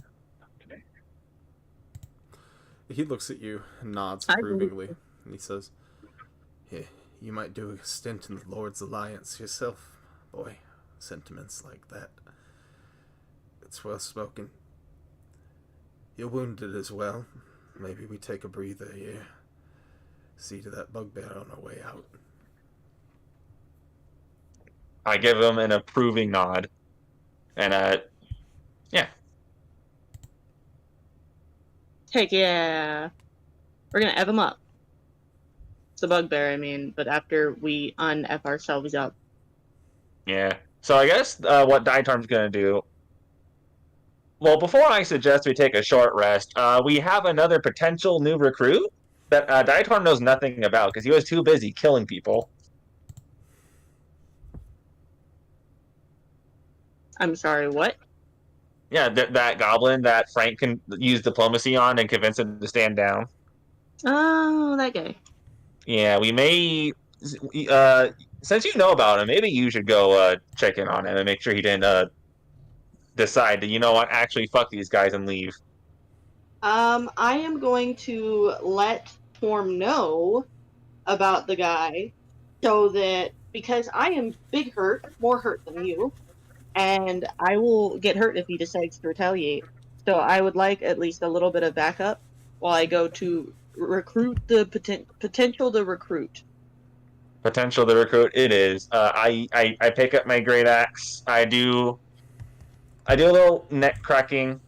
He looks at you and nods approvingly, and he says, "Yeah, you might do a stint in the Lord's Alliance yourself, boy. Sentiments like that. It's well spoken. You're wounded as well. Maybe we take a breather here. See to that bugbear on our way out." I give him an approving nod, and yeah. Heck yeah. We're gonna F him up. It's a bugbear, I mean, but after we un-F ourselves up. Yeah. So I guess what Dietarm's going to do. Well, before I suggest we take a short rest, we have another potential new recruit that Dietarm knows nothing about because he was too busy killing people. I'm sorry, what? Yeah, that goblin that Frank can use diplomacy on and convince him to stand down. Oh, that guy. Yeah, we may. Since you know about him, maybe you should go check in on him and make sure he didn't decide to, you know what, actually fuck these guys and leave. I am going to let Torm know about the guy so that because I am big hurt, more hurt than you, and I will get hurt if he decides to retaliate. So I would like at least a little bit of backup while I go to recruit the potential to recruit. Potential to recruit. It is. I pick up my great axe. I do a little neck cracking,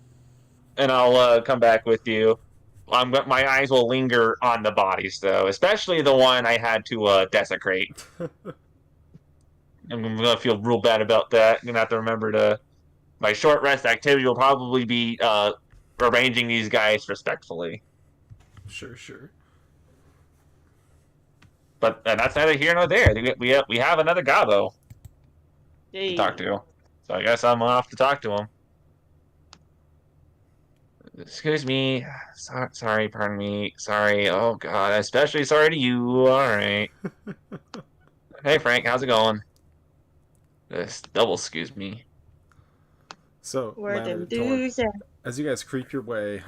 and I'll come back with you. My eyes will linger on the bodies though, especially the one I had to desecrate. I'm gonna feel real bad about that. I'm gonna have to remember to. My short rest activity will probably be arranging these guys respectfully. Sure. But that's neither here nor there. We have another Gabo to talk to, so I guess I'm off to talk to him. Excuse me. Sorry, pardon me. Sorry. Oh God, especially sorry to you. All right. Hey Frank, how's it going? This double excuse me. So, Where them Leonard, Torm, dudes at? as you guys creep your way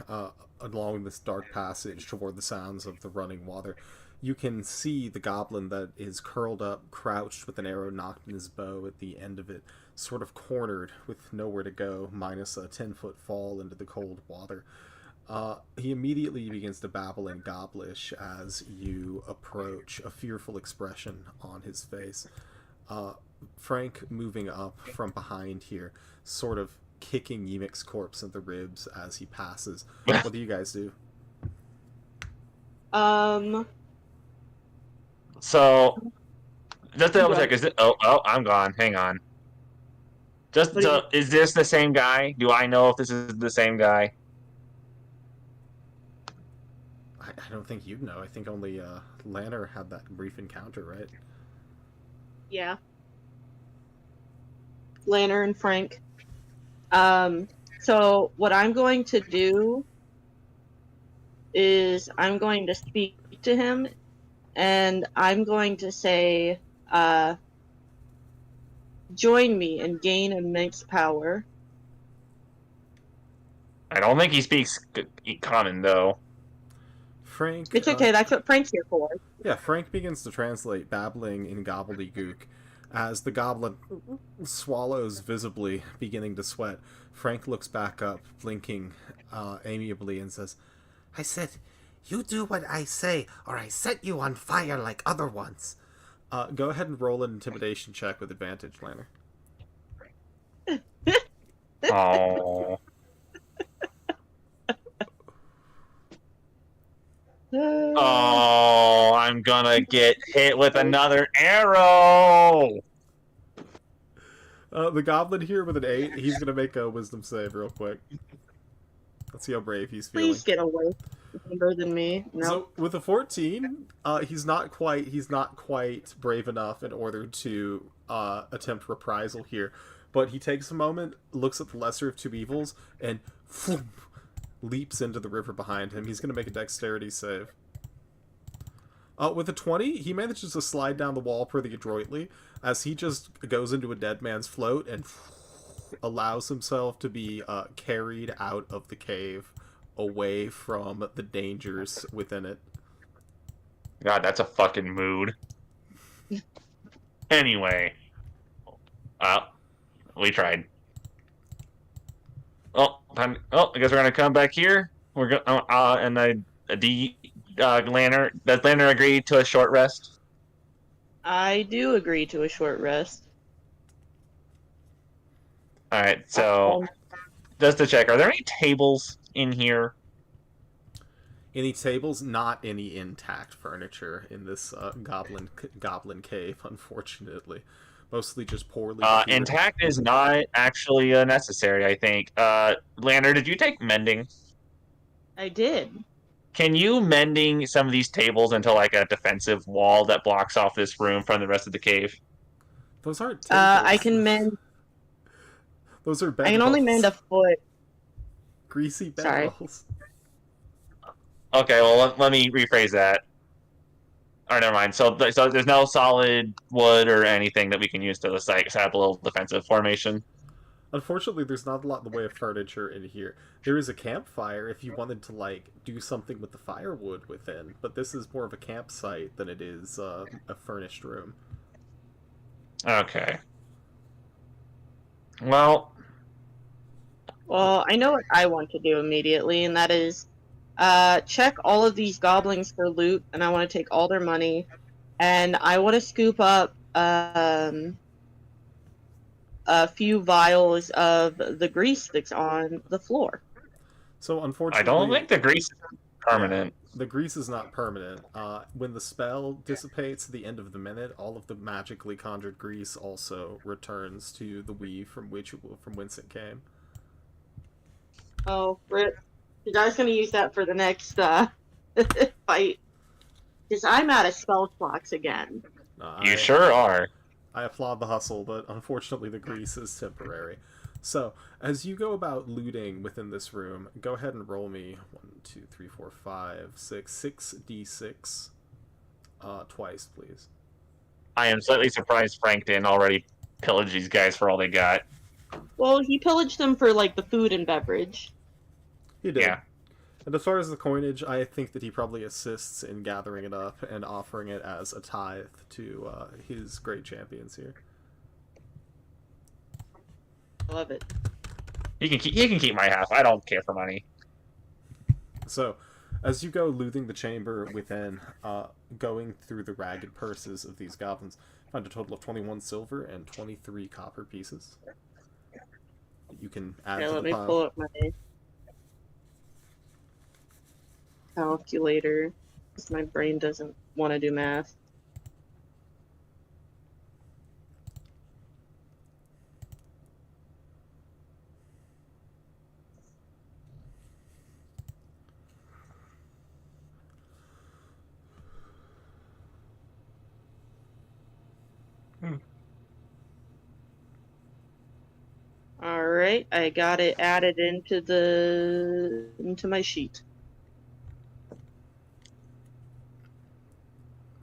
along this dark passage toward the sounds of the running water, you can see the goblin that is curled up, crouched with an arrow knocked in his bow at the end of it, sort of cornered with nowhere to go, minus a 10-foot fall into the cold water. He immediately begins to babble in Goblish as you approach, a fearful expression on his face. Frank moving up from behind here, sort of kicking Yimik's corpse in the ribs as he passes. What do you guys do? So, just to double check, is it? Oh, I'm gone. Hang on. Just so, is this the same guy? Do I know if this is the same guy? I don't think you'd know. I think only Lanner had that brief encounter, right? Yeah. Lanner and Frank. So what I'm going to do is I'm going to speak to him, and I'm going to say, join me and gain immense power. I don't think he speaks common, though. Frank... It's okay, that's what Frank's here for. Yeah, Frank begins to translate, babbling in gobbledygook. As the goblin swallows visibly, beginning to sweat, Frank looks back up, blinking amiably, and says, I said, you do what I say, or I set you on fire like other ones. Go ahead and roll an intimidation check with advantage, Lanner. Oh. Oh, I'm gonna get hit with another arrow! The goblin here with an 8, he's gonna make a wisdom save real quick. Let's see how brave he's feeling. Please get away better than me. No. So with a 14, he's not quite brave enough in order to attempt reprisal here. But he takes a moment, looks at the lesser of two evils, and leaps into the river behind him. He's going to make a dexterity save. With a 20, he manages to slide down the wall pretty adroitly, as he just goes into a dead man's float and allows himself to be carried out of the cave, away from the dangers within it. God, that's a fucking mood. Anyway. We tried. I guess we're gonna come back here. We're gonna and Lanner. Does Lanner agree to a short rest? I do agree to a short rest. All right. So, just to check, are there any tables in here? Any tables? Not any intact furniture in this goblin cave, unfortunately. Mostly just poorly. Intact is not actually necessary, I think. Lanner, did you take mending? I did. Can you mending some of these tables into like a defensive wall that blocks off this room from the rest of the cave? Those aren't tables. I can mend. Those are bed I can only rolls. mend a foot. Greasy bed Sorry. rolls. Okay, well let me rephrase that. Or never mind. So there's no solid wood or anything that we can use to set up a little defensive formation. Unfortunately, there's not a lot in the way of furniture in here. There is a campfire if you wanted to do something with the firewood within, but this is more of a campsite than it is a furnished room. Okay. Well, Well, I know what I want to do immediately, and that is check all of these goblins for loot, and I want to take all their money, and I want to scoop up a few vials of the grease that's on the floor. So I unfortunately, don't think the grease is permanent. the grease is not permanent. When the spell dissipates at the end of the minute, all of the magically conjured grease also returns to the weave from whence it came. Oh, rip. You guys gonna use that for the next fight? Because I'm out of spell slots again. You sure are. I applaud the hustle, but unfortunately the grease is temporary. So, as you go about looting within this room, go ahead and roll me 1, 2, 3, 4, 5, 6 d6 twice, please. I am slightly surprised Frank didn't already pillage these guys for all they got. Well, he pillaged them for like the food and beverage. He did. Yeah. And as far as the coinage, I think that he probably assists in gathering it up and offering it as a tithe to his great champions here. I love it. He can keep my half. I don't care for money. So, as you go looting the chamber within, going through the ragged purses of these goblins, find a total of 21 silver and 23 copper pieces. You can add Yeah, to let the me pile. pull up my calculator, because my brain doesn't want to do math. All right, I got it added into my sheet.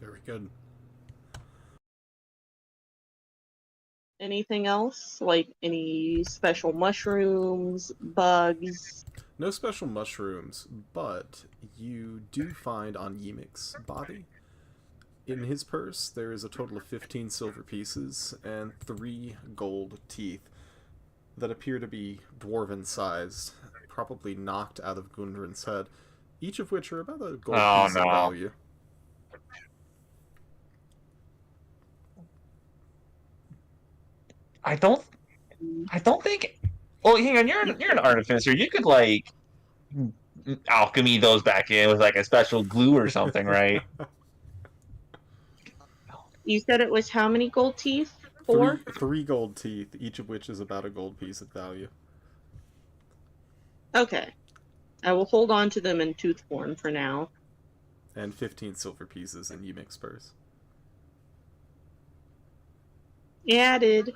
Very good. Anything else? Like any special mushrooms, bugs? No special mushrooms, but you do find on Yimik's body, in his purse, there is a total of 15 silver pieces and 3 gold teeth that appear to be dwarven sized, probably knocked out of Gundren's head, each of which are about a gold piece of value. I don't think. Well, hang on. You're an artificer. You could like alchemy those back in with like a special glue or something, right? You said it was how many gold teeth? 4? Three gold teeth, each of which is about a gold piece of value. Okay. I will hold on to them in tooth form for now. And 15 silver pieces in Yimik's purse. Added.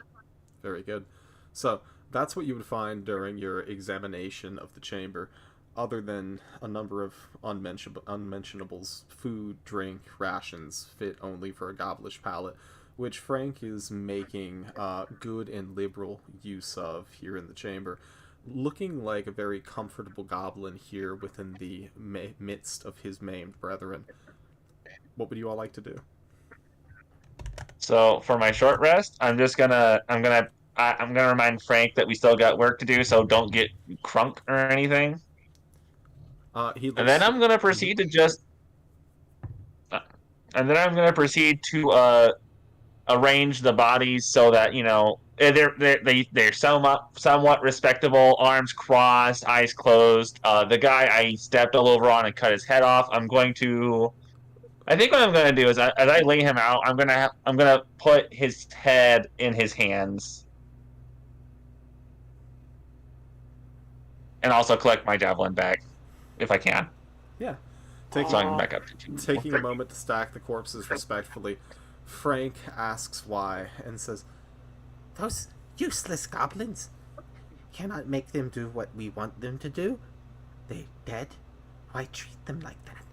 Very good. So, that's what you would find during your examination of the chamber, other than a number of unmentionables, food, drink, rations fit only for a gobblish palate, which Frank is making good and liberal use of here in the chamber, looking like a very comfortable goblin here within the midst of his maimed brethren. What would you all like to do? So for my short rest, I'm gonna remind Frank that we still got work to do, so don't get crunk or anything. And then I'm gonna proceed to arrange the bodies so that they're somewhat respectable. Arms crossed, eyes closed. The guy I stepped all over on and cut his head off. I think what I'm gonna do is, as I lay him out, I'm gonna put his head in his hands, and also collect my javelin back, if I can. Yeah. So I'm back up to 2. Taking a moment to stack the corpses respectfully, Frank asks why and says, Those useless goblins. Cannot make them do what we want them to do. They're dead. Why treat them like that?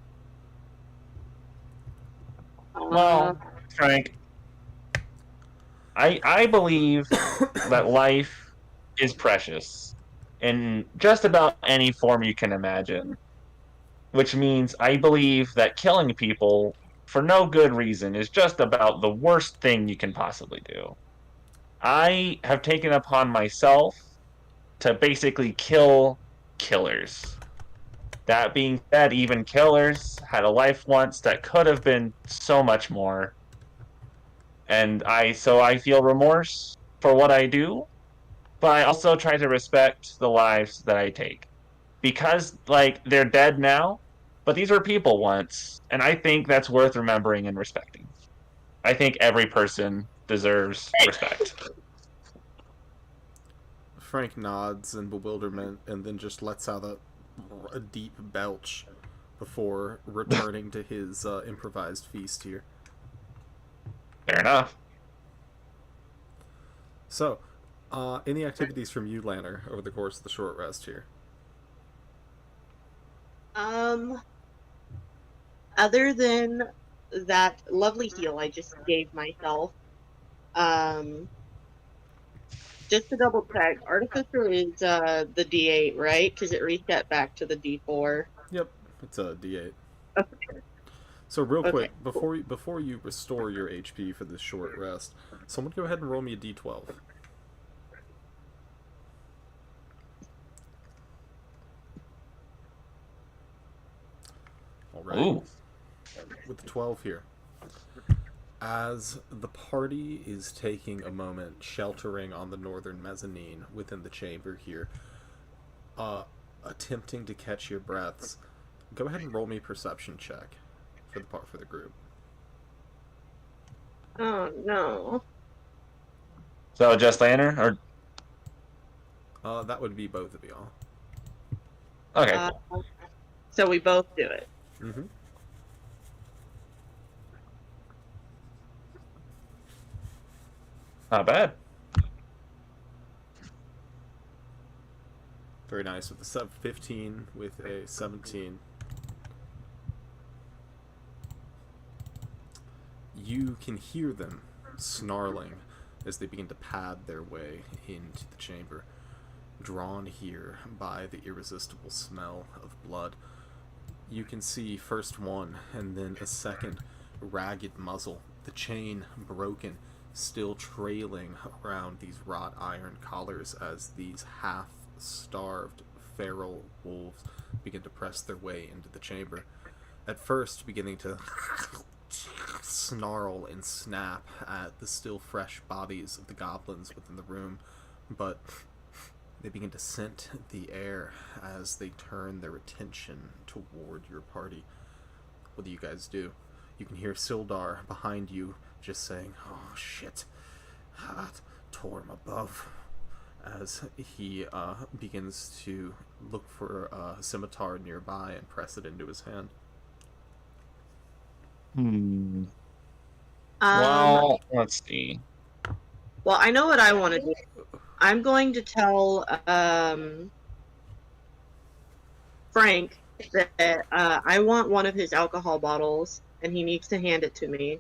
Well, Frank, I believe that life is precious in just about any form you can imagine. Which means I believe that killing people for no good reason, is just about the worst thing you can possibly do. I have taken upon myself to basically kill killers. That being said, even killers had a life once that could have been so much more. And I feel remorse for what I do, but I also try to respect the lives that I take. Because like they're dead now, but these were people once, and I think that's worth remembering and respecting. I think every person deserves respect. Frank nods in bewilderment and then just lets out a deep belch before returning to his improvised feast here. Fair enough. So, any activities from you, Lanner, over the course of the short rest here? Other than that lovely heal I just gave myself, um, just to double check, Artificer is the D8, right? Because it reset back to the D4. Yep, it's a D8. Okay. So real Okay. quick, before you restore your HP for this short rest, someone go ahead and roll me a D12. All right. Ooh. With the 12 here. As the party is taking a moment sheltering on the northern mezzanine within the chamber here, attempting to catch your breaths, go ahead and roll me a perception check for the group. Oh no. So just Lanner, or That would be both of y'all. okay, cool. So we both do it. Mm-hmm. Not bad. Very nice. With the sub 15 with a 17. You can hear them snarling as they begin to pad their way into the chamber, drawn here by the irresistible smell of blood. You can see first one and then a second ragged muzzle, the chain broken, still trailing around these wrought iron collars as these half-starved feral wolves begin to press their way into the chamber. At first beginning to snarl and snap at the still fresh bodies of the goblins within the room, but they begin to scent the air as they turn their attention toward your party. What do you guys do? You can hear Sildar behind you just saying, "Oh shit, Torm above," as he begins to look for a scimitar nearby and press it into his hand. Well, let's see. Well, I know what I want to do. I'm going to tell Frank that I want one of his alcohol bottles, and he needs to hand it to me.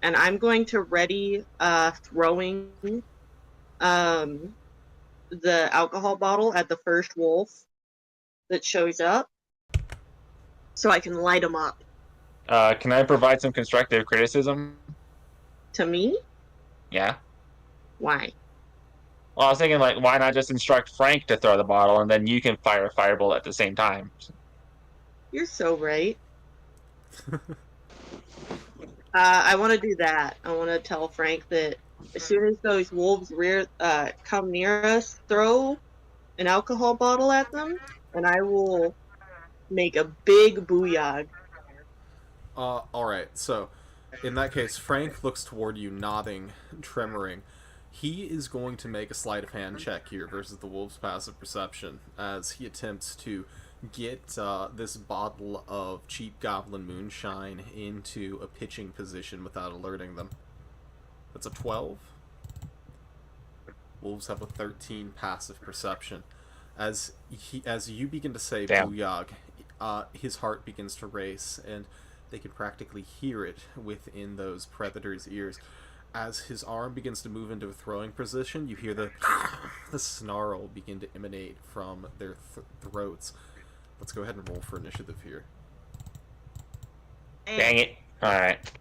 And I'm going to ready throwing the alcohol bottle at the first wolf that shows up, so I can light him up. Can I provide some constructive criticism? To me? Yeah. Why? Well, I was thinking, like, why not just instruct Frank to throw the bottle, and then you can fire a firebolt at the same time? You're so right. I want to do that. I want to tell Frank that as soon as those wolves come near us, throw an alcohol bottle at them, and I will make a big booyah. Alright, so in that case, Frank looks toward you, nodding, tremoring. He is going to make a sleight of hand check here versus the wolf's passive perception as he attempts to get this bottle of cheap goblin moonshine into a pitching position without alerting them. That's a 12. Wolves have a 13 passive perception. As you begin to say booyah, his heart begins to race, and they can practically hear it within those predators' ears. As his arm begins to move into a throwing position, you hear the snarl begin to emanate from their throats. Let's go ahead and roll for initiative here. Dang it. Alright.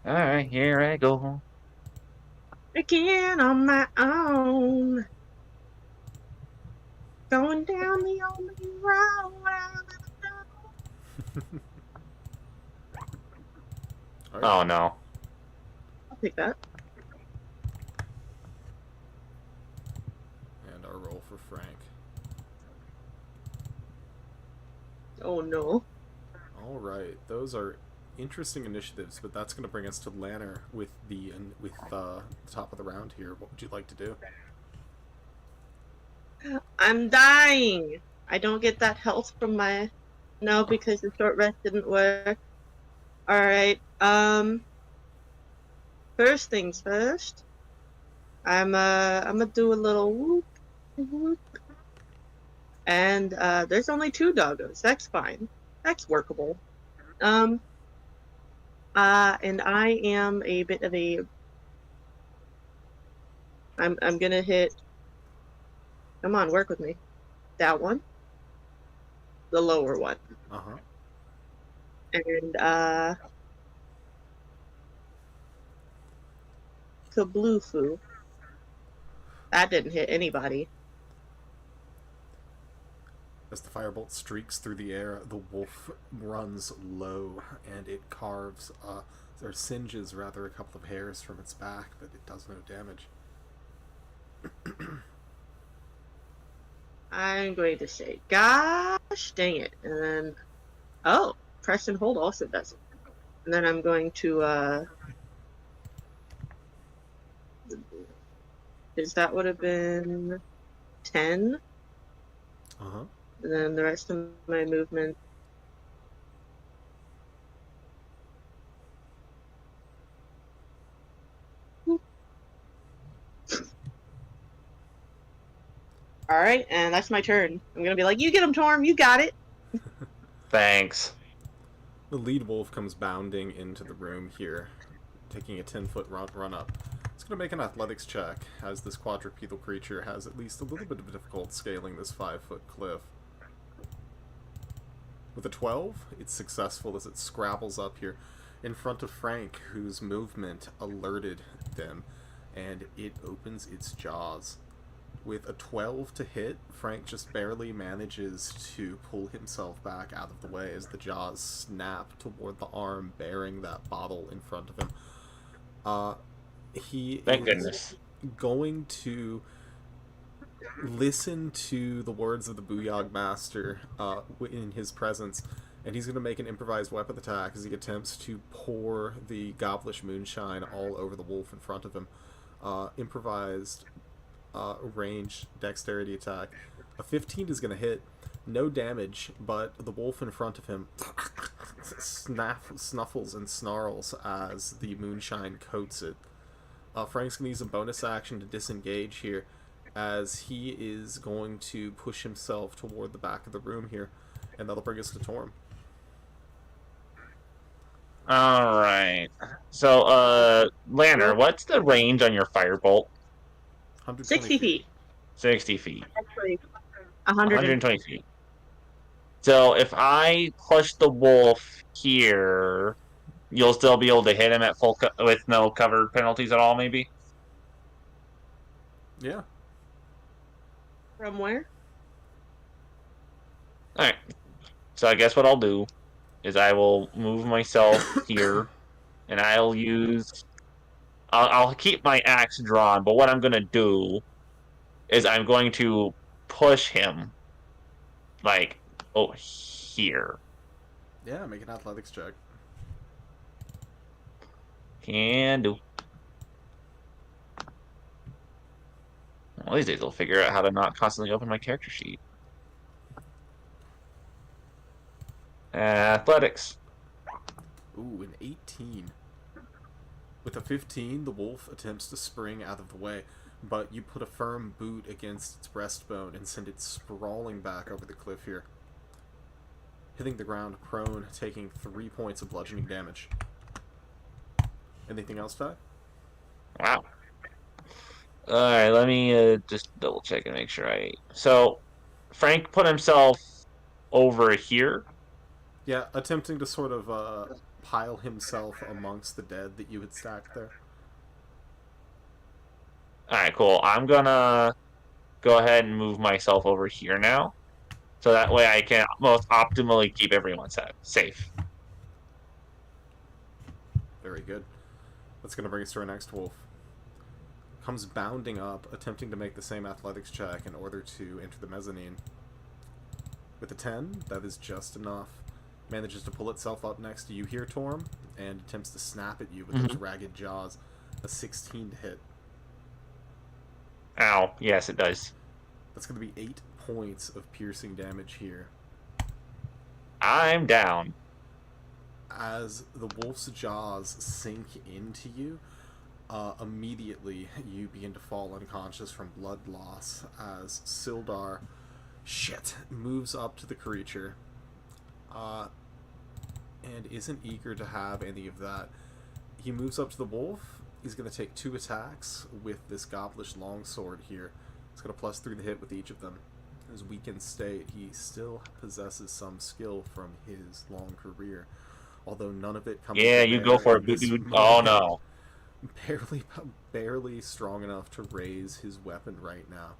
Alright, here I go. Again on my own. Going down the only road I've ever known. All right. Oh no. I'll take that. And our roll for Frank. Oh no. All right, those are interesting initiatives, but that's going to bring us to Lanner with the top of the round here. What would you like to do? I'm dying. I don't get that health from my... No, because the short rest didn't work. Alright, first things first. I'm gonna do a little whoop, whoop. And, there's only 2 doggos. That's fine. That's workable. And I am a bit of a... I'm gonna hit... Come on, work with me. That one. The lower one. Uh-huh. And, Kablufu. That didn't hit anybody. As the firebolt streaks through the air, the wolf runs low, and it carves, or singes, rather, a couple of hairs from its back, but it does no damage. I'm going to say, gosh dang it. And then, oh, press and hold also does it. And then I'm going to, that would have been 10. Uh-huh. And then the rest of my movement. Alright, and that's my turn. I'm gonna be like, you get him, Torm, you got it. Thanks. The lead wolf comes bounding into the room here, taking a 10-foot run up. It's going to make an athletics check, as this quadrupedal creature has at least a little bit of difficulty scaling this 5-foot cliff. With a 12, it's successful as it scrabbles up here in front of Frank, whose movement alerted them, and it opens its jaws. With a 12 to hit, Frank just barely manages to pull himself back out of the way as the jaws snap toward the arm bearing that bottle in front of him. He Thank is goodness. going to listen to the words of the Booyog Master in his presence, and he's going to make an improvised weapon attack as he attempts to pour the gobblish moonshine all over the wolf in front of him. Improvised range dexterity attack. A 15 is going to hit. No damage, but the wolf in front of him snuffles and snarls as the moonshine coats it. Frank's going to use a bonus action to disengage here, as he is going to push himself toward the back of the room here, and that'll bring us to Torm. Alright. So, Lanner, what's the range on your firebolt? 60 feet. 60 feet. Actually, 100. 120 feet. So if I push the wolf here, you'll still be able to hit him at full with no cover penalties at all, maybe? Yeah. From where? Alright. So I guess what I'll do is I will move myself here, and I'll use... I'll keep my axe drawn, but what I'm going to do is I'm going to push him, like, here. Yeah, make an athletics check. Can do. Well, these days I'll figure out how to not constantly open my character sheet. Athletics. Ooh, an 18. With a 15, the wolf attempts to spring out of the way, but you put a firm boot against its breastbone and send it sprawling back over the cliff here, hitting the ground prone, taking 3 points of bludgeoning damage. Anything else, Ty? Wow. Alright, let me just double check and make sure I... So, Frank put himself over here. Yeah, attempting to sort of pile himself amongst the dead that you had stacked there. Alright, cool. I'm gonna go ahead and move myself over here now. So that way I can most optimally keep everyone safe. Very good. That's going to bring us to our next wolf. Comes bounding up, attempting to make the same athletics check in order to enter the mezzanine. With a 10, that is just enough. Manages to pull itself up next to you here, Torm, and attempts to snap at you with its ragged jaws. A 16 to hit. Ow. Yes, it does. That's going to be 8 points of piercing damage here. I'm down. As the wolf's jaws sink into you, immediately you begin to fall unconscious from blood loss as Sildar moves up to the creature and isn't eager to have any of that. He moves up to the wolf. He's going to take 2 attacks with this gobblish longsword here. It's going to +3 to hit with each of them. In his weakened state, he still possesses some skill from his long career, although none of it comes. Yeah, you go for it, dude. Oh no. Barely strong enough to raise his weapon right now.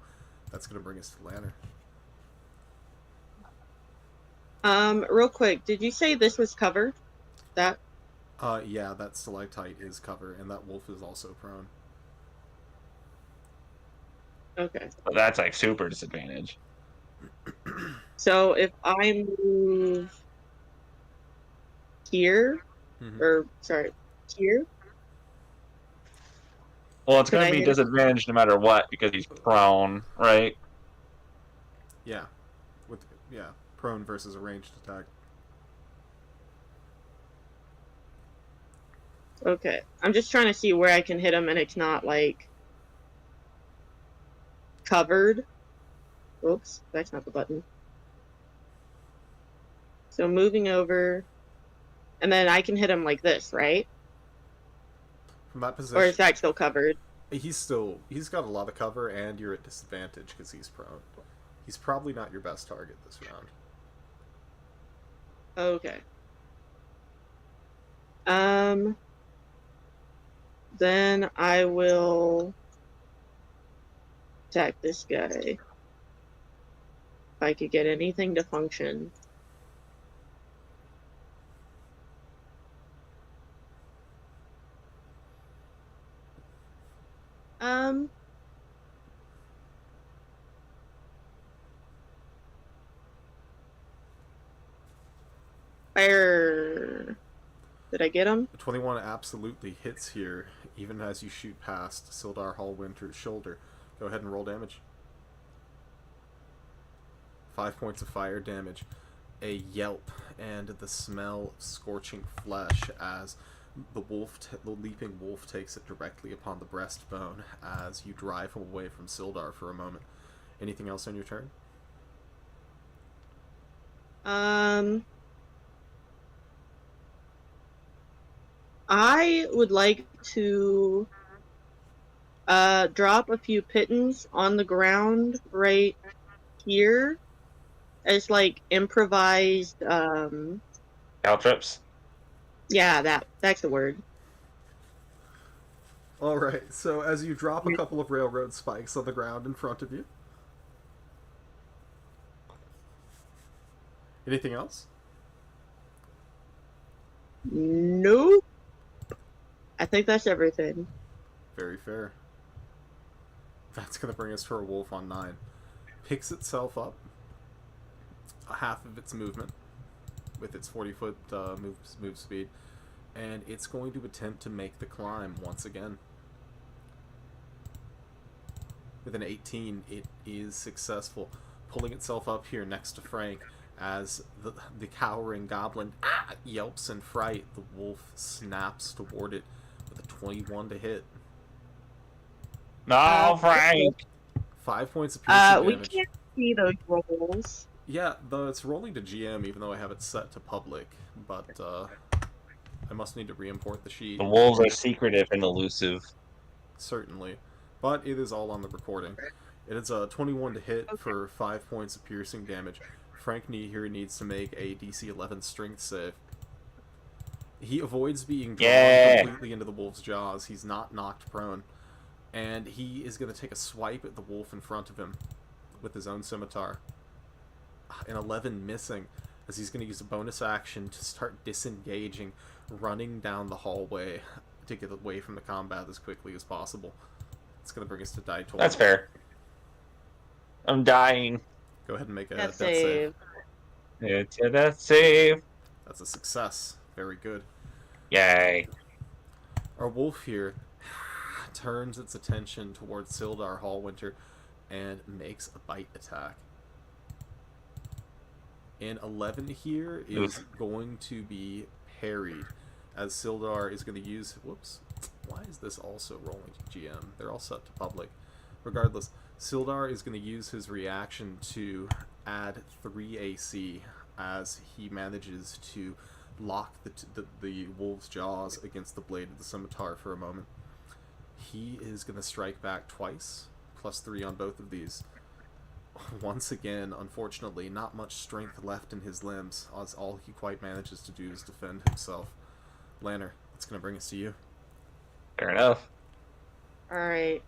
That's going to bring us to Lanner. Real quick, did you say this was covered? That? Yeah, that stalactite is cover, and that wolf is also prone. Okay. So that's like super disadvantage. So if I move here, here. Well, it's Could going I to be hit him? disadvantage no matter what because he's prone, right? Yeah, prone versus a ranged attack. Okay. I'm just trying to see where I can hit him and it's not, like, covered. Oops, that's not the button. So moving over, and then I can hit him like this, right? From that position, Or is that still covered? he's got a lot of cover, and you're at disadvantage because he's prone. He's probably not your best target this round. Okay. Then I will attack this guy. If I could get anything to function. Fire. Did I get him? The 21 absolutely hits here, even as you shoot past Sildar Hallwinter's shoulder. Go ahead and roll damage. 5 points of fire damage. A yelp and the smell of scorching flesh as the leaping wolf takes it directly upon the breastbone as you drive him away from Sildar for a moment. Anything else on your turn? I would like to drop a few pittons on the ground right here as like improvised Caltrips. Yeah, that's the word. Alright, so as you drop a couple of railroad spikes on the ground in front of you. Anything else? Nope. I think that's everything. Very fair. That's going to bring us to a wolf on 9. Picks itself up. A half of its movement with its 40-foot move speed. And it's going to attempt to make the climb once again. With an 18, it is successful, pulling itself up here next to Frank as the cowering goblin yelps in fright. The wolf snaps toward it with a 21 to hit. No, Frank! 5 points of piercing We damage. can't see those rolls. Yeah, though it's rolling to GM, even though I have it set to public. But I must need to re-import the sheet. The wolves are secretive and elusive. Certainly. But it is all on the recording. It is a 21 to hit for 5 points of piercing damage. Frank here needs to make a DC 11 strength save. He avoids being drawn completely into the wolf's jaws. He's not knocked prone. And he is going to take a swipe at the wolf in front of him with his own scimitar. An 11 missing, as he's going to use a bonus action to start disengaging, running down the hallway to get away from the combat as quickly as possible. It's going to bring us to die 12. That's fair. I'm dying. Go ahead and make a Death death save. It's a death save. That's a success. Very good. Yay. Our wolf here turns its attention towards Sildar Hallwinter and makes a bite attack. An 11 here is going to be parried, as Sildar is going to use... Whoops. Why is this also rolling to GM? They're all set to public. Regardless, Sildar is going to use his reaction to add 3 AC as he manages to lock the wolf's jaws against the blade of the scimitar for a moment. He is going to strike back twice, +3 on both of these. Once again, unfortunately, not much strength left in his limbs, as all he quite manages to do is defend himself. Lanner, it's going to bring us to you. Fair enough. Alright,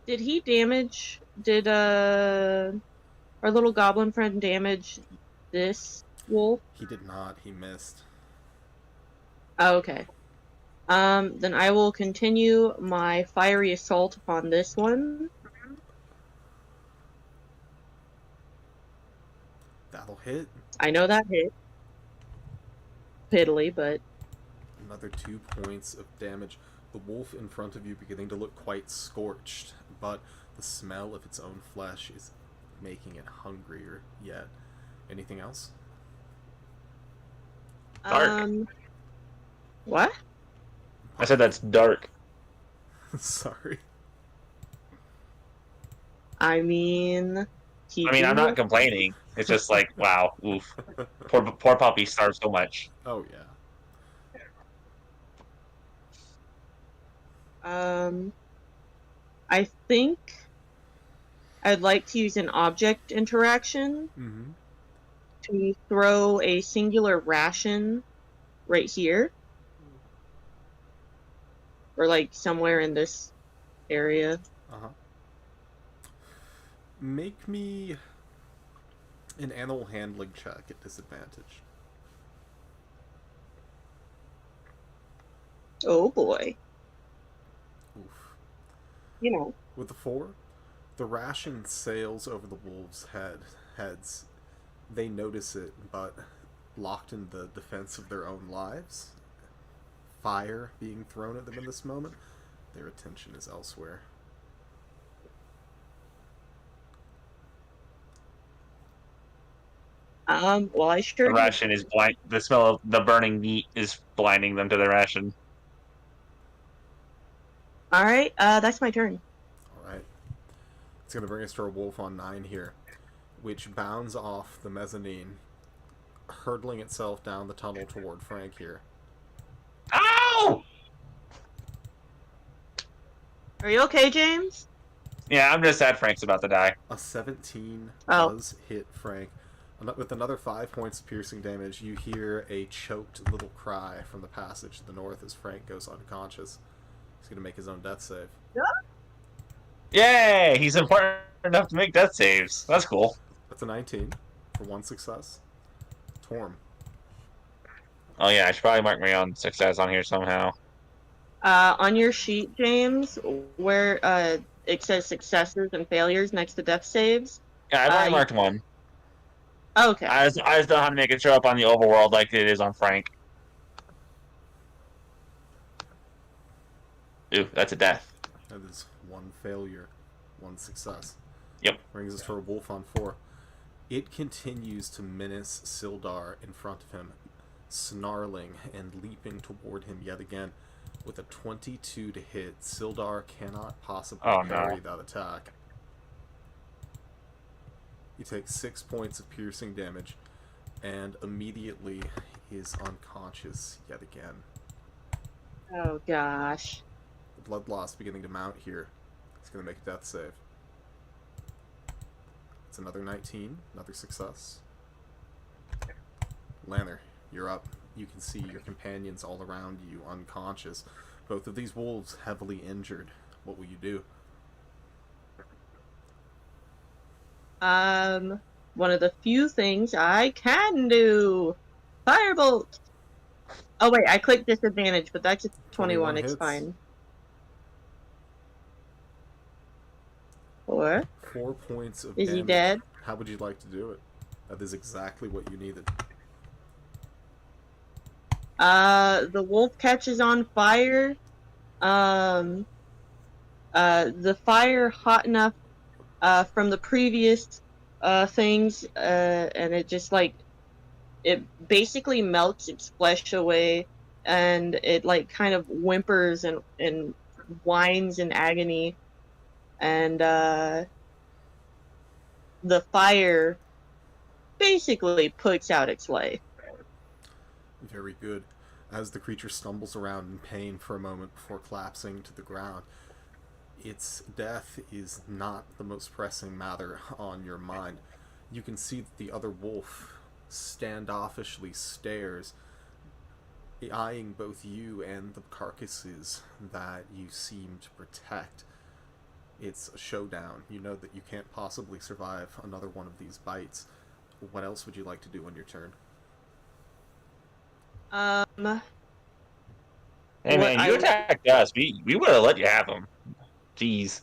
did he damage, did, our little goblin friend damage this wolf? He did not. He missed. Oh, okay. Then I will continue my fiery assault upon this one. That'll hit. I know that hit. Piddly, but... Another 2 points of damage. The wolf in front of you beginning to look quite scorched, but the smell of its own flesh is making it hungrier yet. Anything else? Dark. What? I said that's dark. Sorry. I mean... I'm not complaining. It's just like, wow, oof. Poor puppy starved so much. Oh, yeah. I think I'd like to use an object interaction to throw a singular ration right here. Or, like, somewhere in this area. Uh-huh. Make me an animal handling check at disadvantage. Oh, boy. Oof. You know. With the 4, the ration sails over the wolves' heads. They notice it, but locked in the defense of their own lives, fire being thrown at them in this moment, their attention is elsewhere. Well, I sure The ration is blind. The smell of the burning meat is blinding them to the ration. Alright, that's my turn. Alright. It's going to bring us to our wolf on 9 here, which bounds off the mezzanine, hurtling itself down the tunnel toward Frank here. Ow! Are you okay, James? Yeah, I'm just sad Frank's about to die. A 17 Oh. does hit Frank. With another 5 points of piercing damage, you hear a choked little cry from the passage to the north as Frank goes unconscious. He's going to make his own death save. Yay! He's important enough to make death saves. That's cool. That's a 19 for 1 success. Torm. Oh yeah, I should probably mark my own success on here somehow. On your sheet, James, where it says successes and failures next to death saves. Yeah, I've already marked one. Okay. I just don't know how to make it show up on the overworld like it is on Frank. Ooh, that's a death. That is 1 failure, 1 success. Yep. Brings us to our wolf on 4. It continues to menace Sildar in front of him, snarling and leaping toward him yet again. With a 22 to hit, Sildar cannot possibly parry that attack. He takes 6 points of piercing damage, and immediately is unconscious yet again. Oh gosh. The blood loss beginning to mount here. It's going to make a death save. It's another 19, another success. Lanner, you're up. You can see your companions all around you, unconscious. Both of these wolves heavily injured. What will you do? One of the few things I can do. Firebolt. Oh wait, I clicked disadvantage, but that's a 21. It's hits. fine. 4. 4 points of Is damage. he dead? How would you like to do it? That is exactly what you needed. The wolf catches on fire. The fire hot enough from the previous things, and it just like it basically melts its flesh away, and it like kind of whimpers and whines in agony, and the fire basically puts out its life. Very good. As the creature stumbles around in pain for a moment before collapsing to the ground, its death is not the most pressing matter on your mind. You can see that the other wolf standoffishly stares, eyeing both you and the carcasses that you seem to protect. It's a showdown. You know that you can't possibly survive another one of these bites. What else would you like to do on your turn? Hey What man, you attacked us. We would have let you have them. Jeez.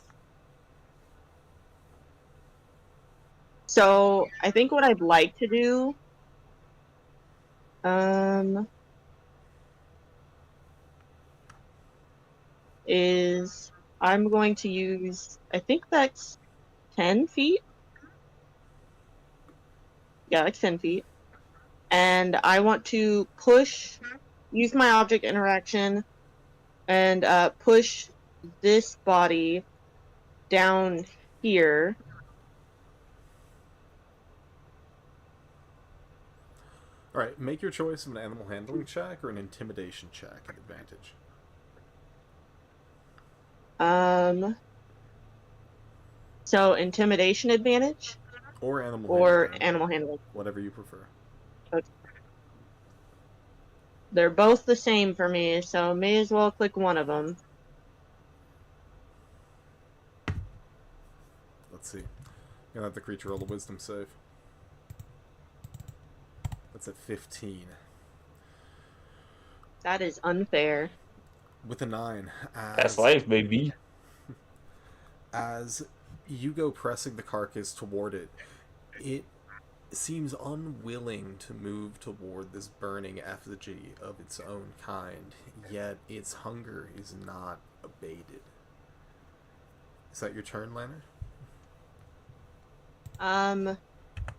So I think what I'd like to do, is I'm going to use, I think that's 10 feet. Yeah, that's 10 feet. And I want to use my object interaction and push this body down here. Alright, make your choice of an animal handling check or an intimidation check at advantage. So intimidation advantage Or animal or handling. animal handling. Whatever you prefer. Okay. They're both the same for me, so may as well click one of them. Let's see. Gonna have the creature roll a wisdom save. That's at 15. That is unfair. With a 9, That's life, baby. as you go pressing the carcass toward it, it seems unwilling to move toward this burning effigy of its own kind, yet its hunger is not abated. Is that your turn, Lanner?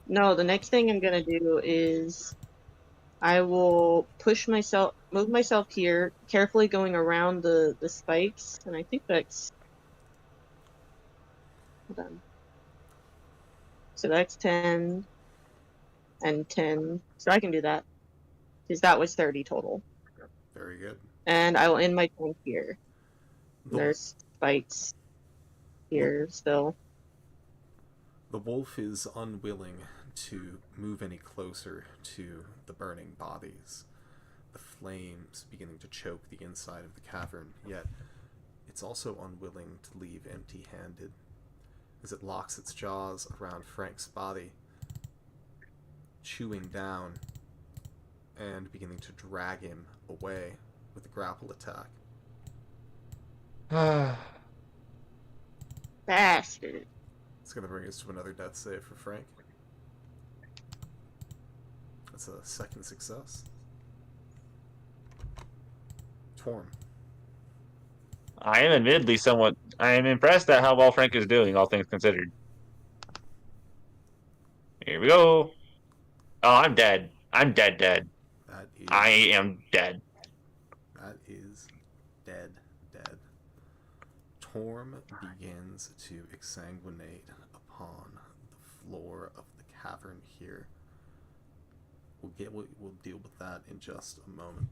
No, the next thing I'm gonna do is I will move myself here, carefully going around the spikes, and I think that's, hold on. So that's 10 and 10, so I can do that, because that was 30 total. Very good. And I will end my turn here. The, There's spikes here still. the wolf is unwilling to move any closer to the burning bodies. The flames beginning to choke the inside of the cavern, yet it's also unwilling to leave empty-handed. As it locks its jaws around Frank's body, chewing down and beginning to drag him away with a grapple attack. Bastard. It's going to bring us to another death save for Frank. That's a second success. Torm. I am admittedly I am impressed at how well Frank is doing, all things considered. Here we go. Oh, I'm dead. I'm dead. I am dead. That is dead. Torm begins to exsanguinate upon the floor of the cavern here. We'll deal with that in just a moment.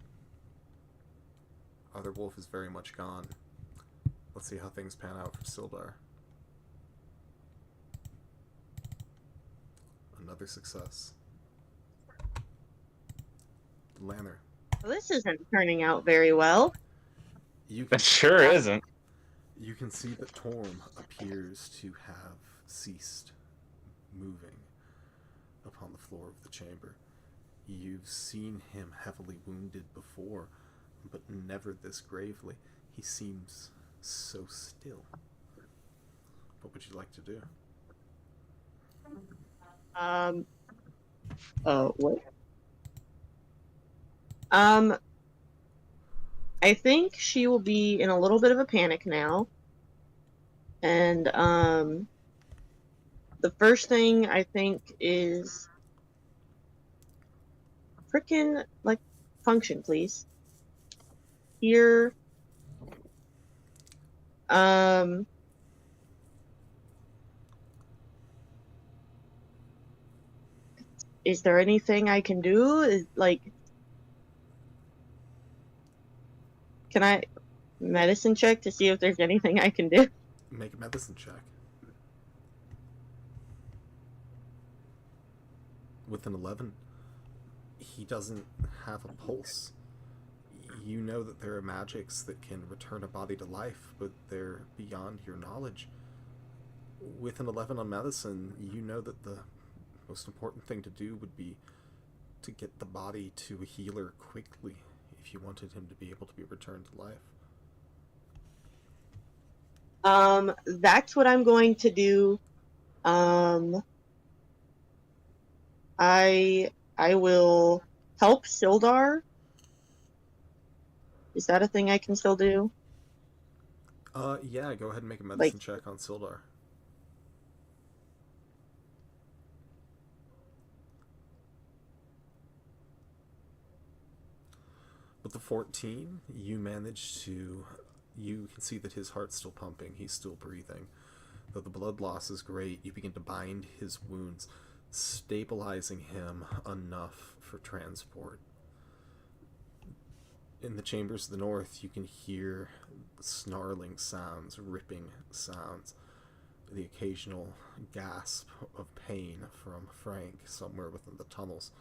other wolf is very much gone. Let's see how things pan out for Sildar. Another success. Lanner, Well, this isn't turning out very well. you can It sure isn't. you can see that Torm appears to have ceased moving upon the floor of the chamber. You've seen him heavily wounded before, but never this gravely. He seems so still. What would you like to do? Oh, what? I think she will be in a little bit of a panic now. And, the first thing I think is frickin', like, function, please. Here. Is there anything I can do? Can I medicine check to see if there's anything I can do? Make a medicine check. With an 11, he doesn't have a pulse. You know that there are magics that can return a body to life, but they're beyond your knowledge. With an 11 on medicine, you know that the most important thing to do would be to get the body to a healer quickly if you wanted him to be able to be returned to life. That's what I'm going to do. I will help Sildar. Is that a thing I can still do? Yeah, go ahead and make a medicine check on Sildar. With the 14, you manage to... You can see that his heart's still pumping, he's still breathing. Though the blood loss is great, you begin to bind his wounds, stabilizing him enough for transport. In the chambers of the north, you can hear snarling sounds, ripping sounds, the occasional gasp of pain from Frank somewhere within the tunnels.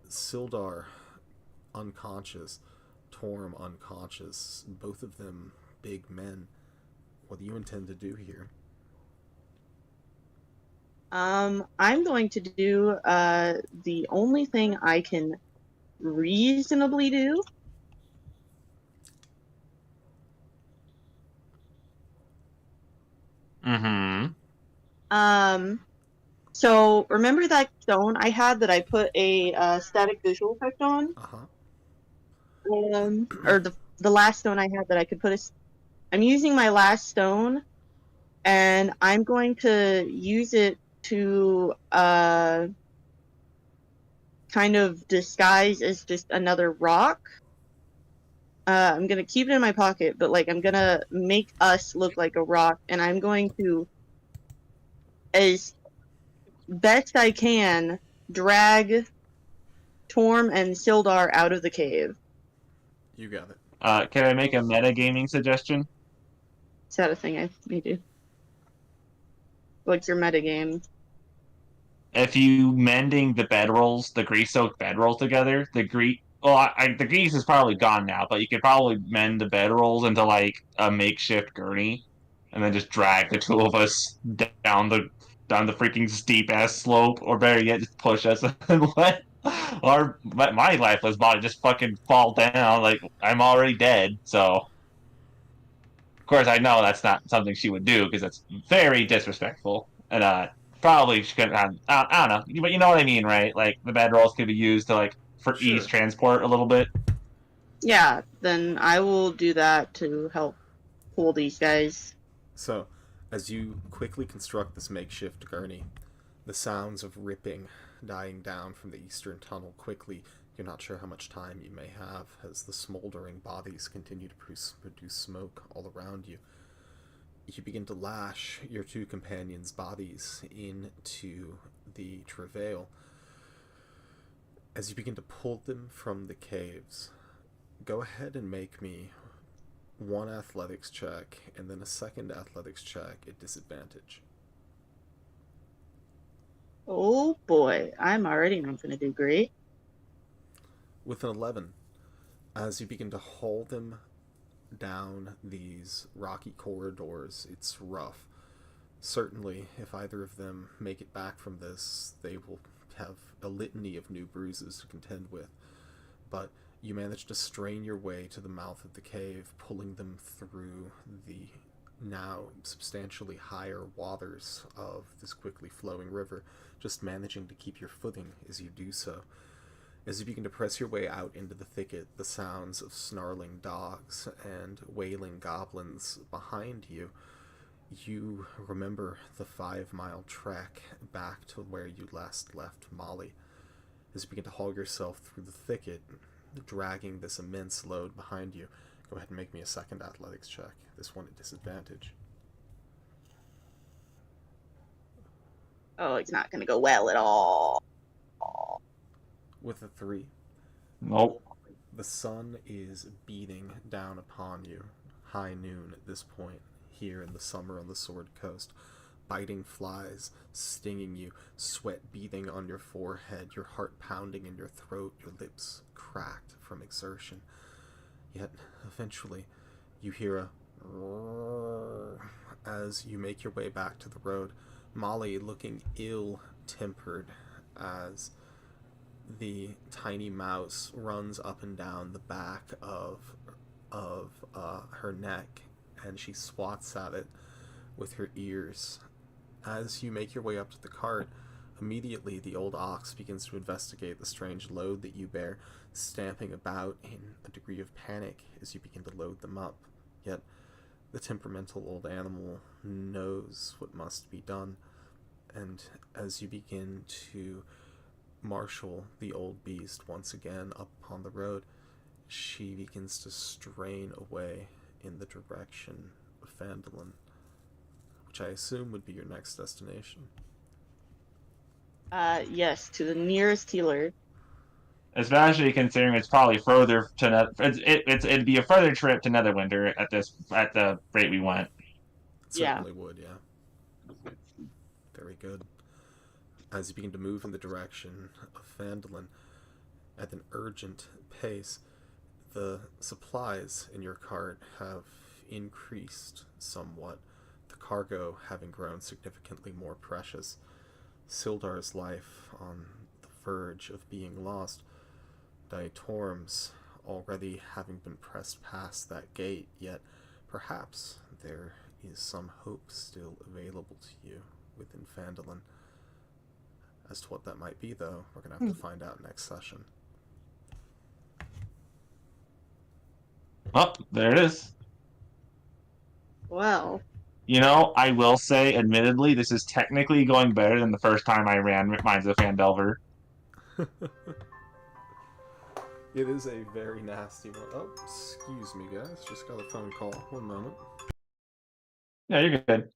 Sildar unconscious, Torm unconscious, both of them big men. What do you intend to do here? I'm going to do the only thing I can reasonably do. Mm-hmm. So remember that stone I had that I put a static visual effect on? Uh-huh. Or the last stone I had that I could put I'm using my last stone, and I'm going to use it to kind of disguise as just another rock. I'm gonna keep it in my pocket, but like I'm gonna make us look like a rock, and I'm going to, as best I can, drag Torm and Sildar out of the cave. You got it. Can I make a metagaming suggestion? Is that a thing I may do? What's your metagame? If you mending the bedrolls, the grease-soaked bedrolls together, the grease is probably gone now, but you could probably mend the bedrolls into like a makeshift gurney, and then just drag the two of us down the freaking steep ass slope, or better yet, just push us and let my lifeless body just fucking fall down. Like I'm already dead, so of course I know that's not something she would do because that's very disrespectful, and probably she could. I don't know, but you know what I mean, right? Like the bedrolls could be used to like for ease Sure. transport a little bit. Yeah, then I will do that to help pull these guys. So, as you quickly construct this makeshift gurney, the sounds of ripping dying down from the eastern tunnel quickly. You're not sure how much time you may have as the smoldering bodies continue to produce smoke all around you. You begin to lash your two companions' bodies into the travail. As you begin to pull them from the caves, Go ahead and make me one athletics check and then a second athletics check at disadvantage. Oh boy, I'm already not going to do great. With an 11, as you begin to haul them down these rocky corridors, it's rough. Certainly, if either of them make it back from this, they will have a litany of new bruises to contend with. But you manage to strain your way to the mouth of the cave, pulling them through the now substantially higher waters of this quickly flowing river, just managing to keep your footing as you do so. As you begin to press your way out into the thicket, the sounds of snarling dogs and wailing goblins behind you, you remember the 5-mile trek back to where you last left Molly. As you begin to haul yourself through the thicket, dragging this immense load behind you, go ahead and make me a second athletics check, this one at disadvantage. Oh, it's not going to go well at all. With a 3, Nope. the sun is beating down upon you, high noon at this point, here in the summer on the Sword Coast. Biting flies, stinging you, sweat beating on your forehead, your heart pounding in your throat, your lips cracked from exertion. Yet, eventually, you hear a roar as you make your way back to the road, Molly looking ill-tempered as the tiny mouse runs up and down the back of her neck, and she swats at it with her ears. As you make your way up to the cart, immediately the old ox begins to investigate the strange load that you bear, stamping about in a degree of panic as you begin to load them up. Yet the temperamental old animal knows what must be done, and as you begin to marshal the old beast once again up on the road, she begins to strain away in the direction of Phandelver, which I assume would be your next destination. Yes, to the nearest healer. Especially considering it's probably further to it'd be a further trip to Netherwinter at the rate we went. It certainly would, yeah. Very good. As you begin to move in the direction of Phandelver at an urgent pace, the supplies in your cart have increased somewhat, the cargo having grown significantly more precious. Sildar's life on the verge of being lost, Torm's already having been pressed past that gate, yet perhaps there is some hope still available to you within Phandelver. As to what that might be, though, we're going to have to find out next session. Oh, there it is. Well, You know, I will say, admittedly, this is technically going better than the first time I ran Mines of Phandelver. It is a very nasty one. Oh, excuse me, guys. Just got a phone call. One moment. Yeah, you're good.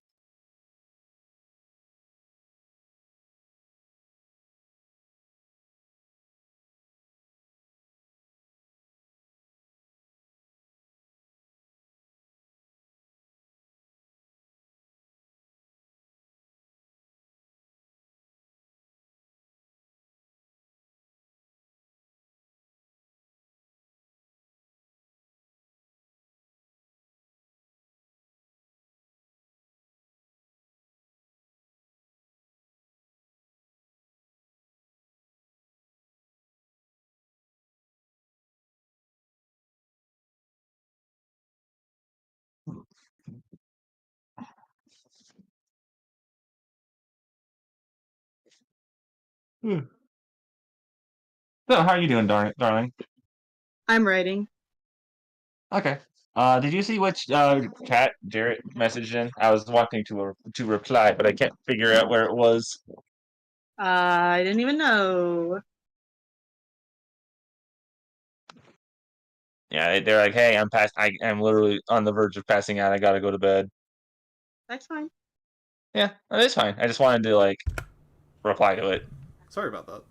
So, how are you doing, darling? I'm writing. Okay. Did you see which chat Jarrett messaged in? I was wanting to reply, but I can't figure out where it was. I didn't even know. Yeah, they're like, "Hey, I'm literally on the verge of passing out. I gotta go to bed." That's fine. Yeah, it's fine. I just wanted to reply to it. Sorry about that.